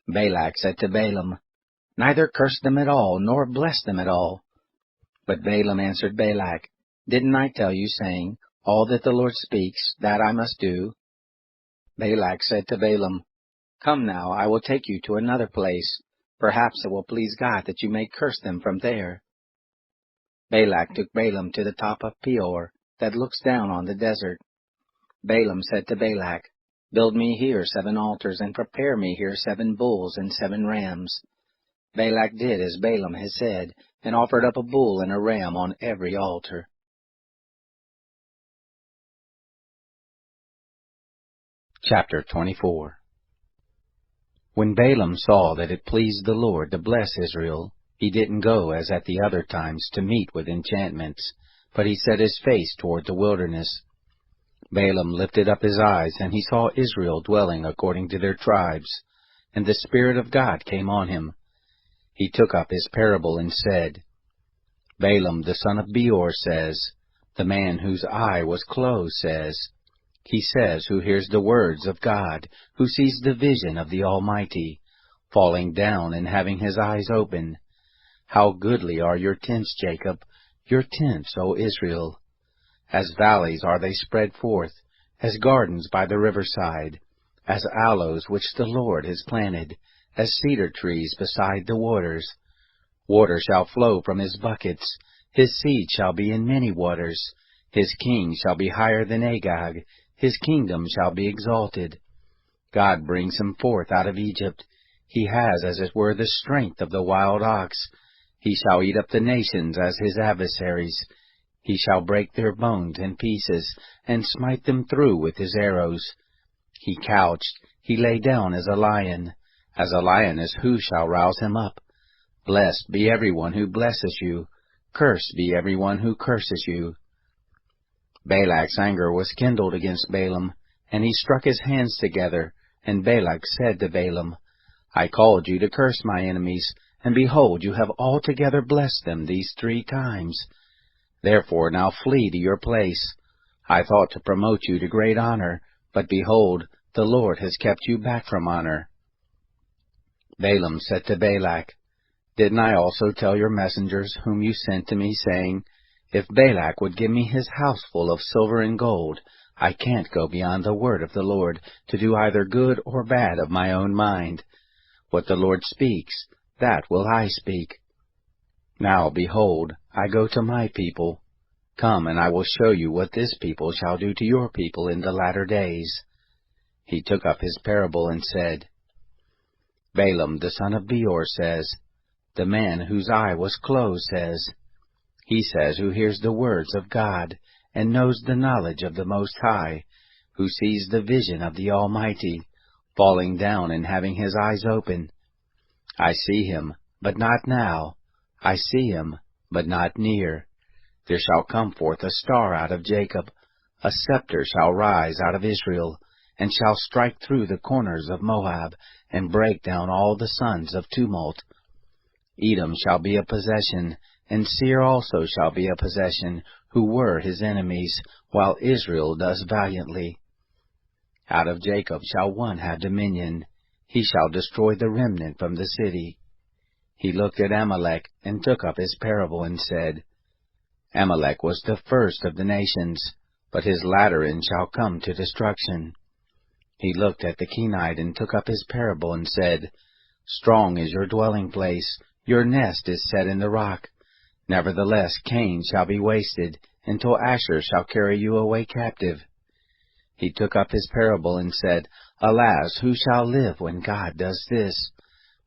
Balak said to Balaam, Neither curse them at all, nor bless them at all. But Balaam answered Balak, Didn't I tell you, saying, All that the Lord speaks, that I must do? Balak said to Balaam, Come now, I will take you to another place. Perhaps it will please God that you may curse them from there. Balak took Balaam to the top of Peor, that looks down on the desert. Balaam said to Balak, Build me here 7 altars, and prepare me here 7 bulls and 7 rams. Balak did as Balaam had said, and offered up a bull and a ram on every altar. Chapter 24. When Balaam saw that it pleased the Lord to bless Israel, He didn't go as at the other times to meet with enchantments, but he set his face toward the wilderness. Balaam lifted up his eyes, and he saw Israel dwelling according to their tribes, and the Spirit of God came on him. He took up his parable and said, Balaam the son of Beor says, the man whose eye was closed says, he says who hears the words of God, who sees the vision of the Almighty, falling down and having his eyes open. How goodly are your tents, Jacob, your tents, O Israel! As valleys are they spread forth, as gardens by the riverside, as aloes which the Lord has planted, as cedar trees beside the waters. Water shall flow from his buckets, his seed shall be in many waters. His king shall be higher than Agag, his kingdom shall be exalted. God brings him forth out of Egypt. He has, as it were, the strength of the wild ox. He shall eat up the nations as his adversaries. He shall break their bones in pieces, and smite them through with his arrows. He couched, he lay down as a lioness who shall rouse him up? Blessed be everyone who blesses you, cursed be everyone who curses you. Balak's anger was kindled against Balaam, and he struck his hands together, and Balak said to Balaam, I called you to curse my enemies, and behold, you have altogether blessed them these 3 times. Therefore now flee to your place. I thought to promote you to great honor, but behold, the Lord has kept you back from honor. Balaam said to Balak, Didn't I also tell your messengers whom you sent to me, saying, If Balak would give me his house full of silver and gold, I can't go beyond the word of the Lord, to do either good or bad of my own mind. What the Lord speaks, that will I speak. Now, behold, I go to my people. Come, and I will show you what this people shall do to your people in the latter days. He took up his parable and said, Balaam the son of Beor says, the man whose eye was closed says, he says who hears the words of God, and knows the knowledge of the Most High, who sees the vision of the Almighty, falling down and having his eyes open. I see him, but not now. I see him, but not near. There shall come forth a star out of Jacob, a scepter shall rise out of Israel, and shall strike through the corners of Moab, and break down all the sons of tumult. Edom shall be a possession, and Seir also shall be a possession, who were his enemies, while Israel does valiantly. Out of Jacob shall one have dominion. He shall destroy the remnant from the city. He looked at Amalek, and took up his parable, and said, Amalek was the first of the nations, but his latter end shall come to destruction. He looked at the Kenite, and took up his parable, and said, Strong is your dwelling place, your nest is set in the rock. Nevertheless Cain shall be wasted, until Asher shall carry you away captive. He took up his parable, and said, Alas, who shall live when God does this?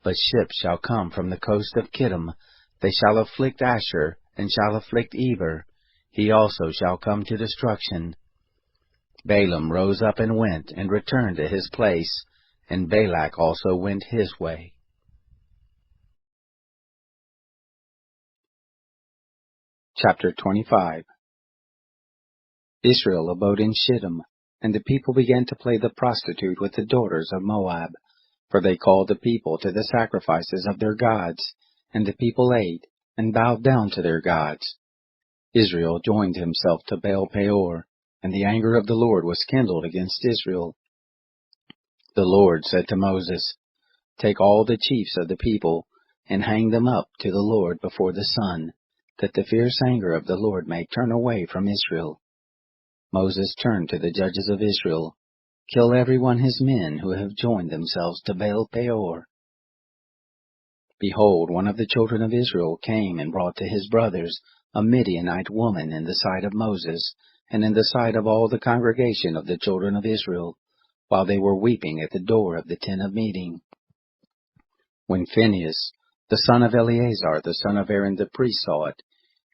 But ships shall come from the coast of Kittim. They shall afflict Asher, and shall afflict Eber. He also shall come to destruction. Balaam rose up and went, and returned to his place, and Balak also went his way. Chapter 25. Israel abode in Shittim, and the people began to play the prostitute with the daughters of Moab, for they called the people to the sacrifices of their gods, and the people ate, and bowed down to their gods. Israel joined himself to Baal Peor, and the anger of the Lord was kindled against Israel. The Lord said to Moses, Take all the chiefs of the people, and hang them up to the Lord before the sun, that the fierce anger of the Lord may turn away from Israel. Moses turned to the judges of Israel, Kill everyone his men who have joined themselves to Baal Peor. Behold, one of the children of Israel came and brought to his brothers a Midianite woman in the sight of Moses, and in the sight of all the congregation of the children of Israel, while they were weeping at the door of the tent of meeting. When Phinehas, the son of Eleazar, the son of Aaron the priest, saw it,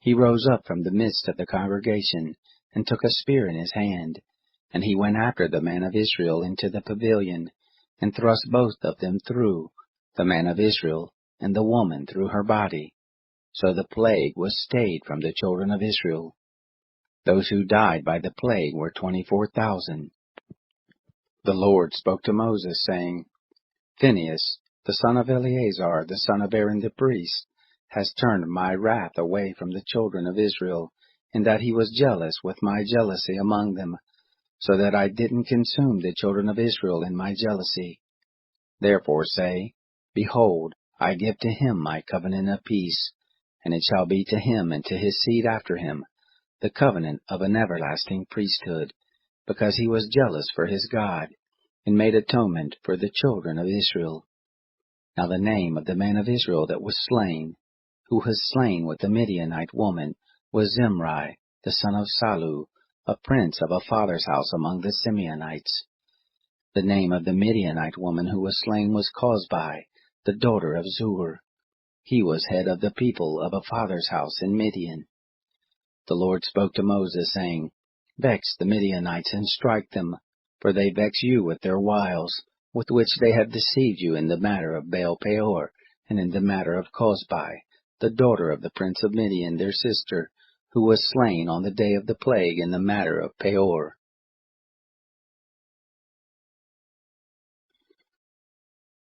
he rose up from the midst of the congregation, and took a spear in his hand, and he went after the man of Israel into the pavilion, and thrust both of them through, the man of Israel, and the woman through her body. So the plague was stayed from the children of Israel. Those who died by the plague were 24,000. The Lord spoke to Moses, saying, Phinehas, the son of Eleazar, the son of Aaron the priest, has turned my wrath away from the children of Israel, in that he was jealous with my jealousy among them, so that I didn't consume the children of Israel in my jealousy. Therefore say, Behold, I give to him my covenant of peace, and it shall be to him and to his seed after him, the covenant of an everlasting priesthood, because he was jealous for his God, and made atonement for the children of Israel. Now the name of the man of Israel that was slain, who was slain with the Midianite woman, was Zimri, the son of Salu, a prince of a father's house among the Simeonites. The name of the Midianite woman who was slain was Cozbi, the daughter of Zur. He was head of the people of a father's house in Midian. The Lord spoke to Moses, saying, Vex the Midianites and strike them, for they vex you with their wiles, with which they have deceived you in the matter of Baal Peor, and in the matter of Cozbi, the daughter of the prince of Midian, their sister, who was slain on the day of the plague in the matter of Peor.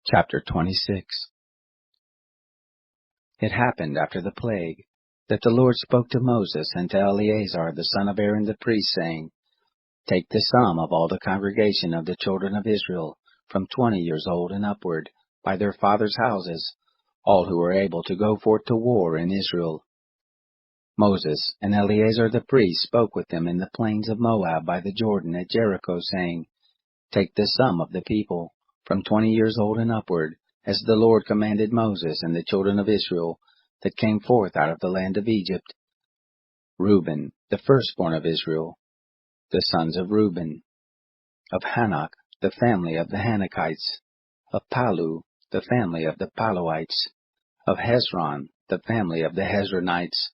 Chapter 26. It happened after the plague, that the Lord spoke to Moses and to Eleazar the son of Aaron the priest, saying, Take the sum of all the congregation of the children of Israel, from 20 years old and upward, by their fathers' houses, all who are able to go forth to war in Israel. Moses and Eleazar the priest spoke with them in the plains of Moab by the Jordan at Jericho, saying, Take the sum of the people, from 20 years old and upward, as the Lord commanded Moses and the children of Israel, that came forth out of the land of Egypt. Reuben, the firstborn of Israel, the sons of Reuben, of Hanok, the family of the Hanokites, of Palu, the family of the Paluites, of Hezron, the family of the Hezronites,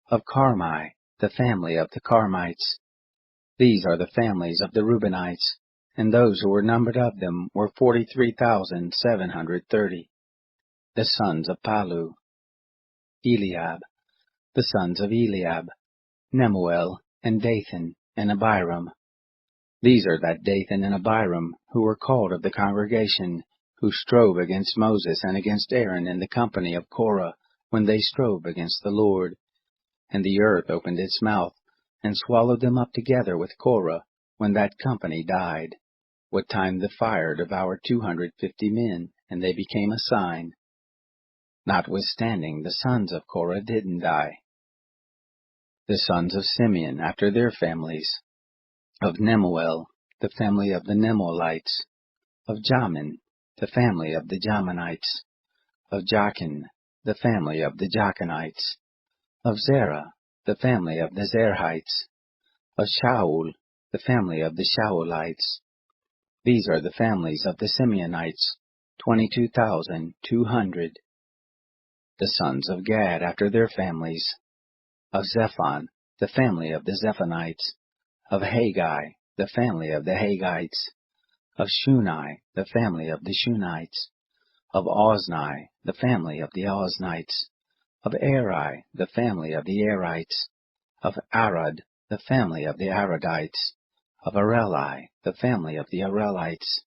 of Carmi, the family of the Carmites. These are the families of the Reubenites, and those who were numbered of them were 43,730. The sons of Palu, Eliab, the sons of Eliab, Nemuel, and Dathan, and Abiram. These are that Dathan and Abiram, who were called of the congregation, who strove against Moses and against Aaron in the company of Korah, when they strove against the Lord. And the earth opened its mouth, and swallowed them up together with Korah, when that company died, what time the fire devoured 250 men, and they became a sign. Notwithstanding, the sons of Korah didn't die. The sons of Simeon after their families, of Nemuel, the family of the Nemuelites, of Jamin, the family of the Jaminites, of Jachin, the family of the Jachinites, of Zerah, the family of the Zerhites, of Shaul, the family of the Shaulites. These are the families of the Simeonites, 22,200. The sons of Gad after their families, of Zephon, the family of the Zephonites, of Haggai, the family of the Haggites, of Shuni, the family of the Shunites, of Ozni, the family of the Oznites, of Eri, the family of the Erites, of Arad, the family of the Aradites, of Areli, the family of the Arelites.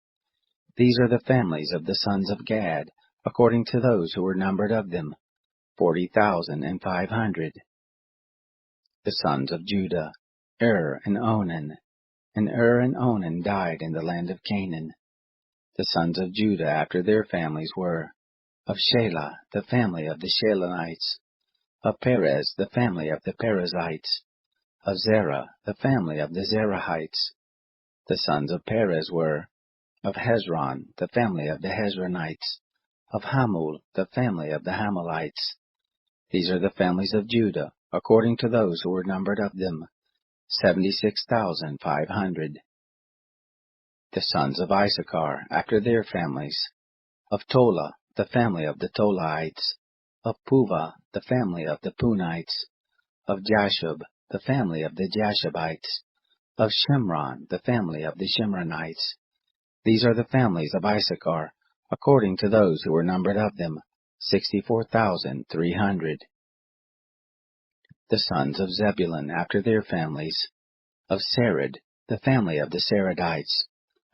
These are the families of the sons of Gad, according to those who were numbered of them, 40,500. The sons of Judah, and Onan. And and Onan died in the land of Canaan. The sons of Judah after their families were, of Shelah, the family of the Shelonites, of Perez, the family of the Perizzites, of Zerah, the family of the Zerahites. The sons of Perez were, of Hezron, the family of the Hezronites, of Hamul, the family of the Hamulites. These are the families of Judah, according to those who were numbered of them, 76,500. The sons of Issachar, after their families, of Tola, the family of the Tolaites, of Puvah, the family of the Punites, of Jashub, the family of the Jashubites, of Shimron, the family of the Shimronites. These are the families of Issachar, according to those who were numbered of them, 64,300. The sons of Zebulun after their families. Of Sered, the family of the Seredites.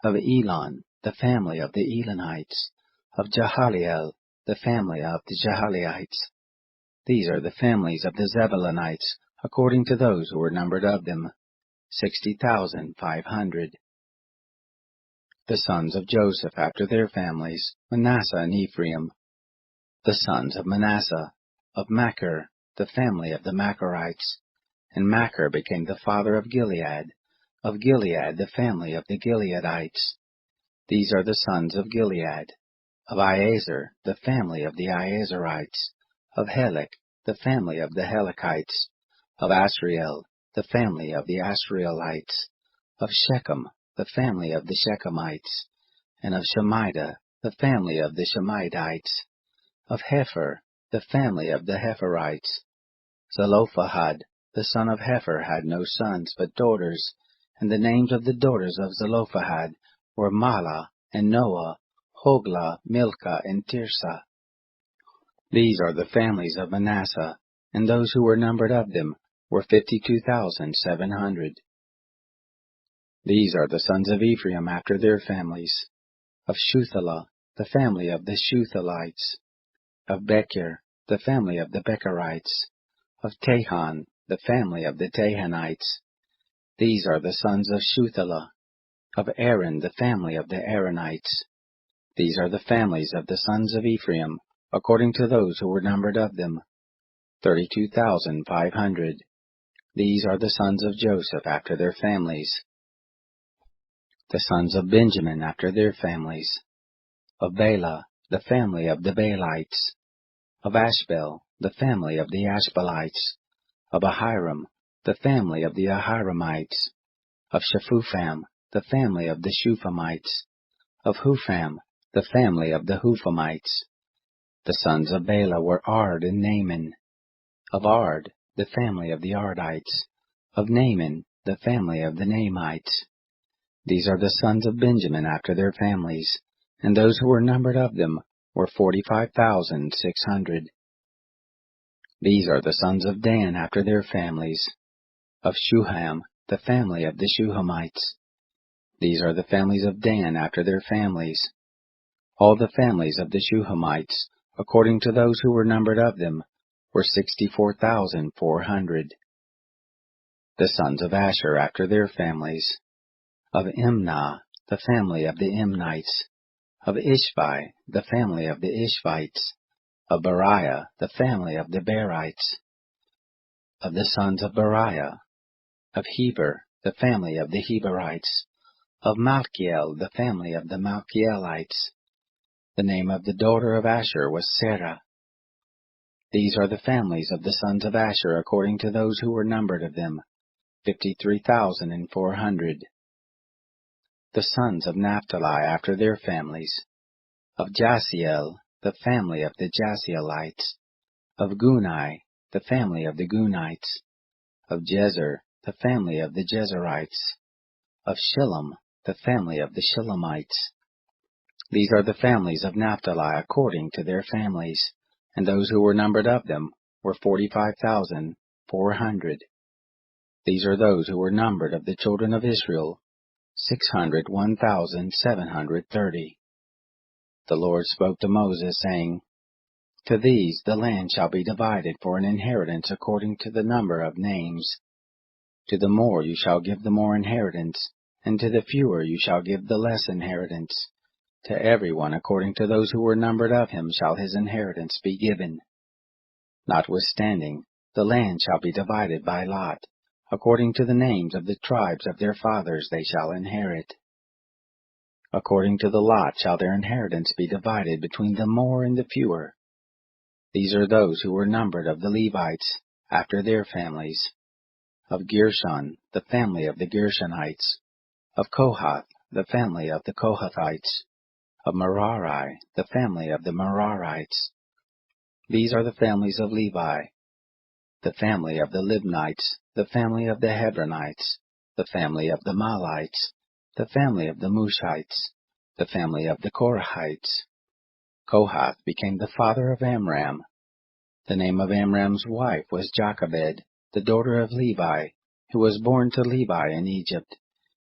Of Elon, the family of the Elonites. Of Jahaliel, the family of the Jahalites. These are the families of the Zebulunites, according to those who were numbered of them, 60,500. The sons of Joseph after their families, Manasseh and Ephraim. The sons of Manasseh, of Machir, the family of the Machirites. And Machir became the father of Gilead. Of Gilead, the family of the Gileadites. These are the sons of Gilead. Of Iezer, the family of the Iezerites. Of Helek, the family of the Helekites. Of Asriel, the family of the Asrielites. Of Shechem, the family of the Shechemites. And of Shemida, the family of the Shemidites. Of Hepher, the family of the Hepherites. Zelophehad, the son of Hepher, had no sons but daughters, and the names of the daughters of Zelophehad were Mahlah and Noah, Hoglah, Milcah, and Tirzah. These are the families of Manasseh, and those who were numbered of them were 52,700. These are the sons of Ephraim after their families. Of Shuthelah, the family of the Shuthelites. Of Becher, the family of the Becherites. Of Tahan, the family of the Tahanites. These are the sons of Shuthelah. Of Aaron, the family of the Aaronites. These are the families of the sons of Ephraim, according to those who were numbered of them, 32,500. These are the sons of Joseph after their families. The sons of Benjamin after their families. Of Bela, the family of the Balites. Of Ashbel, the family of the Ashbelites. Of Ahiram, the family of the Ahiramites. Of Shephupham, the family of the Shuphamites. Of Hupham, the family of the Huphamites. The sons of Bela were Ard and Naaman. Of Ard, the family of the Ardites. Of Naaman, the family of the Naamites. These are the sons of Benjamin after their families, and those who were numbered of them were 45,600. These are the sons of Dan after their families. Of Shuham, the family of the Shuhamites. These are the families of Dan after their families. All the families of the Shuhamites, according to those who were numbered of them, were 64,400. The sons of Asher after their families. Of Imnah, the family of the Imnites. Of Ishvi, the family of the Ishvites. Of Beriah, the family of the Berites. Of the sons of Beriah. Of Heber, the family of the Heberites. Of Malchiel, the family of the Malchielites. The name of the daughter of Asher was Sarah. These are the families of the sons of Asher according to those who were numbered of them, 53,400. The sons of Naphtali after their families. Of Jasiel, the family of the Jasielites. Of Gunai, the family of the Gunites. Of Jezer, the family of the Jezerites. Of Shillem, the family of the Shillemites. These are the families of Naphtali according to their families, and those who were numbered of them were 45,400. These are those who were numbered of the children of Israel, 601,730. The Lord spoke to Moses, saying, To these the land shall be divided for an inheritance according to the number of names. To the more you shall give the more inheritance, and to the fewer you shall give the less inheritance. To everyone according to those who were numbered of him shall his inheritance be given. Notwithstanding, the land shall be divided by lot. According to the names of the tribes of their fathers they shall inherit. According to the lot shall their inheritance be divided between the more and the fewer. These are those who were numbered of the Levites, after their families. Of Gershon, the family of the Gershonites. Of Kohath, the family of the Kohathites. Of Merari, the family of the Merarites. These are the families of Levi. The family of the Libnites, the family of the Hebronites, the family of the Malites, the family of the Mushites, the family of the Korahites. Kohath became the father of Amram. The name of Amram's wife was Jochebed, the daughter of Levi, who was born to Levi in Egypt.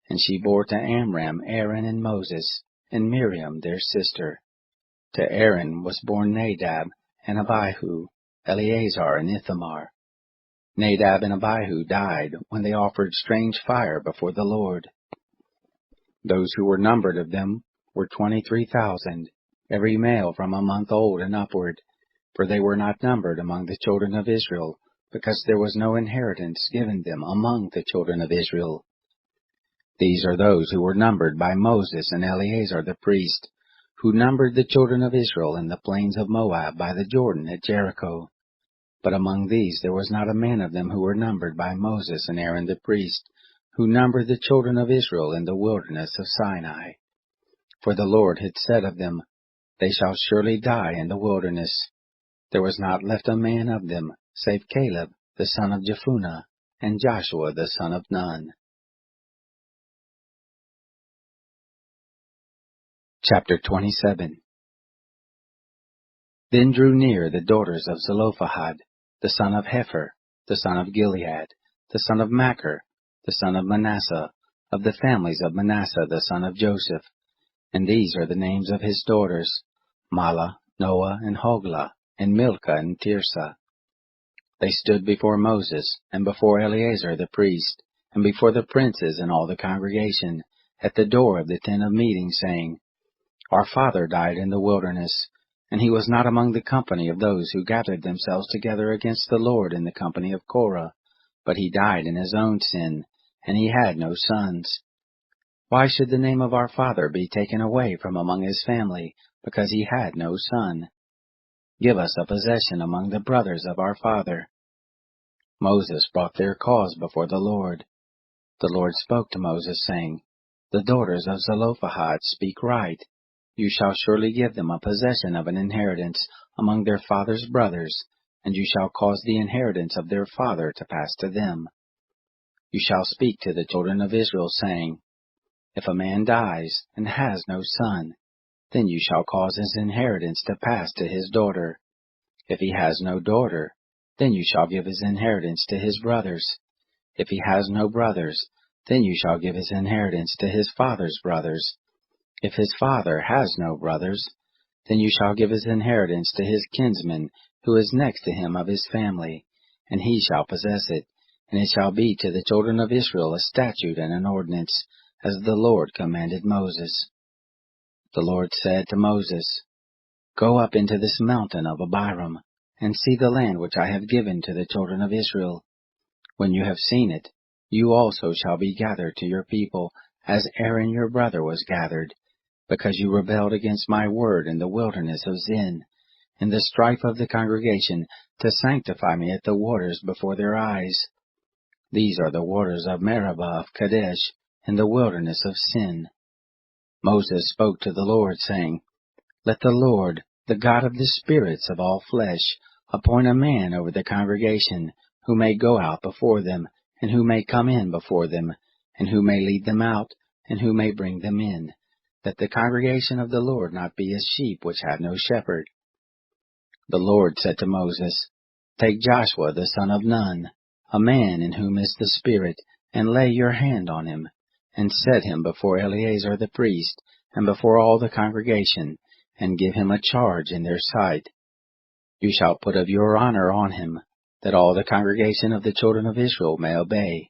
And she bore to Amram Aaron and Moses, and Miriam their sister. To Aaron was born Nadab, and Abihu, Eleazar and Ithamar. Nadab and Abihu died when they offered strange fire before the Lord. Those who were numbered of them were 23,000, every male from a month old and upward, for they were not numbered among the children of Israel, because there was no inheritance given them among the children of Israel. These are those who were numbered by Moses and Eleazar the priest, who numbered the children of Israel in the plains of Moab by the Jordan at Jericho. But among these there was not a man of them who were numbered by Moses and Aaron the priest, who numbered the children of Israel in the wilderness of Sinai. For the Lord had said of them, They shall surely die in the wilderness. There was not left a man of them, save Caleb the son of Jephunneh, and Joshua the son of Nun. Chapter 27. Then drew near the daughters of Zelophehad, the son of Hepher, the son of Gilead, the son of Machir, the son of Manasseh, of the families of Manasseh the son of Joseph. And these are the names of his daughters, Mahlah, Noah, and Hoglah, and Milcah, and Tirzah. They stood before Moses, and before Eleazar the priest, and before the princes and all the congregation, at the door of the tent of meeting, saying, Our father died in the wilderness, and he was not among the company of those who gathered themselves together against the Lord in the company of Korah, but he died in his own sin, and he had no sons. Why should the name of our father be taken away from among his family, because he had no son? Give us a possession among the brothers of our father. Moses brought their cause before the Lord. The Lord spoke to Moses, saying, The daughters of Zelophehad speak right. You shall surely give them a possession of an inheritance among their father's brothers, and you shall cause the inheritance of their father to pass to them. You shall speak to the children of Israel, saying, If a man dies and has no son, then you shall cause his inheritance to pass to his daughter. If he has no daughter, then you shall give his inheritance to his brothers. If he has no brothers, then you shall give his inheritance to his father's brothers. If his father has no brothers, then you shall give his inheritance to his kinsman, who is next to him of his family, and he shall possess it, and it shall be to the children of Israel a statute and an ordinance, as the Lord commanded Moses. The Lord said to Moses, Go up into this mountain of Abiram, and see the land which I have given to the children of Israel. When you have seen it, you also shall be gathered to your people, as Aaron your brother was gathered, because you rebelled against my word in the wilderness of Zin, in the strife of the congregation, to sanctify me at the waters before their eyes. These are the waters of Meribah of Kadesh, in the wilderness of Sin. Moses spoke to the Lord, saying, Let the Lord, the God of the spirits of all flesh, appoint a man over the congregation, who may go out before them, and who may come in before them, and who may lead them out, and who may bring them in, that the congregation of the Lord not be as sheep which have no shepherd. The Lord said to Moses, Take Joshua the son of Nun, a man in whom is the Spirit, and lay your hand on him, and set him before Eleazar the priest, and before all the congregation, and give him a charge in their sight. You shall put of your honor on him, that all the congregation of the children of Israel may obey.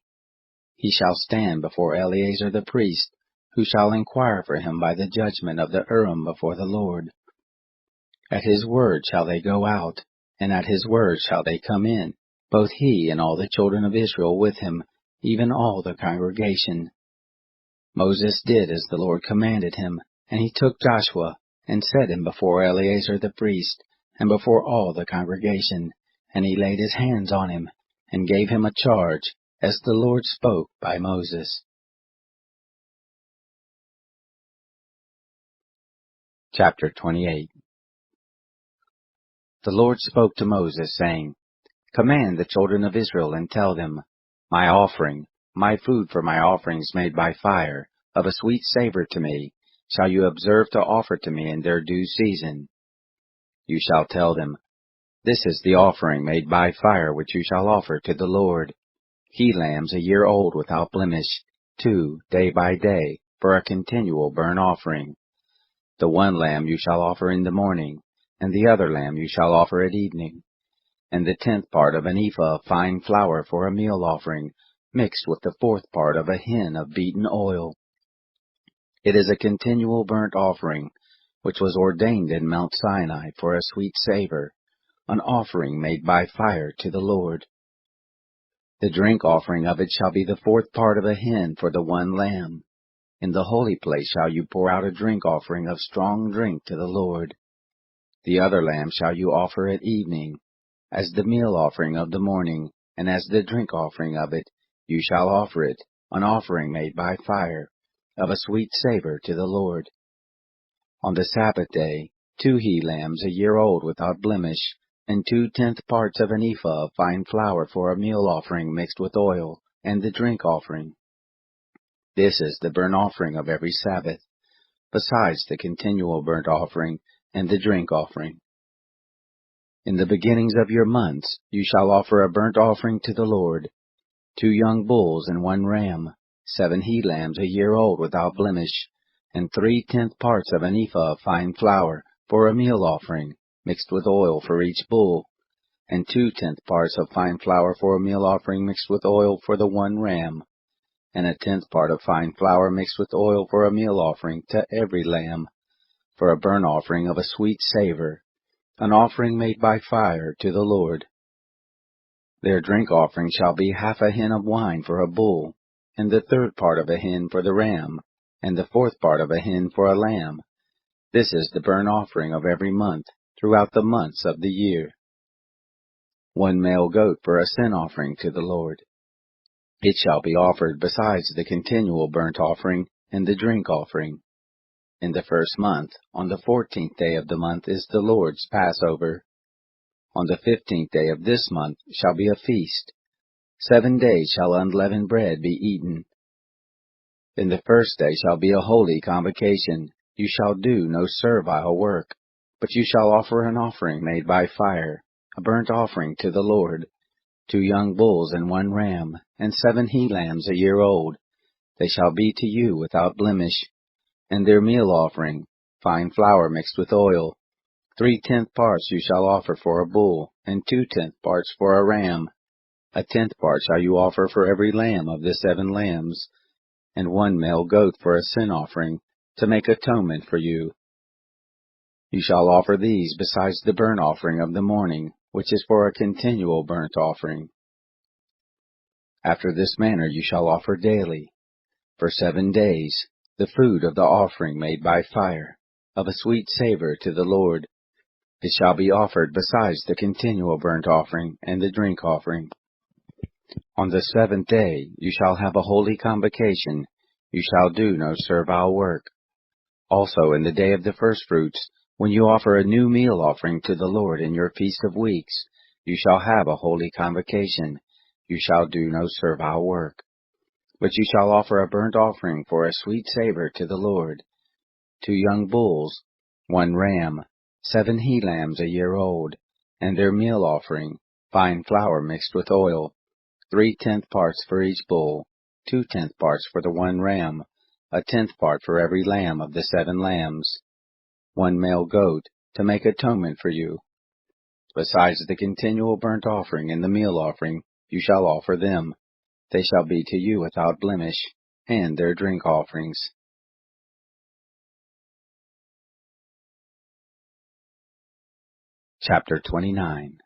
He shall stand before Eleazar the priest, who shall inquire for him by the judgment of the Urim before the Lord. At his word shall they go out, and at his word shall they come in, both he and all the children of Israel with him, even all the congregation. Moses did as the Lord commanded him, and he took Joshua, and set him before Eleazar the priest, and before all the congregation, and he laid his hands on him, and gave him a charge, as the Lord spoke by Moses. Chapter 28. The Lord spoke to Moses, saying, Command the children of Israel, and tell them, My offering, my food for my offerings made by fire, of a sweet savor to me, shall you observe to offer to me in their due season. You shall tell them, This is the offering made by fire which you shall offer to the Lord. He-lambs a year old without blemish, 2 day by day, for a continual burnt offering. The one lamb you shall offer in the morning, and the other lamb you shall offer at evening. And the 10th part of an ephah of fine flour for a meal offering, mixed with the 4th part of a hin of beaten oil. It is a continual burnt offering, which was ordained in Mount Sinai for a sweet savor, an offering made by fire to the Lord. The drink offering of it shall be the 4th part of a hin for the one lamb. In the holy place shall you pour out a drink offering of strong drink to the Lord. The other lamb shall you offer at evening, as the meal offering of the morning, and as the drink offering of it, you shall offer it, an offering made by fire, of a sweet savor to the Lord. On the Sabbath day, 2 he-lambs a year old without blemish, and 2/10 parts of an ephah of fine flour for a meal offering mixed with oil, and the drink offering. This is the burnt offering of every Sabbath, besides the continual burnt offering and the drink offering. In the beginnings of your months you shall offer a burnt offering to the Lord, 2 young bulls and 1 ram, 7 he-lambs a year old without blemish, and 3/10 parts of an ephah of fine flour for a meal offering, mixed with oil for each bull, and 2/10 parts of fine flour for a meal offering mixed with oil for the 1 ram, and a 10th part of fine flour mixed with oil for a meal offering to every lamb, for a burnt offering of a sweet savor, an offering made by fire to the Lord. Their drink offering shall be half a hin of wine for a bull, and the 3rd part of a hin for the ram, and the 4th part of a hin for a lamb. This is the burnt offering of every month, throughout the months of the year. 1 male goat for a sin offering to the Lord. It shall be offered besides the continual burnt offering and the drink offering. In the 1st month, on the 14th day of the month, is the Lord's Passover. On the 15th day of this month shall be a feast. 7 days shall unleavened bread be eaten. In the 1st day shall be a holy convocation. You shall do no servile work, but you shall offer an offering made by fire, a burnt offering to the Lord, 2 young bulls and 1 ram, and 7 he-lambs a year old. They shall be to you without blemish. And their meal offering, fine flour mixed with oil, 3/10 parts you shall offer for a bull, and 2/10 parts for a ram. A 10th part shall you offer for every lamb of the 7 lambs, and 1 male goat for a sin offering, to make atonement for you. You shall offer these besides the burnt offering of the morning, which is for a continual burnt offering. After this manner you shall offer daily, for 7 days, the food of the offering made by fire, of a sweet savor to the Lord. It shall be offered besides the continual burnt offering and the drink offering. On the 7th day you shall have a holy convocation. You shall do no servile work. Also in the day of the firstfruits, when you offer a new meal offering to the Lord in your feast of weeks, you shall have a holy convocation. You shall do no servile work. But you shall offer a burnt offering for a sweet savor to the Lord, 2 young bulls, 1 ram, 7 he-lambs a year old, and their meal offering, fine flour mixed with oil, 3/10 parts for each bull, 2/10 parts for the 1 ram, a 10th part for every lamb of the 7 lambs, 1 male goat, to make atonement for you. Besides the continual burnt offering and the meal offering, you shall offer them. They shall be to you without blemish, and their drink offerings. Chapter 29.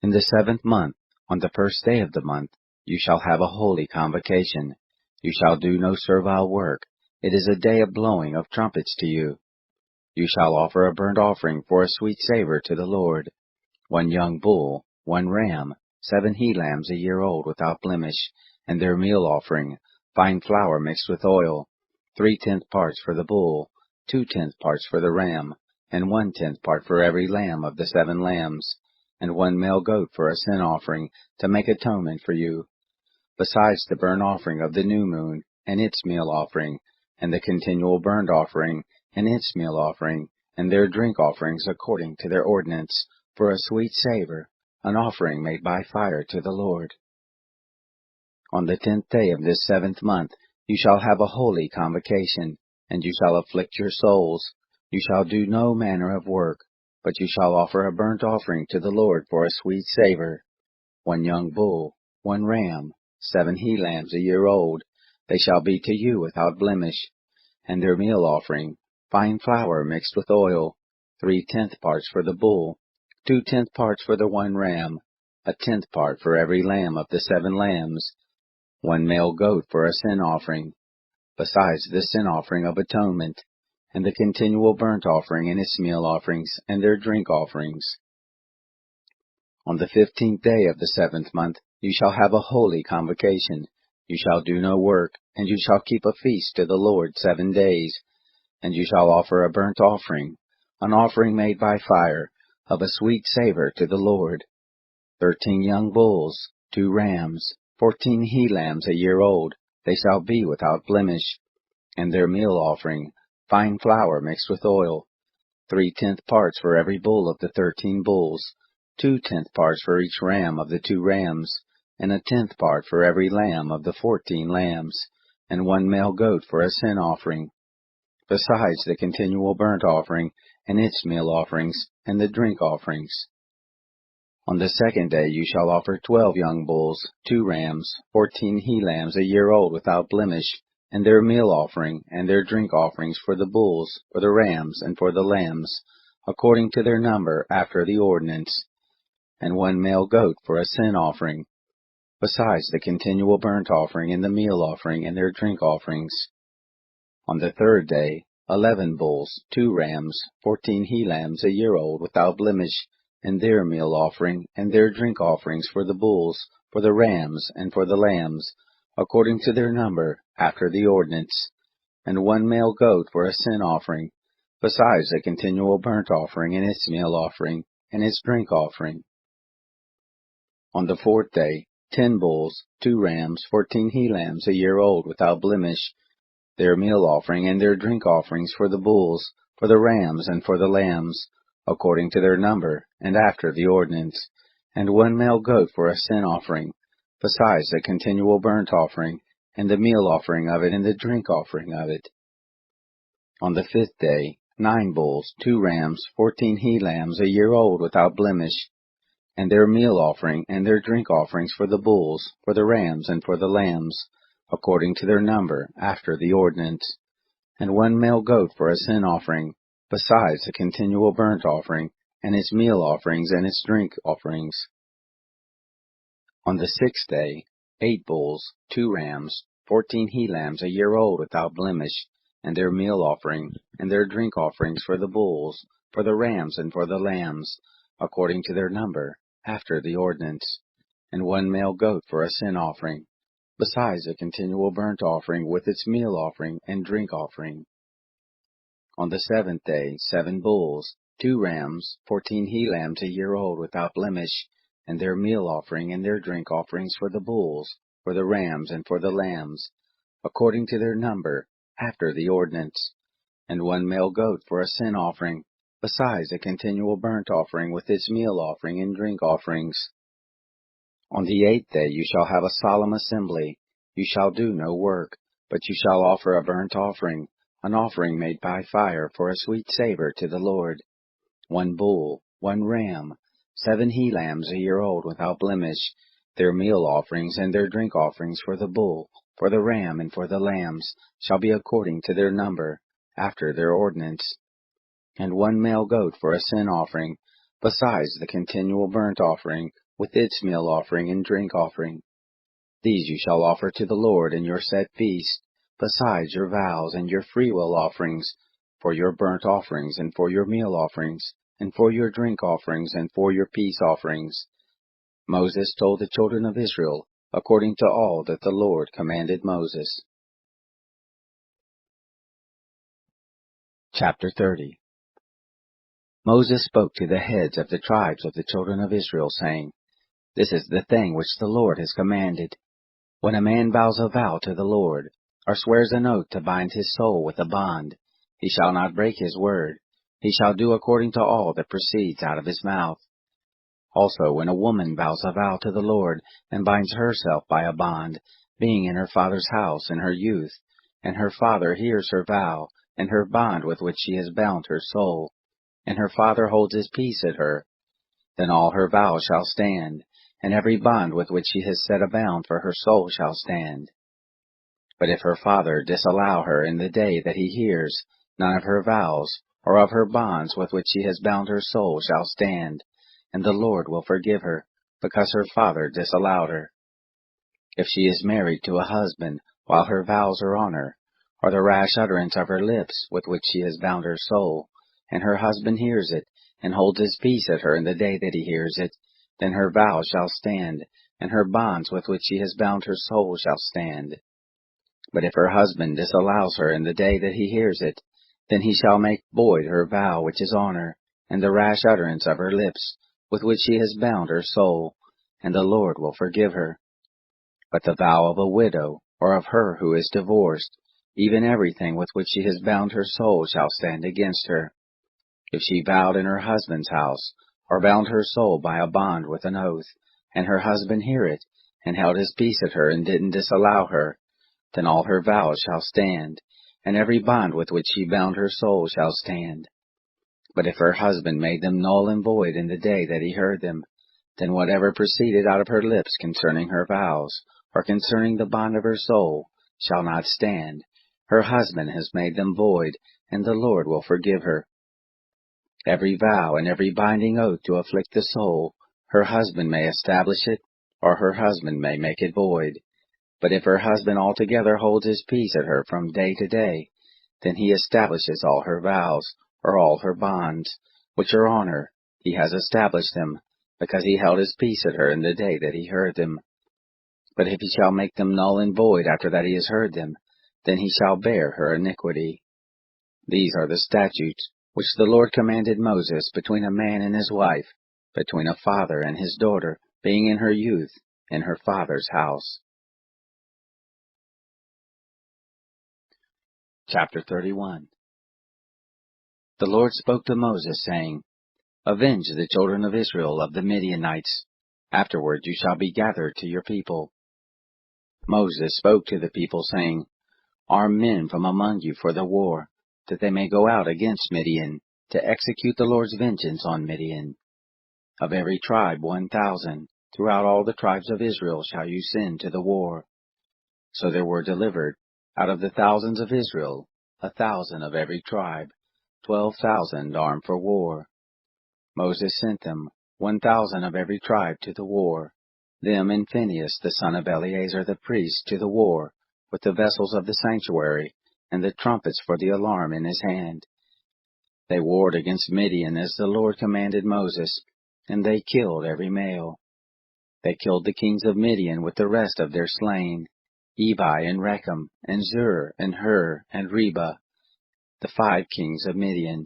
In the 7th month, on the 1st day of the month, you shall have a holy convocation. You shall do no servile work. It is a day of blowing of trumpets to you. You shall offer a burnt offering for a sweet savor to the Lord, 1 young bull, 1 ram, 7 he-lambs a year old without blemish, and their meal offering, fine flour mixed with oil, 3/10 parts for the bull, 2/10 parts for the ram, and 1/10 part for every lamb of the 7 lambs, and 1 male goat for a sin offering, to make atonement for you. Besides the burnt offering of the new moon, and its meal offering, and the continual burnt offering, and its meal offering, and their drink offerings according to their ordinance, for a sweet savor, an offering made by fire to the Lord. On the 10th day of this 7th month you shall have a holy convocation, and you shall afflict your souls. You shall do no manner of work, but you shall offer a burnt offering to the Lord for a sweet savor, 1 young bull, 1 ram, 7 he-lambs a year old. They shall be to you without blemish. And their meal offering, fine flour mixed with oil, 3/10 parts for the bull, 2/10 parts for the 1 ram, 1/10 part for every lamb of the 7 lambs, 1 male goat for a sin offering, besides the sin offering of atonement, and the continual burnt offering and its meal offerings, and their drink offerings. On the 15th day of the 7th month you shall have a holy convocation. You shall do no work, and you shall keep a feast to the Lord 7 days. And you shall offer a burnt offering, an offering made by fire, of a sweet savor to the Lord, 13 young bulls, 2 rams, 14 he-lambs a year old. They shall be without blemish. And their meal offering, fine flour mixed with oil, 3/10 parts for every bull of the 13 bulls, 2/10 parts for each ram of the 2 rams, and 1/10 part for every lamb of the 14 lambs, and 1 male goat for a sin offering, besides the continual burnt offering, and its meal offerings, and the drink offerings. On the 2nd day you shall offer 12 young bulls, 2 rams, 14 he-lambs a year old without blemish, and their meal offering, and their drink offerings for the bulls, for the rams, and for the lambs, according to their number after the ordinance, and 1 male goat for a sin offering, besides the continual burnt offering and the meal offering and their drink offerings. On the 3rd day, 11 bulls, 2 rams, 14 he-lambs a year old without blemish, and their meal offering and their drink offerings for the bulls, for the rams, and for the lambs, according to their number after the ordinance, and 1 male goat for a sin offering, besides the continual burnt offering and its meal offering and its drink offering. On the 4th day, 10 bulls, 2 rams, 14 he-lambs a year old without blemish, their meal offering and their drink offerings for the bulls, for the rams, and for the lambs, according to their number, and after the ordinance, and 1 male goat for a sin offering, besides the continual burnt offering, and the meal offering of it, and the drink offering of it. On the 5th day, 9 bulls, 2 rams, 14 he-lambs a year old without blemish, and their meal offering and their drink offerings for the bulls, for the rams, and for the lambs, according to their number, after the ordinance, and 1 male goat for a sin offering, besides the continual burnt offering, and its meal offerings and its drink offerings. On the 6th day, 8 bulls, 2 rams, 14 he-lambs a year old without blemish, and their meal offering, and their drink offerings for the bulls, for the rams, and for the lambs, according to their number, after the ordinance, and 1 male goat for a sin offering, besides a continual burnt offering with its meal offering and drink offering. On the 7th day, 7 bulls, 2 rams, 14 he-lambs a year old without blemish, and their meal offering and their drink offerings for the bulls, for the rams, and for the lambs, according to their number, after the ordinance, and 1 male goat for a sin offering, besides a continual burnt offering with its meal offering and drink offerings. On the 8th day you shall have a solemn assembly. You shall do no work, but you shall offer a burnt offering, an offering made by fire for a sweet savor to the Lord, 1 bull, 1 ram, 7 he-lambs a year old without blemish, their meal offerings and their drink offerings for the bull, for the ram, and for the lambs, shall be according to their number, after their ordinance, and 1 male goat for a sin offering, besides the continual burnt offering, with its meal offering and drink offering. These you shall offer to the Lord in your set feast, besides your vows and your freewill offerings, for your burnt offerings, and for your meal offerings, and for your drink offerings, and for your peace offerings. Moses told the children of Israel, according to all that the Lord commanded Moses. Chapter 30. Moses spoke to the heads of the tribes of the children of Israel, saying, This is the thing which the Lord has commanded. When a man vows a vow to the Lord, or swears an oath to bind his soul with a bond, he shall not break his word. he shall do according to all that proceeds out of his mouth. Also, when a woman vows a vow to the Lord, and binds herself by a bond, being in her father's house in her youth, and her father hears her vow, and her bond with which she has bound her soul, and her father holds his peace at her, then all her vows shall stand, and every bond with which she has set a bound for her soul shall stand. But if her father disallow her in the day that he hears, none of her vows, or of her bonds with which she has bound her soul shall stand, and the Lord will forgive her, because her father disallowed her. If she is married to a husband, while her vows are on her, or the rash utterance of her lips with which she has bound her soul, and her husband hears it, and holds his peace at her in the day that he hears it, then her vows shall stand, and her bonds with which she has bound her soul shall stand. But if her husband disallows her in the day that he hears it, then he shall make void her vow which is on her, and the rash utterance of her lips, with which she has bound her soul, and the Lord will forgive her. But the vow of a widow, or of her who is divorced, even everything with which she has bound her soul shall stand against her. If she vowed in her husband's house, or bound her soul by a bond with an oath, and her husband hear it, and held his peace at her and didn't disallow her, then all her vows shall stand, and every bond with which she bound her soul shall stand. But if her husband made them null and void in the day that he heard them, then whatever proceeded out of her lips concerning her vows, or concerning the bond of her soul, shall not stand. Her husband has made them void, and the Lord will forgive her. Every vow and every binding oath to afflict the soul, her husband may establish it, or her husband may make it void. But if her husband altogether holds his peace at her from day to day, then he establishes all her vows, or all her bonds, which are on her, he has established them, because he held his peace at her in the day that he heard them. But if he shall make them null and void after that he has heard them, then he shall bear her iniquity. These are the statutes which the Lord commanded Moses between a man and his wife, between a father and his daughter, being in her youth, in her father's house. Chapter 31. The Lord spoke to Moses, saying, Avenge the children of Israel of the Midianites. Afterward you shall be gathered to your people. Moses spoke to the people, saying, Arm men from among you for the war, that they may go out against Midian, to execute the Lord's vengeance on Midian. Of every tribe 1,000, throughout all the tribes of Israel shall you send to the war. So there were delivered, out of the thousands of Israel, 1,000 of every tribe, 12,000 armed for war. Moses sent them, 1,000 of every tribe to the war, them and Phinehas the son of Eleazar the priest to the war, with the vessels of the sanctuary, and the trumpets for the alarm in his hand. They warred against Midian as the Lord commanded Moses, and they killed every male. They killed the kings of Midian with the rest of their slain, Evi and Rechem, and Zur, and Hur, and Reba, the 5 kings of Midian.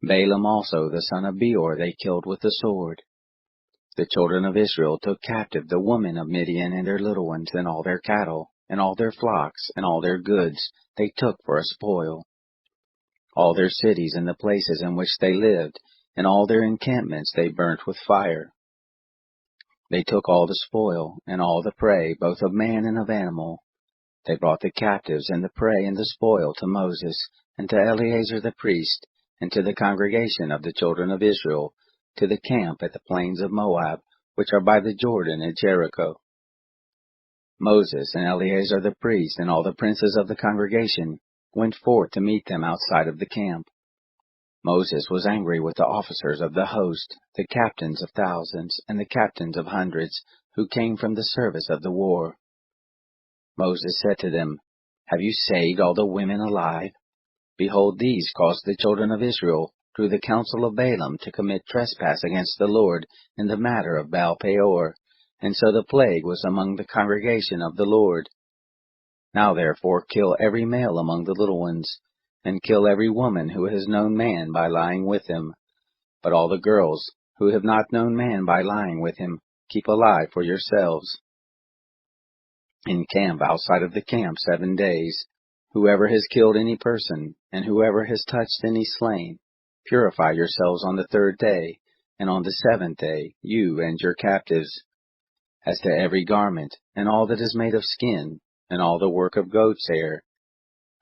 Balaam also the son of Beor they killed with the sword. The children of Israel took captive the women of Midian and their little ones, and all their cattle, and all their flocks, and all their goods they took for a spoil. All their cities and the places in which they lived, and all their encampments they burnt with fire. They took all the spoil, and all the prey, both of man and of animal. They brought the captives and the prey and the spoil to Moses, and to Eleazar the priest, and to the congregation of the children of Israel, to the camp at the plains of Moab, which are by the Jordan at Jericho. Moses and Eleazar the priest and all the princes of the congregation went forth to meet them outside of the camp. Moses was angry with the officers of the host, the captains of thousands, and the captains of hundreds, who came from the service of the war. Moses said to them, Have you saved all the women alive? Behold, these caused the children of Israel, through the counsel of Balaam, to commit trespass against the Lord in the matter of Baal-peor, and so the plague was among the congregation of the Lord. Now therefore kill every male among the little ones, and kill every woman who has known man by lying with him. But all the girls, who have not known man by lying with him, keep alive for yourselves. Encamp outside of the camp 7 days. Whoever has killed any person, and whoever has touched any slain, Purify yourselves on the 3rd day, and on the 7th day, you and your captives. As to every garment, and all that is made of skin, and all the work of goat's hair,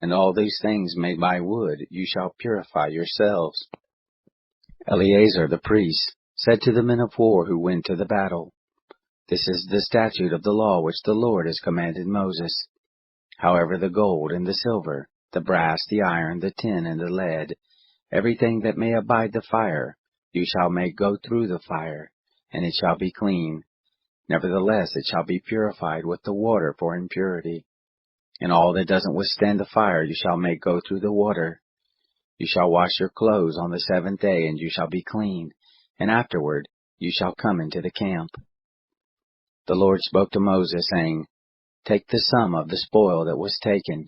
and all these things made by wood, you shall purify yourselves. Eleazar the priest said to the men of war who went to the battle, This is the statute of the law which the Lord has commanded Moses. However, the gold and the silver, the brass, the iron, the tin, and the lead, everything that may abide the fire, you shall make go through the fire, and it shall be clean. Nevertheless, it shall be purified with the water for impurity. And all that doesn't withstand the fire you shall make go through the water. You shall wash your clothes on the 7th day, and you shall be clean, and afterward you shall come into the camp. The Lord spoke to Moses, saying, Take the sum of the spoil that was taken,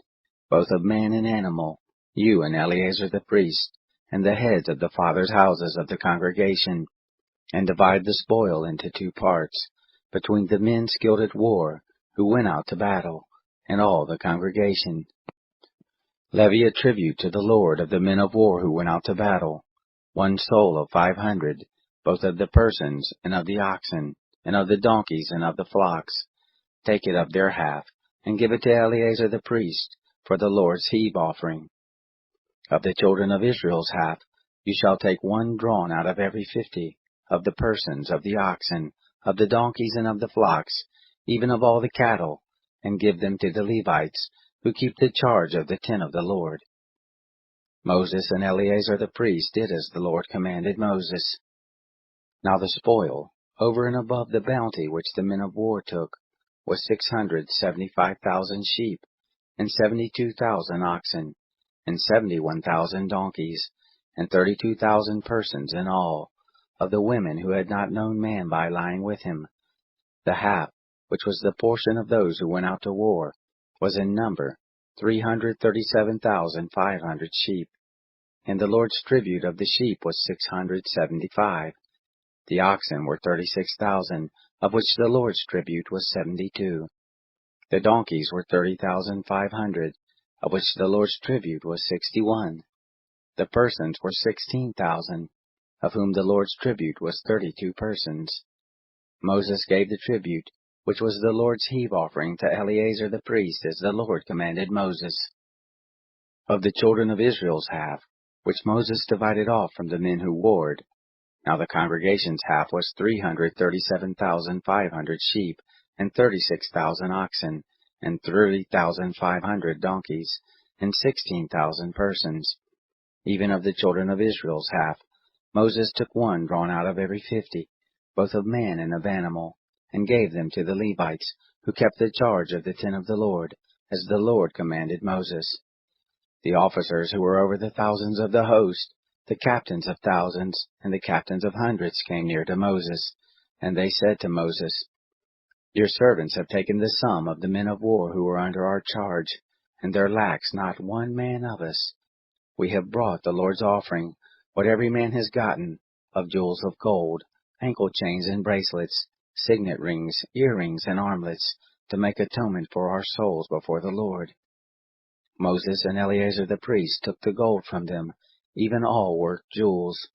both of man and animal, you and Eleazar the priest, and the heads of the fathers' houses of the congregation, and divide the spoil into 2 parts, between the men skilled at war, who went out to battle, and all the congregation. Levy a tribute to the Lord of the men of war who went out to battle, 1 soul of 500, both of the persons, and of the oxen, and of the donkeys, and of the flocks. Take it of their half, and give it to Eleazar the priest, for the Lord's heave offering. Of the children of Israel's half, you shall take 1 drawn out of every 50, of the persons, of the oxen, of the donkeys, and of the flocks, even of all the cattle, and give them to the Levites, who keep the charge of the tent of the Lord. Moses and Eleazar the priest did as the Lord commanded Moses. Now the spoil, over and above the bounty which the men of war took, was 675,000 sheep, and 72,000 oxen, and 71,000 donkeys, and 32,000 persons in all, of the women who had not known man by lying with him. The half, which was the portion of those who went out to war, was in number 337,500 sheep, and the Lord's tribute of the sheep was 675. The oxen were 36,000, of which the Lord's tribute was 72. The donkeys were 30,500, of which the Lord's tribute was 61. The persons were 16,000, of whom the Lord's tribute was 32 persons. Moses gave the tribute, which was the Lord's heave offering, to Eleazar the priest, as the Lord commanded Moses. Of the children of Israel's half, which Moses divided off from the men who warred, now the congregation's half was 337,500 sheep, and 36,000 oxen, and 30,500 donkeys, and 16,000 persons. Even of the children of Israel's half, Moses took 1 drawn out of every 50, both of man and of animal, and gave them to the Levites, who kept the charge of the tent of the Lord, as the Lord commanded Moses. The officers who were over the thousands of the host, the captains of thousands, and the captains of hundreds came near to Moses, and they said to Moses, Your servants have taken the sum of the men of war who are under our charge, and there lacks not 1 man of us. We have brought the Lord's offering, what every man has gotten, of jewels of gold, ankle chains and bracelets, signet rings, earrings, and armlets, to make atonement for our souls before the Lord. Moses and Eleazar the priest took the gold from them, even all worked jewels.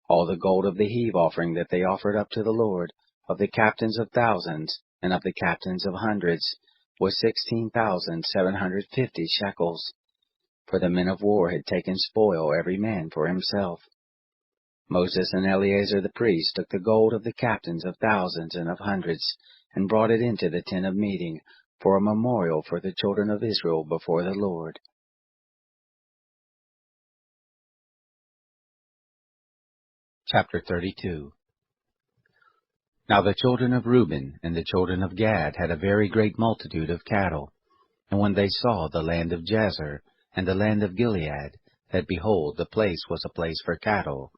All the gold of the heave offering that they offered up to the Lord, of the captains of thousands, and of the captains of hundreds, was 16,750 shekels. For the men of war had taken spoil every man for himself. Moses and Eleazar the priest took the gold of the captains of thousands and of hundreds, and brought it into the tent of meeting, for a memorial for the children of Israel before the Lord. Chapter 32. Now the children of Reuben and the children of Gad had a very great multitude of cattle. And when they saw the land of Jazer and the land of Gilead, that behold, the place was a place for cattle,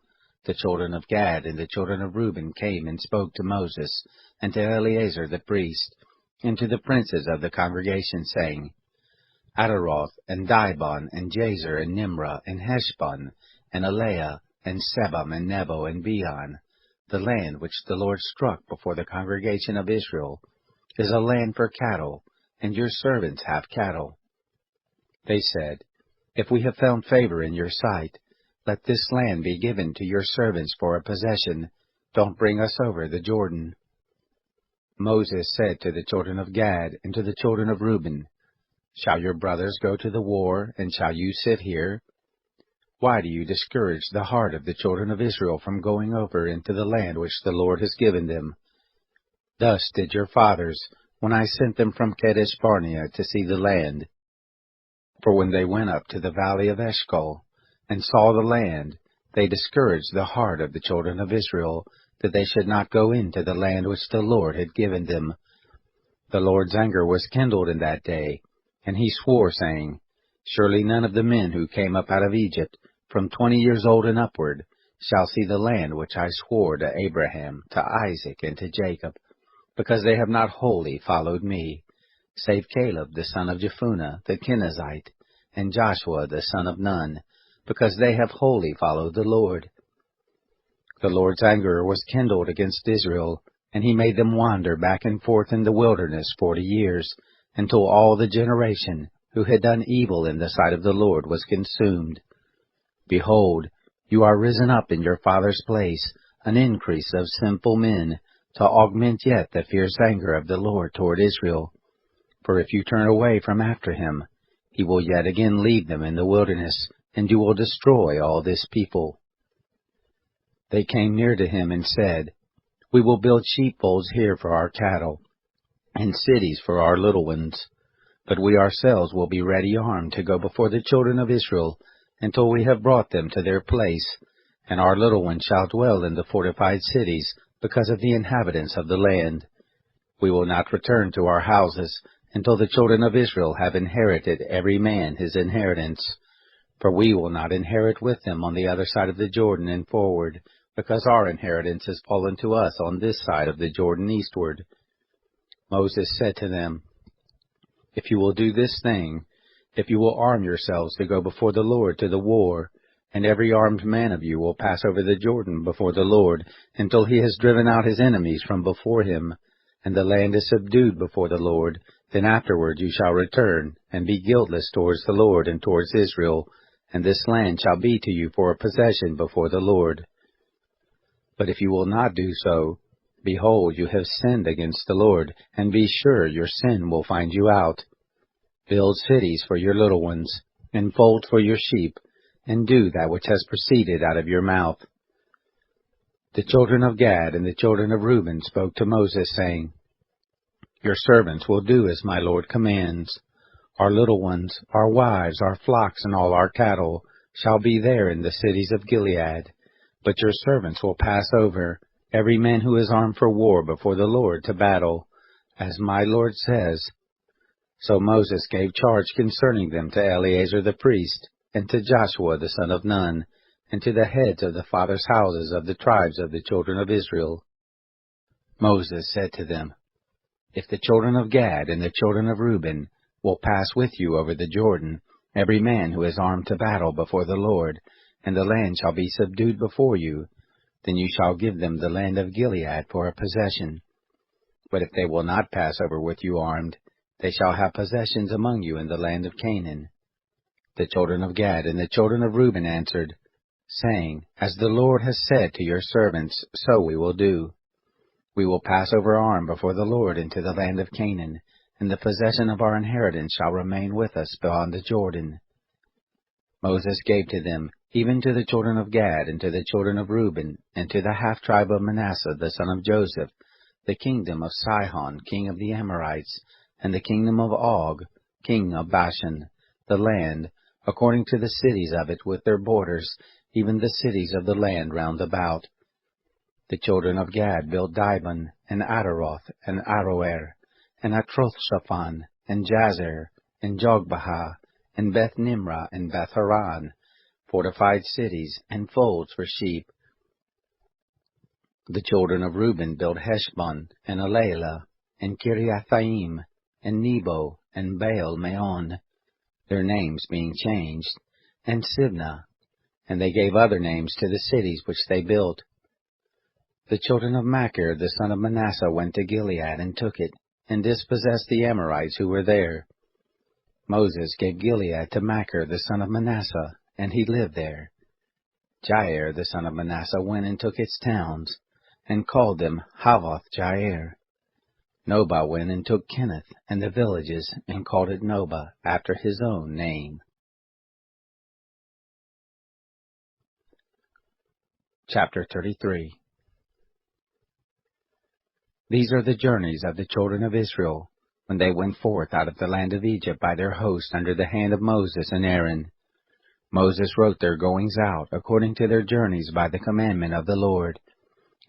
the children of Gad and the children of Reuben came and spoke to Moses, and to Eleazar the priest, and to the princes of the congregation, saying, Ataroth, and Dibon, and Jazer, and Nimrah, and Heshbon, and Eleah, and Sebam, and Nebo, and Beon, the land which the Lord struck before the congregation of Israel, is a land for cattle, and your servants have cattle. They said, If we have found favor in your sight, Let this land be given to your servants for a possession. Don't bring us over the Jordan." Moses said to the children of Gad and to the children of Reuben, "Shall your brothers go to the war, and shall you sit here? Why do you discourage the heart of the children of Israel from going over into the land which the Lord has given them? Thus did your fathers, when I sent them from Kadesh Barnea to see the land. For when they went up to the valley of Eshcol, and saw the land, they discouraged the heart of the children of Israel, that they should not go into the land which the Lord had given them. The Lord's anger was kindled in that day, and he swore, saying, Surely none of the men who came up out of Egypt, from 20 years old and upward, shall see the land which I swore to Abraham, to Isaac, and to Jacob, because they have not wholly followed me, save Caleb the son of Jephunneh the Kenizzite, and Joshua the son of Nun, because they have wholly followed the Lord. The Lord's anger was kindled against Israel, and he made them wander back and forth in the wilderness 40 years, until all the generation who had done evil in the sight of the Lord was consumed. Behold, you are risen up in your father's place, an increase of sinful men, to augment yet the fierce anger of the Lord toward Israel. For if you turn away from after him, he will yet again leave them in the wilderness, and you will destroy all this people. They came near to him and said, We will build sheepfolds here for our cattle, and cities for our little ones. But we ourselves will be ready armed to go before the children of Israel, until we have brought them to their place, and our little ones shall dwell in the fortified cities, because of the inhabitants of the land. We will not return to our houses, until the children of Israel have inherited every man his inheritance. For we will not inherit with them on the other side of the Jordan and forward, because our inheritance has fallen to us on this side of the Jordan eastward. Moses said to them, If you will do this thing, if you will arm yourselves to go before the Lord to the war, and every armed man of you will pass over the Jordan before the Lord, until he has driven out his enemies from before him, and the land is subdued before the Lord, then afterward you shall return, and be guiltless towards the Lord and towards Israel, and this land shall be to you for a possession before the Lord. But if you will not do so, behold, you have sinned against the Lord, and be sure your sin will find you out. Build cities for your little ones, and fold for your sheep, and do that which has proceeded out of your mouth. The children of Gad and the children of Reuben spoke to Moses, saying, Your servants will do as my Lord commands. Our little ones, our wives, our flocks, and all our cattle shall be there in the cities of Gilead. But your servants will pass over, every man who is armed for war before the Lord to battle, as my Lord says. So Moses gave charge concerning them to Eleazar the priest, and to Joshua the son of Nun, and to the heads of the fathers' houses of the tribes of the children of Israel. Moses said to them, If the children of Gad and the children of Reuben will pass with you over the Jordan, every man who is armed to battle before the Lord, and the land shall be subdued before you, then you shall give them the land of Gilead for a possession. But if they will not pass over with you armed, they shall have possessions among you in the land of Canaan. The children of Gad and the children of Reuben answered, saying, As the Lord has said to your servants, so we will do. We will pass over armed before the Lord into the land of Canaan, and the possession of our inheritance shall remain with us beyond the Jordan. Moses gave to them, even to the children of Gad and to the children of Reuben, and to the half-tribe of Manasseh the son of Joseph, the kingdom of Sihon, king of the Amorites, and the kingdom of Og, king of Bashan, the land, according to the cities of it with their borders, even the cities of the land round about. The children of Gad built Dibon, and Ataroth, and Aroer, and Atrothshaphan, and Jazer, and Jogbehah, and Beth-Nimrah, and Beth-Haran, fortified cities, and folds for sheep. The children of Reuben built Heshbon, and Elelah, and Kiriathaim, and Nebo, and Baal-Meon, their names being changed, and Sibnah, and they gave other names to the cities which they built. The children of Machir the son of Manasseh went to Gilead and took it, and dispossessed the Amorites who were there. Moses gave Gilead to Machir the son of Manasseh, and he lived there. Jair the son of Manasseh went and took its towns, and called them Havoth-Jair. Nobah went and took Kenath and the villages, and called it Nobah, after his own name. Chapter 33. These are the journeys of the children of Israel, when they went forth out of the land of Egypt by their host under the hand of Moses and Aaron. Moses wrote their goings out according to their journeys by the commandment of the Lord.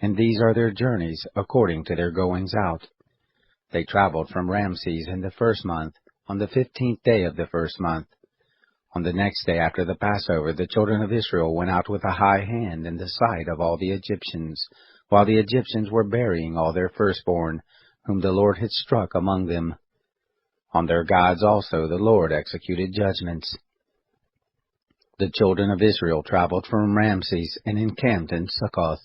And these are their journeys according to their goings out. They traveled from Ramses in the 1st month, on the 15th day of the 1st month. On the next day after the Passover, the children of Israel went out with a high hand in the sight of all the Egyptians, while the Egyptians were burying all their firstborn, whom the Lord had struck among them. On their gods also the Lord executed judgments. The children of Israel traveled from Ramses and encamped in Succoth.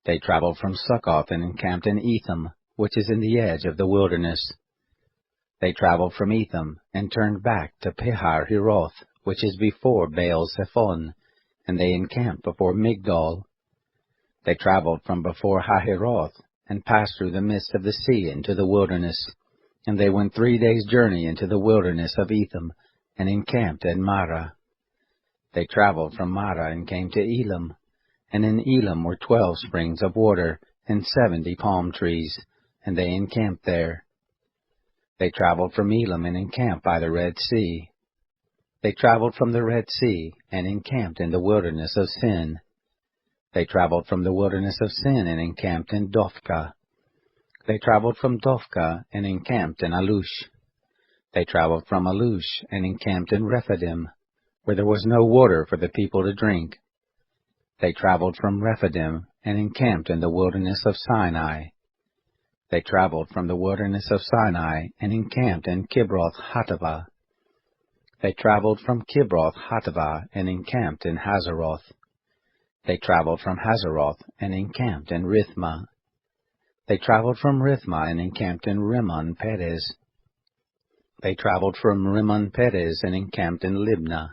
They traveled from Succoth and encamped in Etham, which is in the edge of the wilderness. They traveled from Etham and turned back to Pihar-Hiroth, which is before Baal-Zephon, and they encamped before Migdol. They traveled from before Hahiroth and passed through the midst of the sea into the wilderness, and they went 3 days' journey into the wilderness of Etham, and encamped at Marah. They traveled from Marah and came to Elam, and in Elam were 12 springs of water and 70 palm trees, and they encamped there. They traveled from Elam and encamped by the Red Sea. They traveled from the Red Sea and encamped in the wilderness of Sin. They traveled from the wilderness of Sin and encamped in Dophkah. They traveled from Dophkah and encamped in Alush. They traveled from Alush and encamped in Rephidim, where there was no water for the people to drink. They traveled from Rephidim and encamped in the wilderness of Sinai. They traveled from the wilderness of Sinai and encamped in Kibroth-Hattaavah. They traveled from Kibroth-Hattaavah and encamped in Hazeroth. They traveled from Hazeroth and encamped in Rithmah. They traveled from Rithmah and encamped in Rimmon-Perez. They traveled from Rimmon-Perez and encamped in Libnah.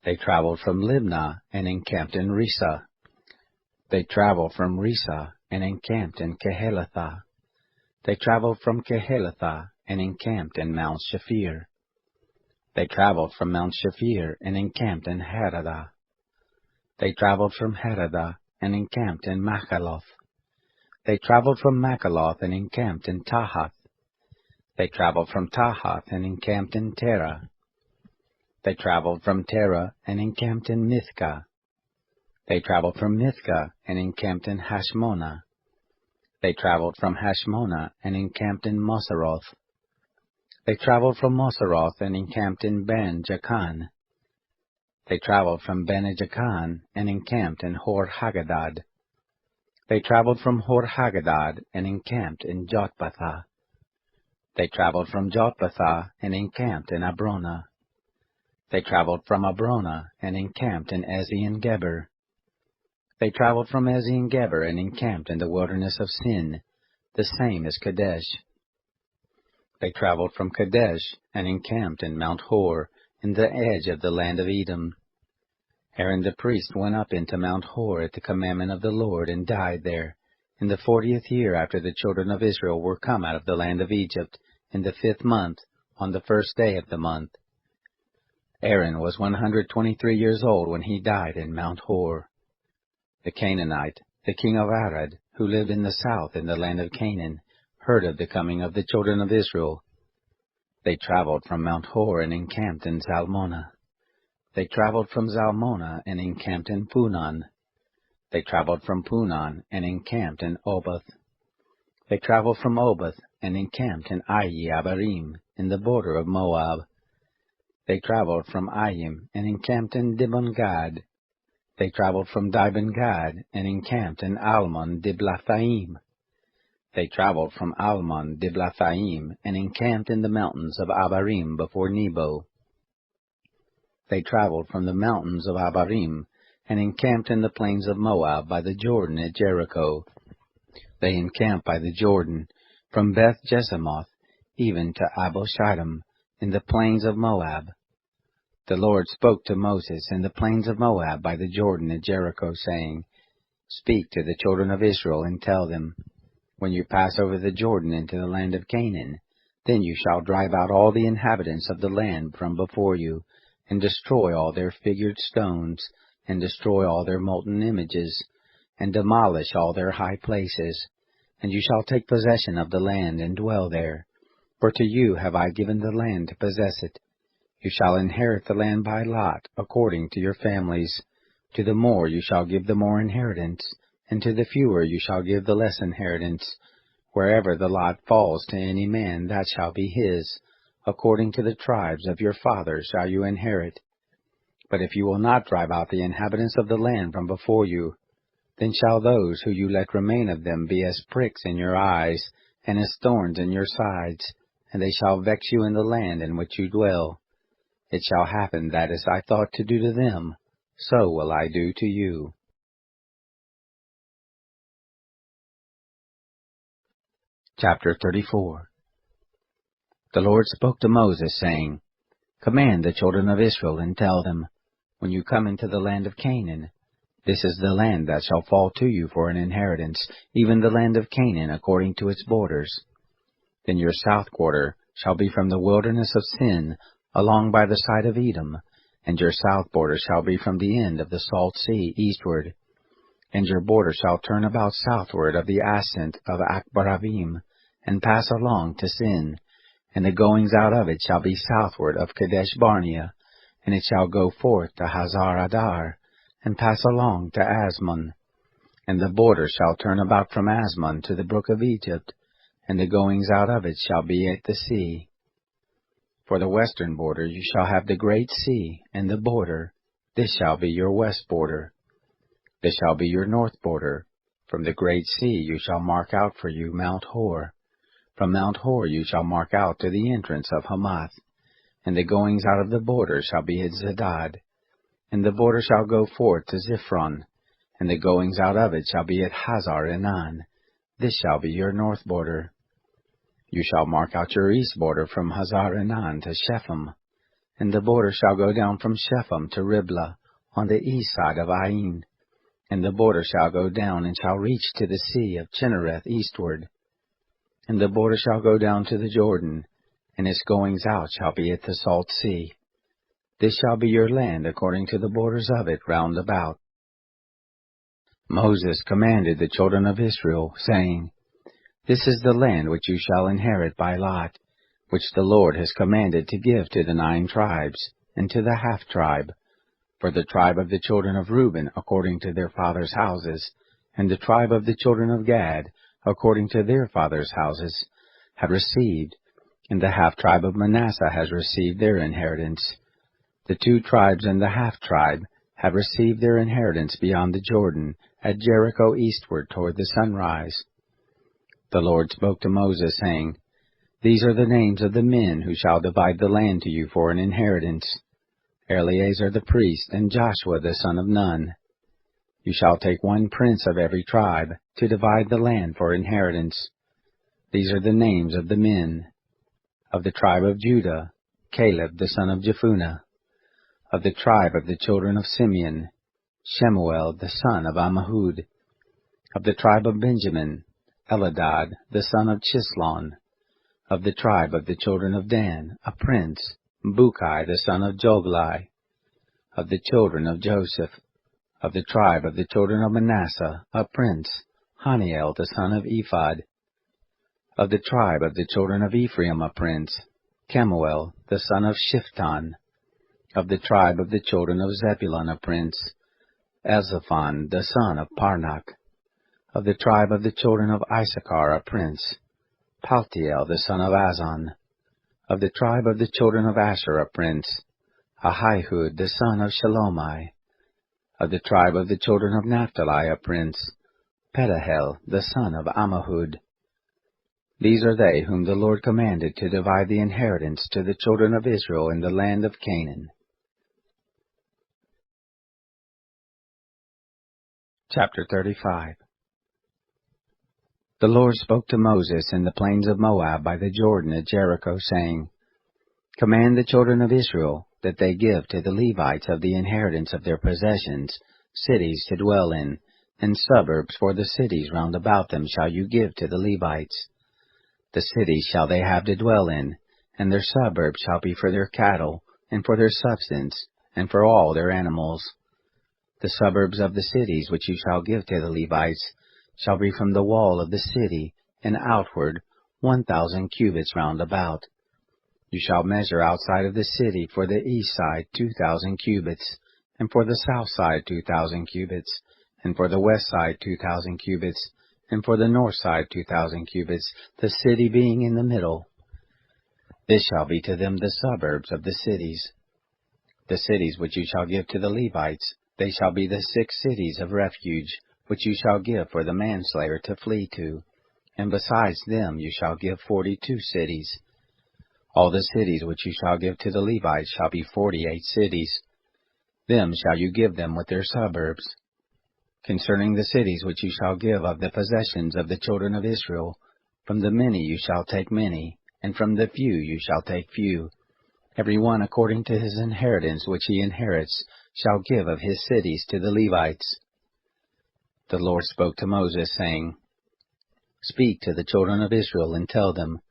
They traveled from Libnah and encamped in Rissah. They traveled from Rissah and encamped in Kehelathah. They traveled from Kehelathah and encamped in Mount Shafir. They traveled from Mount Shafir and encamped in Haradah. They traveled from Haradah and encamped in Machaloth. They traveled from Machaloth and encamped in Tahath. They traveled from Tahath and encamped in Terah. They traveled from Terah and encamped in Mithkah. They traveled from Mithkah and encamped in Hashmonah. They traveled from Hashmonah and encamped in Moseroth. They traveled from Moseroth and encamped in Ben-Jaakan. They traveled from Ben-Jaakan and encamped in Hor-Hagadad. They traveled from Hor-Hagadad and encamped in Jotbathah. They traveled from Jotbathah and encamped in Abronah. They traveled from Abronah and encamped in Ezion-Geber. They traveled from Ezion-Geber and encamped in the wilderness of Sin, the same as Kadesh. They traveled from Kadesh and encamped in Mount Hor, in the edge of the land of Edom. Aaron the priest went up into Mount Hor at the commandment of the Lord and died there, in the 40th year after the children of Israel were come out of the land of Egypt, in the 5th month, on the 1st day of the month. Aaron was 123 years old when he died in Mount Hor. The Canaanite, the king of Arad, who lived in the south in the land of Canaan, heard of the coming of the children of Israel. They traveled from Mount Hor and encamped in Zalmonah. They traveled from Zalmonah and encamped in Punon. They traveled from Punon and encamped in Oboth. They traveled from Oboth and encamped in Ayi-Abarim, in the border of Moab. They traveled from Ayim and encamped in Dibon-Gad. They traveled from Dibon-Gad and encamped in Almon-Diblathaim. They traveled from Almon-Diblathaim and encamped in the mountains of Abarim before Nebo. They traveled from the mountains of Abarim and encamped in the plains of Moab by the Jordan at Jericho. They encamped by the Jordan, from Beth-Jesimoth even to Abel-Shittim, in the plains of Moab. The Lord spoke to Moses in the plains of Moab by the Jordan at Jericho, saying, Speak to the children of Israel, and tell them, When you pass over the Jordan into the land of Canaan, then you shall drive out all the inhabitants of the land from before you, and destroy all their figured stones, and destroy all their molten images, and demolish all their high places. And you shall take possession of the land, and dwell there. For to you have I given the land to possess it. You shall inherit the land by lot, according to your families. To the more you shall give the more inheritance, and to the fewer you shall give the less inheritance. Wherever the lot falls to any man, that shall be his. According to the tribes of your fathers shall you inherit. But if you will not drive out the inhabitants of the land from before you, then shall those who you let remain of them be as pricks in your eyes, and as thorns in your sides, and they shall vex you in the land in which you dwell. It shall happen that as I thought to do to them, so will I do to you. Chapter 34. The Lord spoke to Moses, saying, Command the children of Israel, and tell them, When you come into the land of Canaan, this is the land that shall fall to you for an inheritance, even the land of Canaan according to its borders. Then your south quarter shall be from the wilderness of Sin, along by the side of Edom, and your south border shall be from the end of the salt sea eastward. And your border shall turn about southward of the ascent of Akbaravim, and pass along to Sin, and the goings out of it shall be southward of Kadesh Barnea, and it shall go forth to Hazar Adar, and pass along to Asmon. And the border shall turn about from Asmon to the brook of Egypt, and the goings out of it shall be at the sea. For the western border you shall have the great sea, and the border, this shall be your west border. This shall be your north border. From the great sea you shall mark out for you Mount Hor. From Mount Hor you shall mark out to the entrance of Hamath. And the goings out of the border shall be at Zedad. And the border shall go forth to Ziphron. And the goings out of it shall be at Hazar Enan. This shall be your north border. You shall mark out your east border from Hazar Enan to Shephem. And the border shall go down from Shephem to Riblah, on the east side of Ain. And the border shall go down and shall reach to the sea of Chinnereth eastward. And the border shall go down to the Jordan, and its goings out shall be at the salt sea. This shall be your land according to the borders of it round about. Moses commanded the children of Israel, saying, This is the land which you shall inherit by lot, which the Lord has commanded to give to the 9 tribes, and to the half-tribe. For the tribe of the children of Reuben according to their fathers' houses, and the tribe of the children of Gad according to their fathers' houses, have received, and the half-tribe of Manasseh has received their inheritance. The 2 tribes and the half-tribe have received their inheritance beyond the Jordan, at Jericho eastward toward the sunrise. The Lord spoke to Moses, saying, These are the names of the men who shall divide the land to you for an inheritance: Eleazar the priest, and Joshua the son of Nun. You shall take 1 prince of every tribe, to divide the land for inheritance. These are the names of the men. Of the tribe of Judah, Caleb the son of Jephunneh. Of the tribe of the children of Simeon, Shemuel the son of Ammihud. Of the tribe of Benjamin, Eladad the son of Chislon. Of the tribe of the children of Dan, a prince, Bukai the son of Joglai. Of the children of Joseph, of the tribe of the children of Manasseh, a prince, Haniel the son of Ephod. Of the tribe of the children of Ephraim, a prince, Kemuel the son of Shiftan. Of the tribe of the children of Zebulun, a prince, Elzaphon the son of Parnak. Of the tribe of the children of Issachar, a prince, Paltiel the son of Azan. Of the tribe of the children of Asher, a prince, Ahihud the son of Shalomai. Of the tribe of the children of Naphtali, a prince, Pedahel the son of Ammihud. These are they whom the Lord commanded to divide the inheritance to the children of Israel in the land of Canaan. Chapter 35. The Lord spoke to Moses in the plains of Moab by the Jordan at Jericho, saying, Command the children of Israel, that they give to the Levites of the inheritance of their possessions, cities to dwell in, and suburbs for the cities round about them shall you give to the Levites. The cities shall they have to dwell in, and their suburbs shall be for their cattle, and for their substance, and for all their animals. The suburbs of the cities which you shall give to the Levites shall be from the wall of the city, and outward 1,000 cubits round about. You shall measure outside of the city for the east side 2,000 cubits, and for the south side 2,000 cubits, and for the west side 2,000 cubits, and for the north side 2,000 cubits, the city being in the middle. This shall be to them the suburbs of the cities. The cities which you shall give to the Levites, they shall be the 6 cities of refuge, which you shall give for the manslayer to flee to, and besides them you shall give 42 cities. All the cities which you shall give to the Levites shall be 48 cities. Them shall you give them with their suburbs. Concerning the cities which you shall give of the possessions of the children of Israel, from the many you shall take many, and from the few you shall take few. Every one according to his inheritance which he inherits shall give of his cities to the Levites. The Lord spoke to Moses, saying, Speak to the children of Israel, and tell them,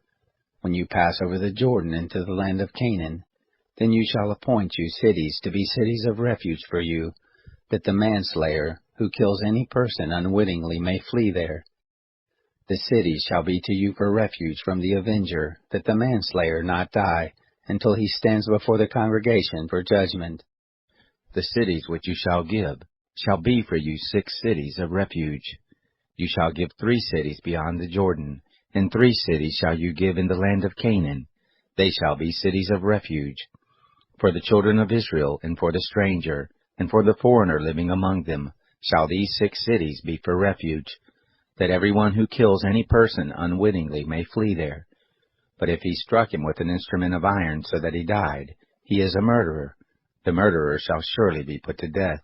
When you pass over the Jordan into the land of Canaan, then you shall appoint you cities to be cities of refuge for you, that the manslayer, who kills any person unwittingly, may flee there. The cities shall be to you for refuge from the avenger, that the manslayer not die, until he stands before the congregation for judgment. The cities which you shall give shall be for you 6 cities of refuge. You shall give 3 cities beyond the Jordan, and 3 cities shall you give in the land of Canaan. They shall be cities of refuge. For the children of Israel, and for the stranger, and for the foreigner living among them, shall these 6 cities be for refuge, that every one who kills any person unwittingly may flee there. But if he struck him with an instrument of iron so that he died, he is a murderer. The murderer shall surely be put to death.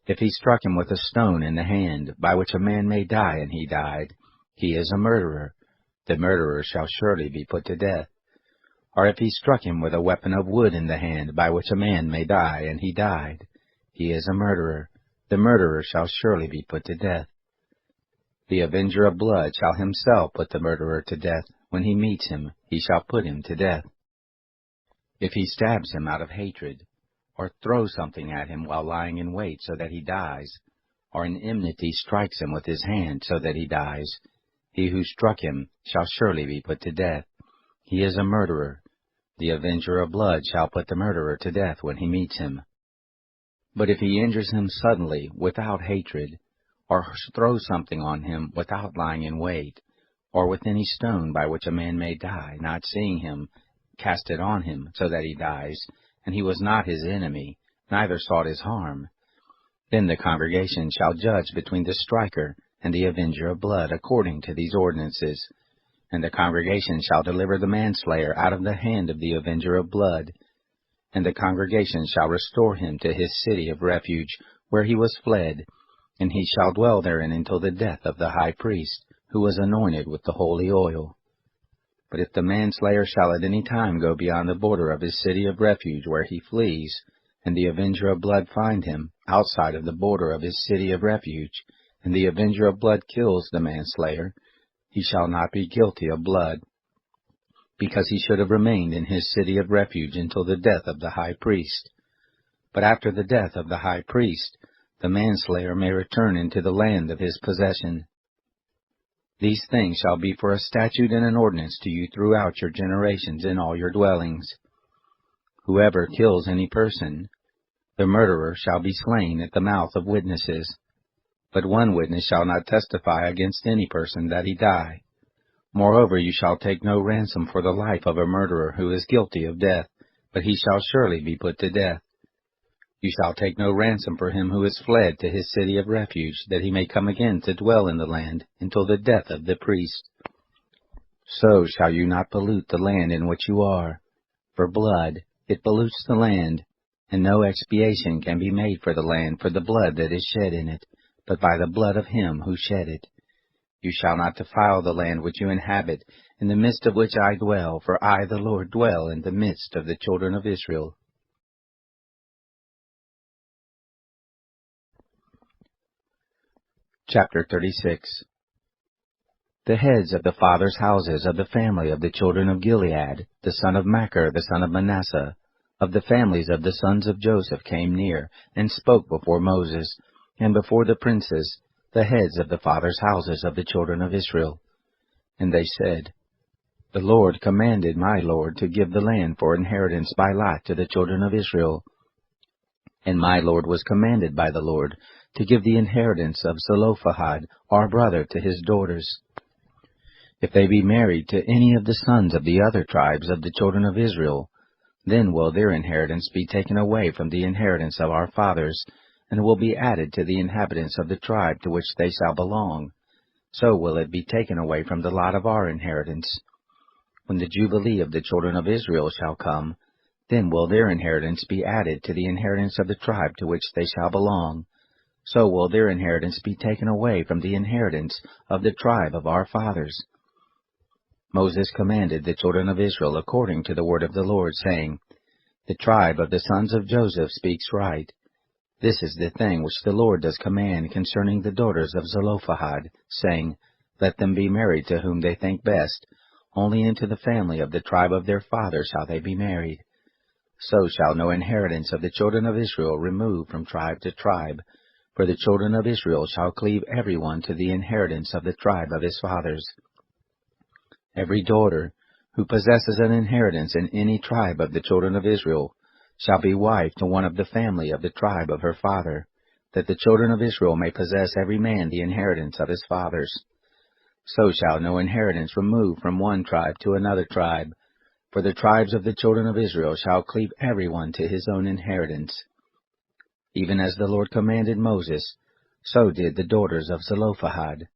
If he struck him with a stone in the hand, by which a man may die, and he died, he is a murderer. The murderer shall surely be put to death. Or if he struck him with a weapon of wood in the hand, by which a man may die, and he died, he is a murderer. The murderer shall surely be put to death. The avenger of blood shall himself put the murderer to death. When he meets him, he shall put him to death. If he stabs him out of hatred, or throws something at him while lying in wait so that he dies, or in enmity strikes him with his hand so that he dies, he who struck him shall surely be put to death. He is a murderer. The avenger of blood shall put the murderer to death when he meets him. But if he injures him suddenly, without hatred, or throws something on him without lying in wait, or with any stone by which a man may die, not seeing him, cast it on him so that he dies, and he was not his enemy, neither sought his harm, then the congregation shall judge between the striker and the avenger of blood according to these ordinances. And the congregation shall deliver the manslayer out of the hand of the avenger of blood. And the congregation shall restore him to his city of refuge, where he was fled, and he shall dwell therein until the death of the high priest, who was anointed with the holy oil. But if the manslayer shall at any time go beyond the border of his city of refuge where he flees, and the avenger of blood find him outside of the border of his city of refuge, and the avenger of blood kills the manslayer, he shall not be guilty of blood, because he should have remained in his city of refuge until the death of the high priest. But after the death of the high priest, the manslayer may return into the land of his possession. These things shall be for a statute and an ordinance to you throughout your generations in all your dwellings. Whoever kills any person, the murderer shall be slain at the mouth of witnesses. But one witness shall not testify against any person that he die. Moreover, you shall take no ransom for the life of a murderer who is guilty of death, but he shall surely be put to death. You shall take no ransom for him who is fled to his city of refuge, that he may come again to dwell in the land until the death of the priest. So shall you not pollute the land in which you are. For blood, it pollutes the land, and no expiation can be made for the land for the blood that is shed in it, but by the blood of him who shed it. You shall not defile the land which you inhabit, in the midst of which I dwell, for I, the Lord, dwell in the midst of the children of Israel. Chapter 36. The heads of the fathers' houses of the family of the children of Gilead, the son of Machir, the son of Manasseh, of the families of the sons of Joseph, came near, and spoke before Moses, and before the princes, the heads of the fathers' houses of the children of Israel. And they said, The Lord commanded my Lord to give the land for inheritance by lot to the children of Israel. And my Lord was commanded by the Lord to give the inheritance of Zelophehad, our brother, to his daughters. If they be married to any of the sons of the other tribes of the children of Israel, then will their inheritance be taken away from the inheritance of our fathers, and will be added to the inhabitants of the tribe to which they shall belong. So will it be taken away from the lot of our inheritance. When the Jubilee of the children of Israel shall come, then will their inheritance be added to the inheritance of the tribe to which they shall belong. So will their inheritance be taken away from the inheritance of the tribe of our fathers. Moses commanded the children of Israel according to the word of the Lord, saying, The tribe of the sons of Joseph speaks right. This is the thing which the Lord does command concerning the daughters of Zelophehad, saying, Let them be married to whom they think best, only into the family of the tribe of their father shall they be married. So shall no inheritance of the children of Israel remove from tribe to tribe, for the children of Israel shall cleave every one to the inheritance of the tribe of his fathers. Every daughter who possesses an inheritance in any tribe of the children of Israel shall be wife to one of the family of the tribe of her father, that the children of Israel may possess every man the inheritance of his fathers. So shall no inheritance remove from one tribe to another tribe, for the tribes of the children of Israel shall cleave every one to his own inheritance. Even as the Lord commanded Moses, so did the daughters of Zelophehad.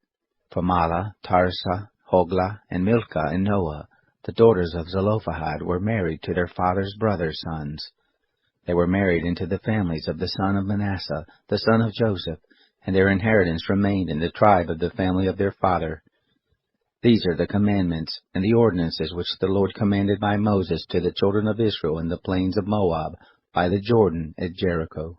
For Mahlah, Tirzah, Hoglah, and Milcah, and Noah, the daughters of Zelophehad, were married to their father's brothers' sons. They were married into the families of the son of Manasseh, the son of Joseph, and their inheritance remained in the tribe of the family of their father. These are the commandments and the ordinances which the Lord commanded by Moses to the children of Israel in the plains of Moab, by the Jordan at Jericho.